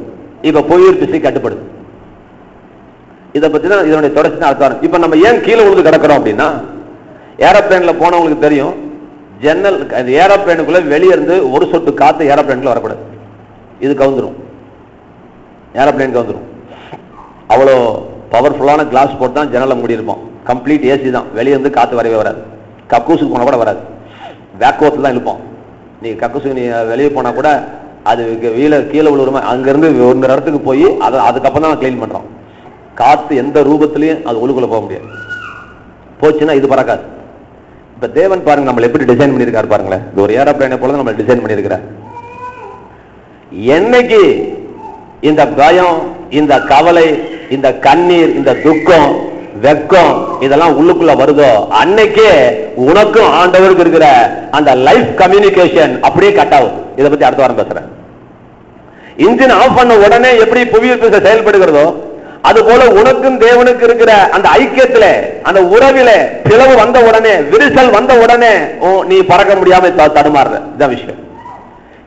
இப்ப புவியீர்ப்பு விசை கட்டுப்படுது. இதை பத்தி தான் இதனுடைய தொடர்ச்சி தான் அர்த்தம். இப்ப நம்ம ஏன் கீழே விழுந்து கிடக்கிறோம் அப்படின்னா, ஏரோப்ளேன்ல போனவங்களுக்கு தெரியும், ஜன்னல் ஏரோப்ளேனுக்குள்ள வெளியே இருந்து ஒரு சொட்டு காத்து ஏரோப்ளேனுக்குள்ள வரக்கூடாது. இது கவுந்துரும், ஏரோப்ளேன் கவுந்துரும். அவ்வளோ பவர்ஃபுல்லான கிளாஸ் போட்டு தான் ஜன்னலை மூடி இருப்போம். கம்ப்ளீட் ஏசி தான், வெளியே இருந்து காத்து வரவே வராது. கக்கூசுக்கு போனா கூட வராது, வேக்குவத்தில் தான் இருப்போம். நீ கக்கூசுக்கு நீ வெளியே போனா கூட அது கீழே விழுவுறமா, அங்கிருந்து ஒரு இடத்துக்கு போய் அதுக்கப்புறம் தான் கிளீன் பண்றோம். காத்து எந்த ரூபத்திலையும் அது உள்ளுக்குள்ள போக முடியாது. போச்சுன்னா இது பறக்காது. இப்ப தேவன் பாருங்க நம்மளை எப்படி டிசைன் பண்ணியிருக்காரு பாருங்களேன். இது ஒரு ஏரோப்ளேனை போல நம்ம டிசைன் பண்ணியிருக்கிறார். என்னைக்கு இந்த பயம், இந்த கவலை, இந்த கண்ணீர், இந்த துக்கம், வெக்கம் இதெல்லாம் உள்ளுக்குள்ள வருதோ அன்னைக்கே உனக்கும் ஆண்டவருக்கு இருக்கிற அந்த லைஃப் கம்யூனிகேஷன் அப்படியே கட் ஆகும். இதை பத்தி அடுத்த வாரம் பேசுறேன். இன்ஜின் ஆஃப் பண்ண உடனே எப்படி புவியீர்ப்பு செயல்படுகிறதோ அது போல உனக்கும் தேவனுக்கு இருக்கிற அந்த ஐக்கியத்துல, அந்த உறவில பிளவு வந்த உடனே, விரிசல் வந்த உடனே நீ பறக்க முடியாம தடுமாறுற. இதான் விஷயம்.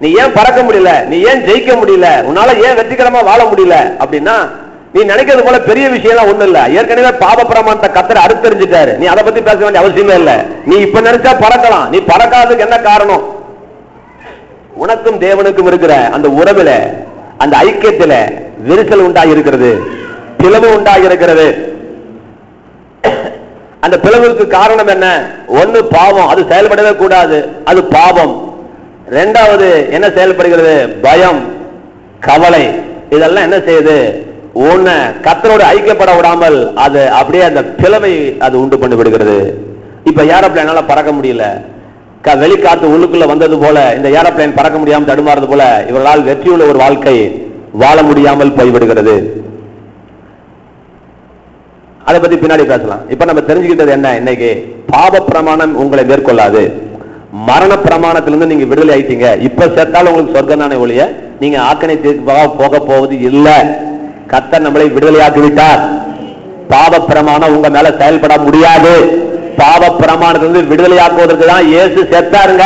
நீ ஏன் பறக்க முடியல, நீ ஏன் ஜெயிக்க முடியல, உன்னால ஏன் வெற்றிகரமா வாழ முடியல அப்படின்னா, நீ நினைக்கிறது போல பெரிய விஷயம் ஒண்ணு இல்ல. ஏற்கனவே பாவ பிரமாணத்தை கர்த்தர் அறுத்தறிஞ்சிட்டாரு. நீ அதை பத்தி பேச வேண்டிய அவசியமே இல்ல. நீ இப்ப நினைச்சா பறக்கலாம். நீ பறக்காததுக்கு என்ன காரணம்? உனக்கும் தேவனுக்கும் இருக்கிற அந்த உறவில, அந்த ஐக்கியத்துல விரிசல் உண்டாகி இருக்கிறது, பிளவு உண்டாகி இருக்கிறது. அந்த பிளவுக்கு காரணம் என்ன? ஒன்னு பாவம், அது செயல்படவே கூடாது, அது பாவம். இரண்டாவது என்ன செயல்படுகிறது? பயம், கவலை. இதெல்லாம் என்ன செய்யுது? உன்னை கர்த்தரோடு ஐக்கியப்பட விடாமல் அது அப்படியே அந்த பிளவை அது உண்டு பண்ணி விடுகிறது. இப்ப ஏரோப்ளேனால பறக்க முடியல, வெளிக்காத்து உள்ளுக்குள்ள வந்தது போல இந்த ஏரோப்ளேன் பறக்க முடியாமல் தடுமாறது போல இவர்களால் வெற்றியுள்ள ஒரு வாழ்க்கை வாழ முடியாமல் போய்விடுகிறது. அதை பத்தி பின்னாடி பேசலாம். இப்ப நம்ம தெரிஞ்சுக்கிட்டது என்ன? இன்னைக்கு பாவ பிரமாணம் உங்களை மேற்கொள்ளாது. மரண பிரமாணத்திலிருந்து நீங்க விடுதலை ஆயிட்டீங்க. இப்ப சேர்த்தாலும் உங்களுக்கு சொர்க்கம் தானே ஒழிய நீங்க ஆக்கனை போக போவது இல்ல. கர்த்தர் நம்மளை விடுதலையாக்கி விட்டார். பாவ பிரமாணம் உங்க மேல செயல்பட முடியாது. பாவ பிரமாணத்திலிருந்து விடுதலையாக்குவதற்கு தான் இயேசு செத்தாருங்க.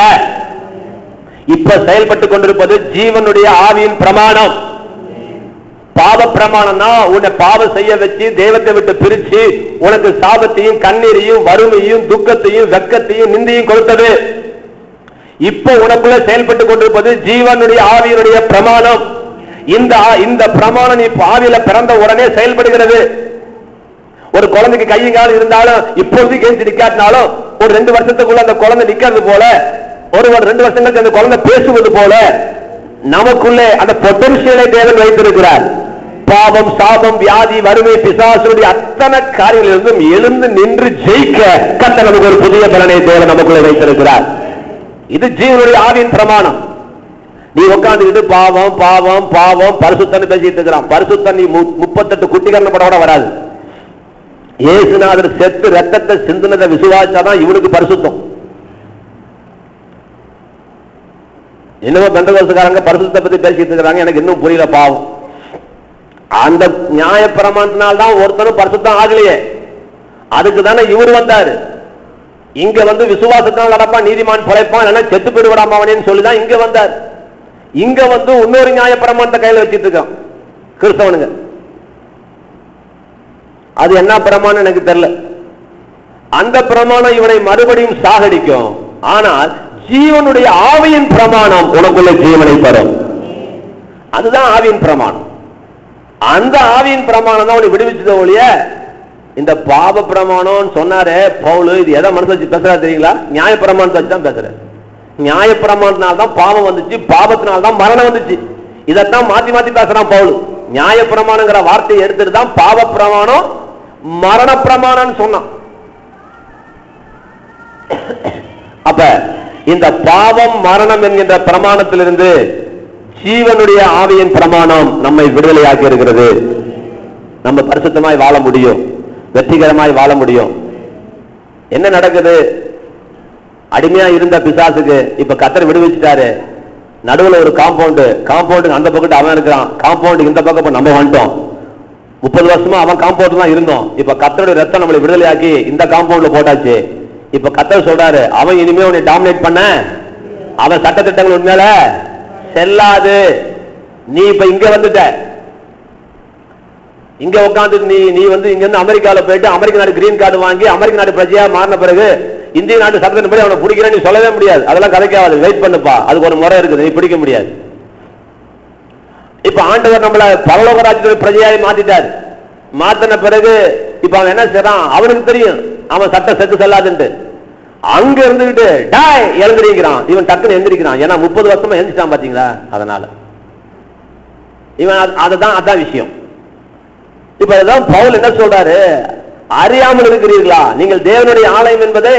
இப்ப செயல்பட்டு கொண்டிருப்பது ஜீவனுடைய ஆவியின் பிரமாணம். பாவ பிரமாணம்னா உன்னை பாவம் செய்ய வச்சு தெய்வத்தை விட்டு பிரிச்சு உனக்கு சாபத்தையும் கண்ணீரையும் வறுமையும் துக்கத்தையும் வெக்கத்தையும் நிந்தையும் கொடுத்தது. இப்ப உனக்குள்ள செயல்பட்டு கொண்டிருப்பது ஜீவனுடைய ஆவியினுடைய பிரமாணம். இந்த பிரமாணம் நீ ஆவியில பிறந்த உடனே செயல்படுகிறது. ஒரு குழந்தைக்கு கையும் காலம் இருந்தாலும் இப்பொழுது கேட்டு நிக்காட்டினாலும் ஒரு 2 வருஷத்துக்குள்ள அந்த குழந்தை நிக்கிறது போல, ஒரு 2 வருஷங்களுக்கு அந்த குழந்தை பேசுவது போல நமக்குள்ளே அந்த பொட்டன்ஷியலை தேவன் வைத்திருக்கிறார். பாவம், சாபம், வியாதி, வறுமை, பிசாசுடைய அத்தனை காரியங்களிலிருந்தும் எழுந்து நின்று ஜெயிக்க கர்த்தர் நமக்கு ஒரு புதிய பலனை தேவன் நமக்குள்ளே வைத்திருக்கிறார். இது ஜீவனுடைய ஆவியின் பிரமாணம். நீ உட்கார்ந்துக்கிட்டு பாவம் பாவம் பாவம் பரிசுத்தன்னு பேசிட்டு இருக்கிறான். பரிசுத்தன் நீ 38 குட்டிகரண படம் கூட வராது. இயேசுநாதர் செத்து ரத்தத்தை சிந்தினதை விசுவாசாதான் இவனுக்கு பரிசுத்தம். என்னவோ பெந்தகோஸ்துக்காரங்க பரிசுத்தத்தை பத்தி பேசிட்டு இருக்கிறாங்க, எனக்கு இன்னும் புரியல. பாவம் அந்த நியாய பிரமாணத்தினால்தான் ஒருத்தனும் பரிசுத்தம் ஆகலையே. அதுக்கு தானே இவர் வந்தாரு. இங்க வந்து விசுவாசத்தினால் நடப்பான், நீதிமான் பிழைப்பான், இல்லைன்னா செத்து போயிடு விடாமவனேன்னு சொல்லிதான் இங்க வந்தார். இங்க வந்து இன்னொரு நியாய பிரமாணத்தை கையில வச்சிட்டு இருக்கான் கிறிஸ்தவனுங்க. அது என்ன பிரமாணம் எனக்கு தெரியல. அந்த பிரமாணம் இவனை மறுபடியும் சாகடிக்கும். ஆனால் ஜீவனுடைய ஆவியின் பிரமாணம் உனக்குள்ள ஜீவனை தரும். அதுதான் ஆவியின் பிரமாணம். அந்த ஆவியின் பிரமாணம் தான் உனக்கு விடுவிச்சத ஒழிய இந்த பாவ பிரமாணம் சொன்னாரே பவுல், இது எதை மனசு வச்சு பேசுறா தெரியுங்களா? நியாய பிரமாணத்தை வச்சு தான் பேசுற. நியாய பிரமாணத்தினால்தான் பாவம் வந்துச்சு, பாவத்தினால்தான் மரணம் வந்துச்சு. இதைத்தான் மாத்தி மாத்தி பேசுறான் பவுல். நியாய பிரமாணங்கிற வார்த்தையை எடுத்துட்டு தான் பாவ பிரமாணம் மரண பிரமாணம் சொன்னான். அப்ப இந்த பாவம் மரணம் என்கின்ற பிரமாணத்திலிருந்து ஜீவனுடைய ஆவியின் பிரமாணம் நம்மை விடுதலையாக்கி இருக்கிறது. நம்ம பரிசுத்தமாய் வாழ முடியும், வெற்றிகரமாய் வாழ முடியும். என்ன நடக்குது? அடிமையா இருந்த பிசாசுக்கு இப்ப கர்த்தர் விடுவிச்சுட்டாரு. நடுவுல ஒரு காம்பவுண்டு அந்த பக்கத்து அவன் இருக்கிறான், காம்பவுண்டு இந்த பக்கம் நம்ம வந்துட்டோம். 30 வருஷமா அவன் காம்பவுண்ட் தான் இருந்தோம். இப்ப கர்த்தருடைய ரத்தம் நம்மளை விடுதலையாக்கி இந்த காம்பவுண்ட்ல போட்டாச்சு. இப்ப கர்த்தர் சொல்றாரு, அவன் இனிமே உன்னை டாமினேட் பண்ண, அவன் சட்டத்திட்டங்கள் உண்மையில செல்லாது. நீ இப்ப இங்க வந்துட்ட, இங்க உட்காந்து நீ வந்து இங்க இருந்து அமெரிக்கால போயிட்டு அமெரிக்க நாடு கிரீன் கார்டு வாங்கி அமெரிக்க நாடு பிரஜையா மாறின பிறகு இந்திய நாட்டு சட்டத்தின்படி அவனை பிடிக்கிறேன் நீ சொல்லவே முடியாது. அதெல்லாம் கதைக்காது. வெயிட் பண்ணுப்பா, அதுக்கு ஒரு முறை இருக்குது, நீ பிடிக்க முடியாது. இப்ப ஆண்டவர் நம்மள பரலோக ராஜ்யத்தில் பிரஜையாய் மாத்திட்டார். மாத்தின பிறகு இப்ப அவன் என்ன செய்யறான்? அவனுக்கு தெரியும் அவன் சட்ட செத்து செல்லாதுன்ட்டு. அங்க இருந்துகிட்டு டாய் எழுந்திருக்கிறான். இவன் டக்குன்னு எந்திரிக்கிறான். ஏன்னா 30 வருஷமா எந்திரிச்சான் பாத்தீங்களா? அதனால இவன் அதான் விஷயம். இப்ப இதான் பவுல் என்ன சொல்றாரு? அறியாமல் இருக்கிறீர்களா? நீங்கள் தேவனுடைய ஆலயம் என்பதை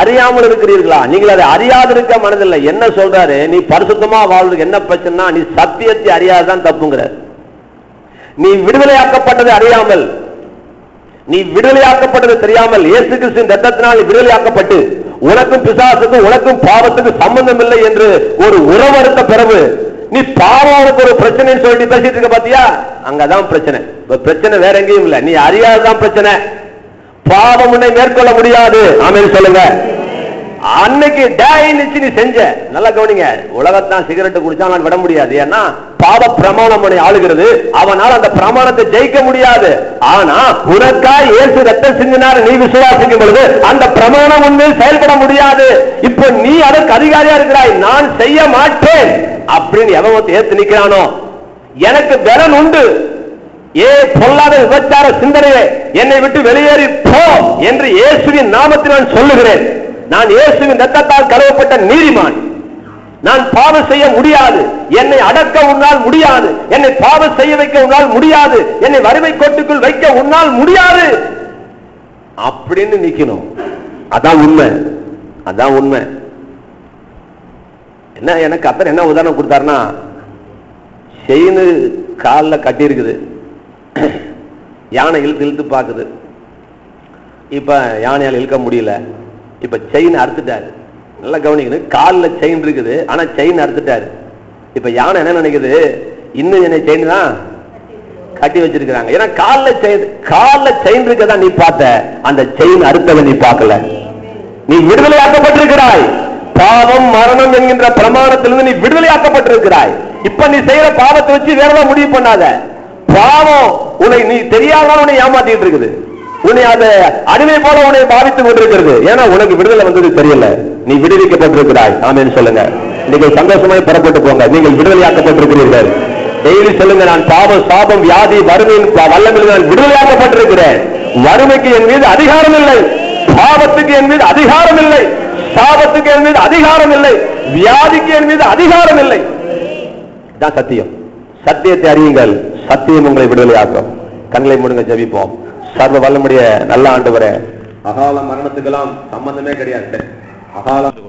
அறியாமல் இருக்கிறீர்களா? நீங்கள் அதை அறியாதிருக்க மனதில்லை. என்ன சொல்றாரு? நீ பரிசுத்தமா வாழ்றதுக்கு என்ன பிரச்சனை? நீ சத்தியத்தை அறியாதான் தப்புங்கிற. நீ விடுதலையாக்கப்பட்டது அறியாமல், நீ விடுதலையாக்கப்பட்டது தெரியாமல், இயேசு கிறிஸ்துவின் ரத்தத்தினால் விடுதலையாக்கப்பட்டு உனக்கும் பிசாசுக்கும் உனக்கும் பாவத்துக்கு சம்பந்தம் இல்லை என்று ஒரு உறவறுத்த பிறகு நீ பாவம் உனக்கு ஒரு பிரச்சனைன்னு சொல்லிட்டு பேசிட்டு இருக்க பாத்தியா? அங்கதான் பிரச்சனை. பிரச்சனை வேற எங்கேயும் இல்ல, நீ அறியாததான் பிரச்சனை. பாவம் உன்னை மேற்கொள்ள முடியாது. ஆமென் சொல்லுங்க. அன்னைக்கு டேனிச்சு நீ செஞ்ச, நல்லா கவனிங்க, உலகத்தான் சிகரெட் குடிச்சா விட முடியாது. ஏன்னா பாவ பிரமாணம் உன்னை ஆளுகிறது. அவனால் அந்த பிரமாணத்தை ஜெயிக்க முடியாது. ஆனா உனக்காய் இயேசு ரத்தம் சிந்தினார் நீ விசுவாசிக்கும் பொழுது அந்த பிரமாணம் உண்மையில் செயல்பட முடியாது. இப்போ நீ அதற்கு அதிகாரியா இருக்கிறாய். நான் செய்ய மாட்டேன் அப்படின்னு எவன் ஏத்து நிக்கிறானோ, எனக்கு பலன் உண்டு, ஏ பொல்லாத விபச்சார சிந்தனையே என்னை விட்டு வெளியேறி போ என்று இயேசுவின் நாமத்தில் நான் சொல்லுகிறேன். நான் இயேசுவின் ரத்தத்தால் கழுவப்பட்ட நீதிமான். நான் பாவம் செய்ய முடியாது. என்னை அடக்க உன்னால் முடியாது. என்னை பாவம் செய்ய வைக்க உன்னால் முடியாது. என்னை வறுமை கோட்டுக்குள் வைக்க உன்னால் முடியாது அப்படின்னு நிக்கணும். அதான் உண்மை. அதான் உண்மை. என்ன எனக்கு அப்ப என்ன உதாரணம் கொடுத்தாருன்னா, செயின் காலில் கட்டி இருக்குது, யானை இழுத்து இழுத்து பாக்குது. இப்ப யானையால் இழுக்க முடியல. இப்ப செயின் அறுத்துட்டாரு. நல்லா கவனிக்கணும், காலில் செயின் இருக்குது, ஆனா செயின் அறுத்துட்டாரு. இப்ப யானை என்ன நினைக்குது? இன்னும் என்ன செயின் தான் கட்டி வச்சிருக்கிறாங்க. ஏன்னா காலில் செயின் இருக்கதான் நீ பார்த்த, அந்த செயின் அறுத்தவன் நீ பார்க்கல. நீ விடுதலையாக்கப்பட்டிருக்கிறாய். பாவம் மரணம் என்கின்ற பிரமாணத்திலிருந்து நீ விடுதலையாக்கப்பட்டிருக்கிறாய். இப்ப நீ செய்யற பாவத்தை வச்சு வேற முடிவு பண்ணாத. பாவம் உன்னை நீ தெரியாதனால உன்னை ஏமாத்திட்டு இருக்குது. உன்னை அதை அடிமை போல உன்னை பாதித்துக் கொண்டிருக்கிறது. ஏன்னா உனக்கு விடுதலை வந்தது தெரியல. நீ விடுவிக்கப்பட்டிருக்கிறாய். ஆமென் சொல்லுங்க. நீங்கள் சந்தோஷமாய் புறப்பட்டு போங்க. நீங்கள் விடுதலையாக்கப்பட்டிருக்கிறீர்கள். டெய்லி சொல்லுங்க, நான் பாவம், சாபம், வியாதி, வறுமையின் வல்லங்களில் நான் விடுதலையாக்கப்பட்டிருக்கிறேன். வறுமைக்கு என் மீது அதிகாரம் இல்லை, பாவத்துக்கு என் மீது அதிகாரம் இல்லை, சாபத்துக்கு என் மீது அதிகாரம் இல்லை, வியாதிக்கு என் மீது அதிகாரம் இல்லை. தான் சத்தியம். சத்தியத்தை அறியுங்கள், சத்தியம் உங்களை விடுதலையாக்கும். கண்களை மூடுங்க, ஜெபிப்போம். சர்வ வல்லமுடைய நல்ல ஆண்டவரே, அகால மரணத்துக்கெல்லாம் சம்பந்தமே கிடையாது. அகாலம்